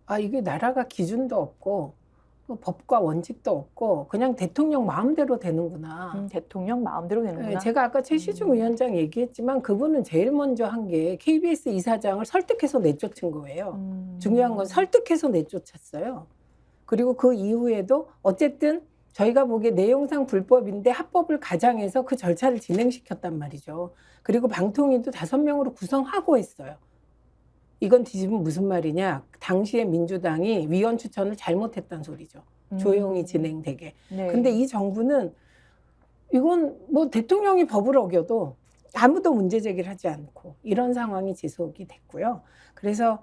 아, 이게 나라가 기준도 없고 또 법과 원칙도 없고 그냥 대통령 마음대로 되는구나. 대통령 마음대로 되는구나. 네, 제가 아까 최시중 위원장 얘기했지만 그분은 제일 먼저 한 게 KBS 이사장을 설득해서 내쫓은 거예요. 중요한 건 설득해서 내쫓았어요. 그리고 그 이후에도 어쨌든 저희가 보기에 내용상 불법인데 합법을 가장해서 그 절차를 진행시켰단 말이죠. 그리고 방통위도 5명으로 구성하고 했어요. 이건 뒤집으면 무슨 말이냐. 당시에 민주당이 위원 추천을 잘못했다는 소리죠. 조용히 진행되게. 네. 근데 이 정부는 이건 뭐 대통령이 법을 어겨도 아무도 문제 제기를 하지 않고 이런 상황이 지속이 됐고요. 그래서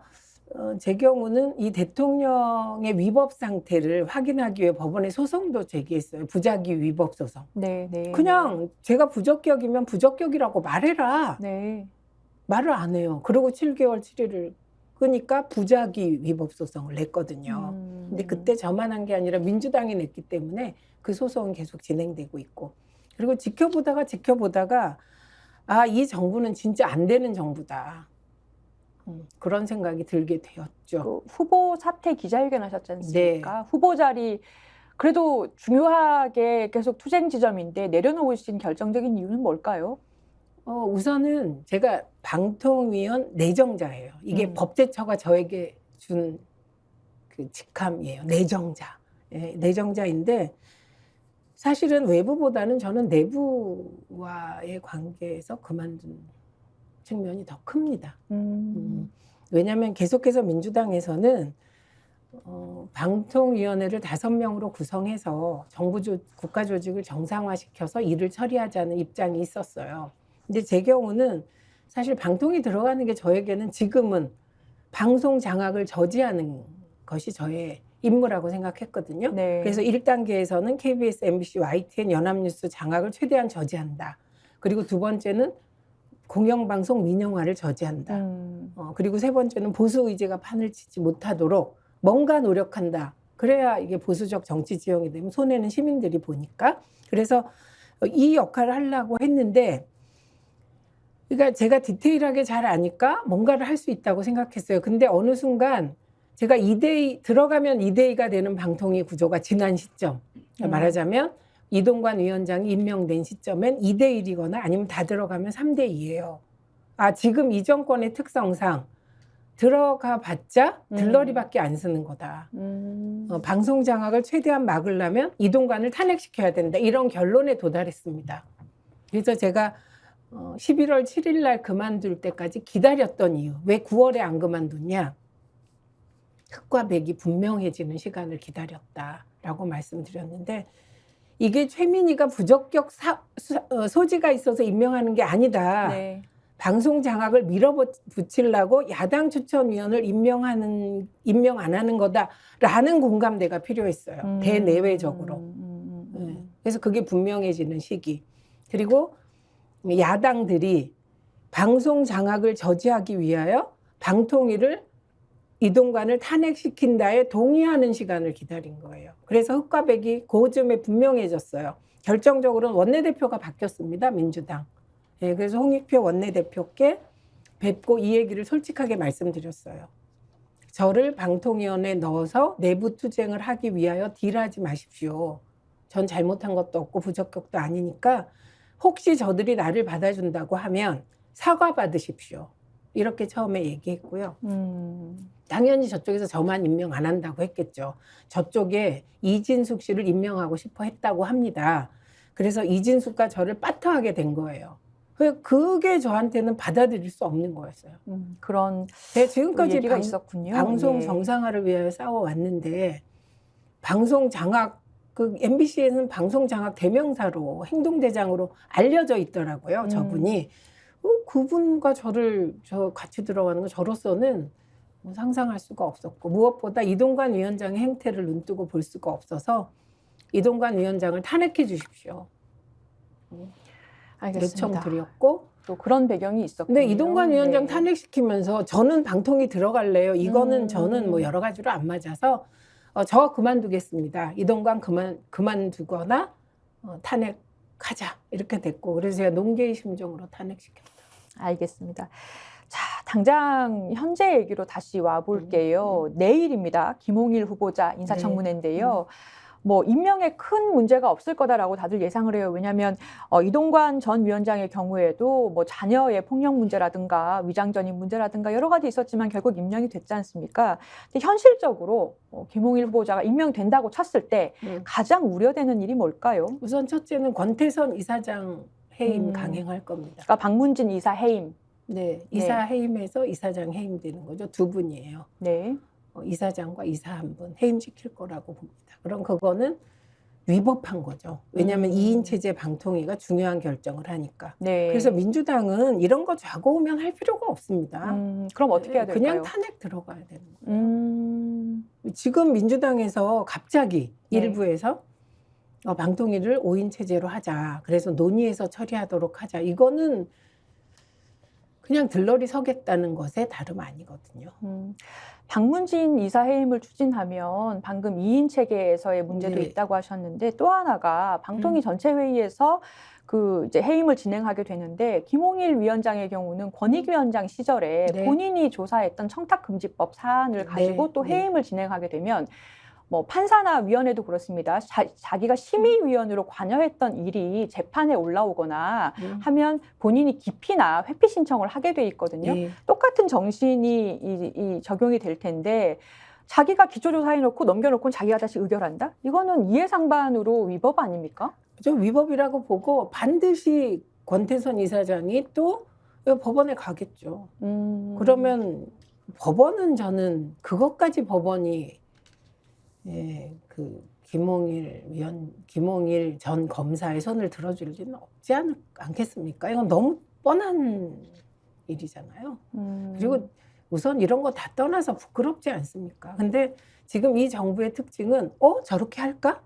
제 경우는 이 대통령의 위법 상태를 확인하기 위해 법원에 소송도 제기했어요. 부작위 위법 소송. 네, 네. 그냥 제가 부적격이면 부적격이라고 말해라. 네. 말을 안 해요. 그리고 7개월 7일을 끄니까 부작위 위법 소송을 냈거든요. 근데 그때 저만 한 게 아니라 민주당이 냈기 때문에 그 소송은 계속 진행되고 있고. 그리고 지켜보다가 아, 이 정부는 진짜 안 되는 정부다. 그런 생각이 들게 되었죠. 그 후보 사퇴 기자회견 하셨지 않습니까? 후보 자리 그래도 중요하게 계속 투쟁 지점인데 내려놓으신 결정적인 이유는 뭘까요? 우선은 제가 방통위원 내정자예요. 이게 법제처가 저에게 준 그 직함이에요. 내정자. 예, 내정자인데 사실은 외부보다는 저는 내부와의 관계에서 그만둔 측면이 더 큽니다. 왜냐하면 계속해서 민주당에서는 방통위원회를 5명으로 구성해서 국가 조직을 정상화시켜서 일을 처리하자는 입장이 있었어요. 근데 제 경우는 사실 방통위 들어가는 게 저에게는 지금은 방송 장악을 저지하는 것이 저의 임무라고 생각했거든요. 네. 그래서 1단계에서는 KBS, MBC, YTN, 연합뉴스 장악을 최대한 저지한다. 그리고 2번째는 공영방송 민영화를 저지한다. 그리고 3번째는 보수 의제가 판을 치지 못하도록 뭔가 노력한다. 그래야 이게 보수적 정치 지형이 되면 손해는 시민들이 보니까. 그래서 이 역할을 하려고 했는데 그러니까 제가 디테일하게 잘 아니까 뭔가를 할 수 있다고 생각했어요. 근데 어느 순간 제가 들어가면 2대2가 되는 방통위 구조가 지난 시점. 말하자면 이동관 위원장이 임명된 시점엔 2대1이거나 아니면 다 들어가면 3대2예요. 아, 지금 이 정권의 특성상 들어가 봤자 들러리밖에 안 쓰는 거다. 방송 장악을 최대한 막으려면 이동관을 탄핵시켜야 된다. 이런 결론에 도달했습니다. 그래서 제가 11월 7일 날 그만둘 때까지 기다렸던 이유. 왜 9월에 안 그만두냐? 흑과 백이 분명해지는 시간을 기다렸다라고 말씀드렸는데 이게 최민희가 부적격 소지가 있어서 임명하는 게 아니다. 네. 방송 장악을 밀어붙이려고 야당 추천위원을 임명 안 하는 거다라는 공감대가 필요했어요. 대내외적으로. 그래서 그게 분명해지는 시기. 그리고 야당들이 방송 장악을 저지하기 위하여 방통위를 이동관을 탄핵시킨다에 동의하는 시간을 기다린 거예요. 그래서 흑과 백이 그쯤에 분명해졌어요. 결정적으로는 원내대표가 바뀌었습니다. 민주당. 예, 그래서 홍익표 원내대표께 뵙고 이 얘기를 솔직하게 말씀드렸어요. 저를 방통위원회에 넣어서 내부 투쟁을 하기 위하여 딜하지 마십시오. 전 잘못한 것도 없고 부적격도 아니니까 혹시 저들이 나를 받아준다고 하면 사과 받으십시오. 이렇게 처음에 얘기했고요. 당연히 저쪽에서 저만 임명 안 한다고 했겠죠. 저쪽에 이진숙 씨를 임명하고 싶어 했다고 합니다. 그래서 이진숙과 저를 빠트하게 된 거예요. 그게 저한테는 받아들일 수 없는 거였어요. 그런 제가 지금까지 얘기가 있었군요. 방송 예. 정상화를 위하여 싸워왔는데 방송 장악 그 MBC에는 방송 장악 대명사로 행동대장으로 알려져 있더라고요. 저분이 그분과 저를 같이 들어가는 거 저로서는 뭐 상상할 수가 없었고 무엇보다 이동관 위원장의 행태를 눈뜨고 볼 수가 없어서 이동관 위원장을 탄핵해 주십시오. 알겠습니다. 요청드렸고 또 그런 배경이 있었군요. 근데 이동관 위원장 네. 탄핵시키면서 저는 방통위 들어갈래요. 이거는 저는 뭐 여러 가지로 안 맞아서 저 그만두겠습니다. 이동관 그만두거나 탄핵하자 이렇게 됐고 그래서 제가 농계의 심정으로 탄핵시켰다. 알겠습니다. 자, 당장 현재 얘기로 다시 와볼게요. 내일입니다. 김홍일 후보자 인사청문회인데요. 뭐 임명에 큰 문제가 없을 거다라고 다들 예상을 해요. 왜냐하면 이동관 전 위원장의 경우에도 뭐 자녀의 폭력 문제라든가 위장전입 문제라든가 여러 가지 있었지만 결국 임명이 됐지 않습니까? 근데 현실적으로 김홍일 후보자가 임명된다고 쳤을 때 가장 우려되는 일이 뭘까요? 우선 첫째는 권태선 이사장 해임 강행할 겁니다. 그러니까 박문진 이사 해임. 네, 이사 해임에서 이사장 해임되는 거죠. 두 분이에요. 네. 이사장과 이사 한 분 해임시킬 거라고 봅니다. 그럼 그거는 위법한 거죠. 왜냐하면 2인 체제 방통위가 중요한 결정을 하니까. 네. 그래서 민주당은 이런 거 좌고우면 할 필요가 없습니다. 그럼 어떻게 해야 될까요? 그냥 탄핵 들어가야 되는 거예요. 지금 민주당에서 갑자기 네. 일부에서 방통위를 5인 체제로 하자. 그래서 논의해서 처리하도록 하자. 이거는 그냥 들러리 서겠다는 것에 다름 아니거든요. 박문진 이사 해임을 추진하면 방금 2인 체계에서의 문제도 네. 있다고 하셨는데 또 하나가 방통위 전체 회의에서 그 이제 해임을 진행하게 되는데 김홍일 위원장의 경우는 권익위원장 시절에 네. 본인이 조사했던 청탁금지법 사안을 가지고 네. 또 네. 해임을 진행하게 되면 뭐 판사나 위원회도 그렇습니다. 자기가 심의위원으로 관여했던 일이 재판에 올라오거나 하면 본인이 기피나 회피 신청을 하게 돼 있거든요. 네. 똑같은 정신이 이 적용이 될 텐데 자기가 기초조사해놓고 넘겨놓고 자기가 다시 의결한다? 이거는 이해상반으로 위법 아닙니까? 좀 위법이라고 보고 반드시 권태선 이사장이 또 법원에 가겠죠. 그러면 법원은 저는 그것까지 법원이 그 김홍일 전 검사의 손을 들어줄 리는 없지 않겠습니까? 이건 너무 뻔한 일이잖아요. 그리고 우선 이런 거 다 떠나서 부끄럽지 않습니까? 근데 지금 이 정부의 특징은 저렇게 할까?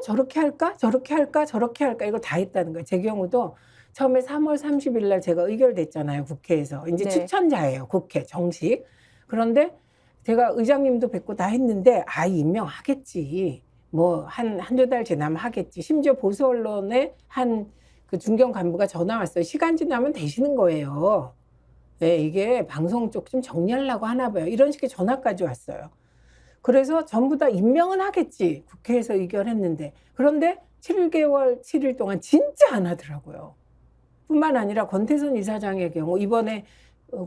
저렇게 할까? 저렇게 할까? 저렇게 할까? 이걸 다 했다는 거예요. 제 경우도 처음에 3월 30일 날 제가 의결됐잖아요. 국회에서. 이제 네. 추천자예요. 국회 정식. 그런데 제가 의장님도 뵙고 다 했는데 임명하겠지. 뭐 한두 달 지나면 하겠지. 심지어 보수 언론에 한 그 중견 간부가 전화 왔어요. 시간 지나면 되시는 거예요. 네, 이게 방송 쪽 좀 정리하려고 하나 봐요. 이런 식의 전화까지 왔어요. 그래서 전부 다 임명은 하겠지. 국회에서 의결했는데. 그런데 7개월 7일 동안 진짜 안 하더라고요. 뿐만 아니라 권태선 이사장의 경우 이번에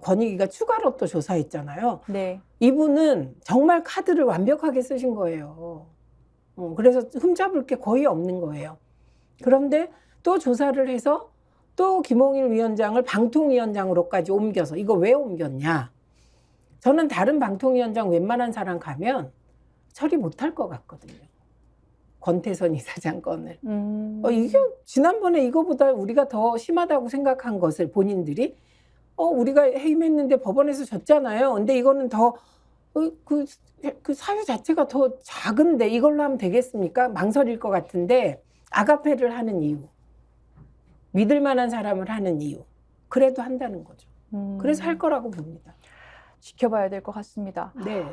권익위가 추가로 또 조사했잖아요. 네. 이분은 정말 카드를 완벽하게 쓰신 거예요. 그래서 흠잡을 게 거의 없는 거예요. 그런데 또 조사를 해서 또 김홍일 위원장을 방통위원장으로까지 옮겨서 이거 왜 옮겼냐? 저는 다른 방통위원장 웬만한 사람 가면 처리 못할 것 같거든요. 권태선 이사장 건을. 이게 지난번에 이거보다 우리가 더 심하다고 생각한 것을 본인들이 우리가 해임했는데 법원에서 졌잖아요. 근데 이거는 더 그 사유 자체가 더 작은데 이걸로 하면 되겠습니까? 망설일 것 같은데 아가페를 하는 이유, 믿을 만한 사람을 하는 이유, 그래도 한다는 거죠. 그래서 할 거라고 봅니다. 지켜봐야 될 것 같습니다. 네.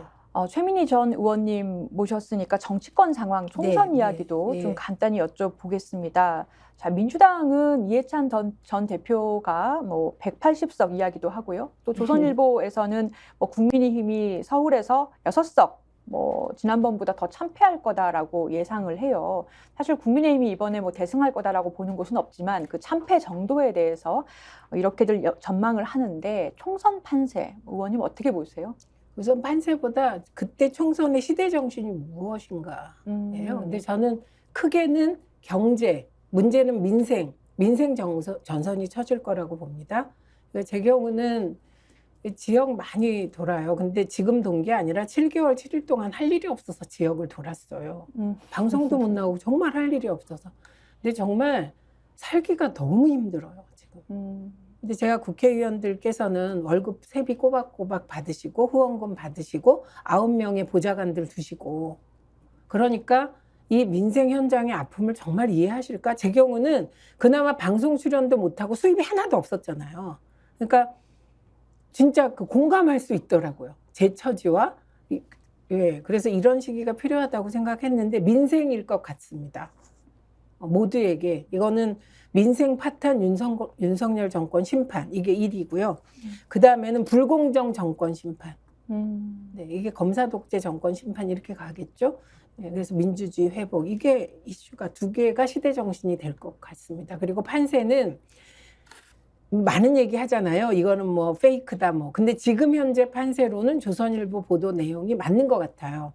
최민희 전 의원님 모셨으니까 정치권 상황, 총선 네, 이야기도 네, 좀 네. 간단히 여쭤보겠습니다. 자, 민주당은 이해찬 전 대표가 뭐 180석 이야기도 하고요. 또 조선일보에서는 뭐 국민의힘이 서울에서 6석 뭐 지난번보다 더 참패할 거다라고 예상을 해요. 사실 국민의힘이 이번에 뭐 대승할 거다라고 보는 곳은 없지만 그 참패 정도에 대해서 이렇게들 전망을 하는데 총선 판세 의원님 어떻게 보세요? 우선 판세보다 그때 총선의 시대 정신이 무엇인가예요. 근데 저는 크게는 경제, 문제는 민생, 민생 전선이 쳐질 거라고 봅니다. 제 경우는 지역 많이 돌아요. 근데 지금 돈 게 아니라 7개월, 7일 동안 할 일이 없어서 지역을 돌았어요. 방송도 못 나오고 정말 할 일이 없어서. 근데 정말 살기가 너무 힘들어요, 지금. 근데 제가 국회의원들께서는 월급 세비 꼬박꼬박 받으시고 후원금 받으시고 9명의 보좌관들 두시고 그러니까 이 민생 현장의 아픔을 정말 이해하실까? 제 경우는 그나마 방송 출연도 못하고 수입이 하나도 없었잖아요. 그러니까 진짜 그 공감할 수 있더라고요. 제 처지와. 예, 그래서 이런 시기가 필요하다고 생각했는데 민생일 것 같습니다. 모두에게. 이거는 민생 파탄 윤석열 정권 심판. 이게 1이고요. 그 다음에는 불공정 정권 심판. 네, 이게 검사 독재 정권 심판 이렇게 가겠죠. 네, 그래서 민주주의 회복. 이게 이슈가 두 개가 시대 정신이 될 것 같습니다. 그리고 판세는 많은 얘기 하잖아요. 이거는 뭐 페이크다 뭐. 근데 지금 현재 판세로는 조선일보 보도 내용이 맞는 것 같아요.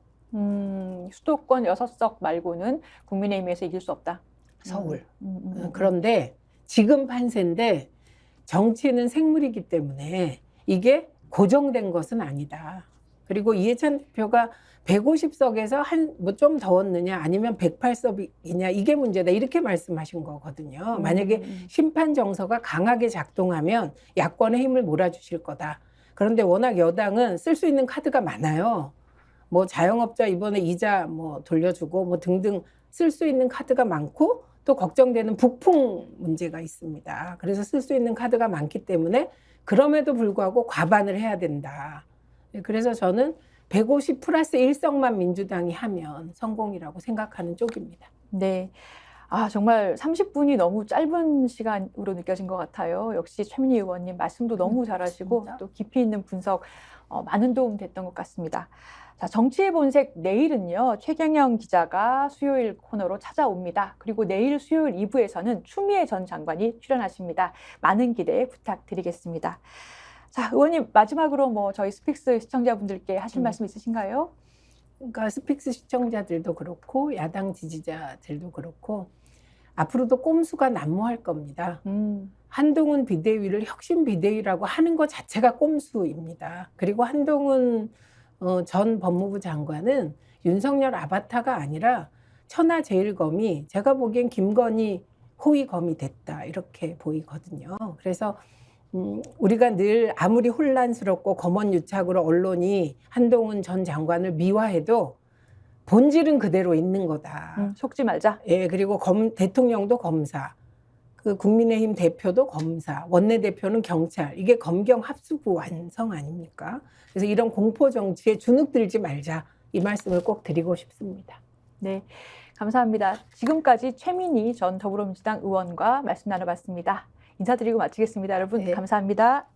수도권 6석 말고는 국민의힘에서 이길 수 없다. 서울. 그런데 지금 판세인데 정치는 생물이기 때문에 이게 고정된 것은 아니다. 그리고 이해찬 대표가 150석에서 뭐 좀 더 얻느냐 아니면 108석이냐 이게 문제다 이렇게 말씀하신 거거든요. 만약에 심판 정서가 강하게 작동하면 야권의 힘을 몰아주실 거다. 그런데 워낙 여당은 쓸 수 있는 카드가 많아요. 뭐 자영업자 이번에 이자 뭐 돌려주고 뭐 등등 쓸 수 있는 카드가 많고 또 걱정되는 북풍 문제가 있습니다. 그래서 쓸 수 있는 카드가 많기 때문에 그럼에도 불구하고 과반을 해야 된다. 그래서 저는 150 플러스 1석만 민주당이 하면 성공이라고 생각하는 쪽입니다. 네. 아, 정말 30분이 너무 짧은 시간으로 느껴진 것 같아요. 역시 최민희 의원님 말씀도 너무 잘하시고 맞습니다. 또 깊이 있는 분석 많은 도움 됐던 것 같습니다. 자, 정치의 본색 내일은요. 최경영 기자가 수요일 코너로 찾아옵니다. 그리고 내일 수요일 2부에서는 추미애 전 장관이 출연하십니다. 많은 기대 부탁드리겠습니다. 자, 의원님 마지막으로 뭐 저희 스픽스 시청자분들께 하실 말씀 있으신가요? 그러니까 스픽스 시청자들도 그렇고 야당 지지자들도 그렇고 앞으로도 꼼수가 난무할 겁니다. 한동훈 비대위를 혁신 비대위라고 하는 것 자체가 꼼수입니다. 그리고 한동훈 전 법무부 장관은 윤석열 아바타가 아니라 천하제일검이 제가 보기엔 김건희 호위검이 됐다 이렇게 보이거든요. 그래서 우리가 늘 아무리 혼란스럽고 검언유착으로 언론이 한동훈 전 장관을 미화해도 본질은 그대로 있는 거다. 속지 말자. 예, 그리고 대통령도 검사, 그 국민의힘 대표도 검사, 원내대표는 경찰. 이게 검경 합수부 완성 아닙니까? 그래서 이런 공포 정치에 주눅들지 말자. 이 말씀을 꼭 드리고 싶습니다. 네, 감사합니다. 지금까지 최민희 전 더불어민주당 의원과 말씀 나눠봤습니다. 인사드리고 마치겠습니다. 여러분, 네. 감사합니다.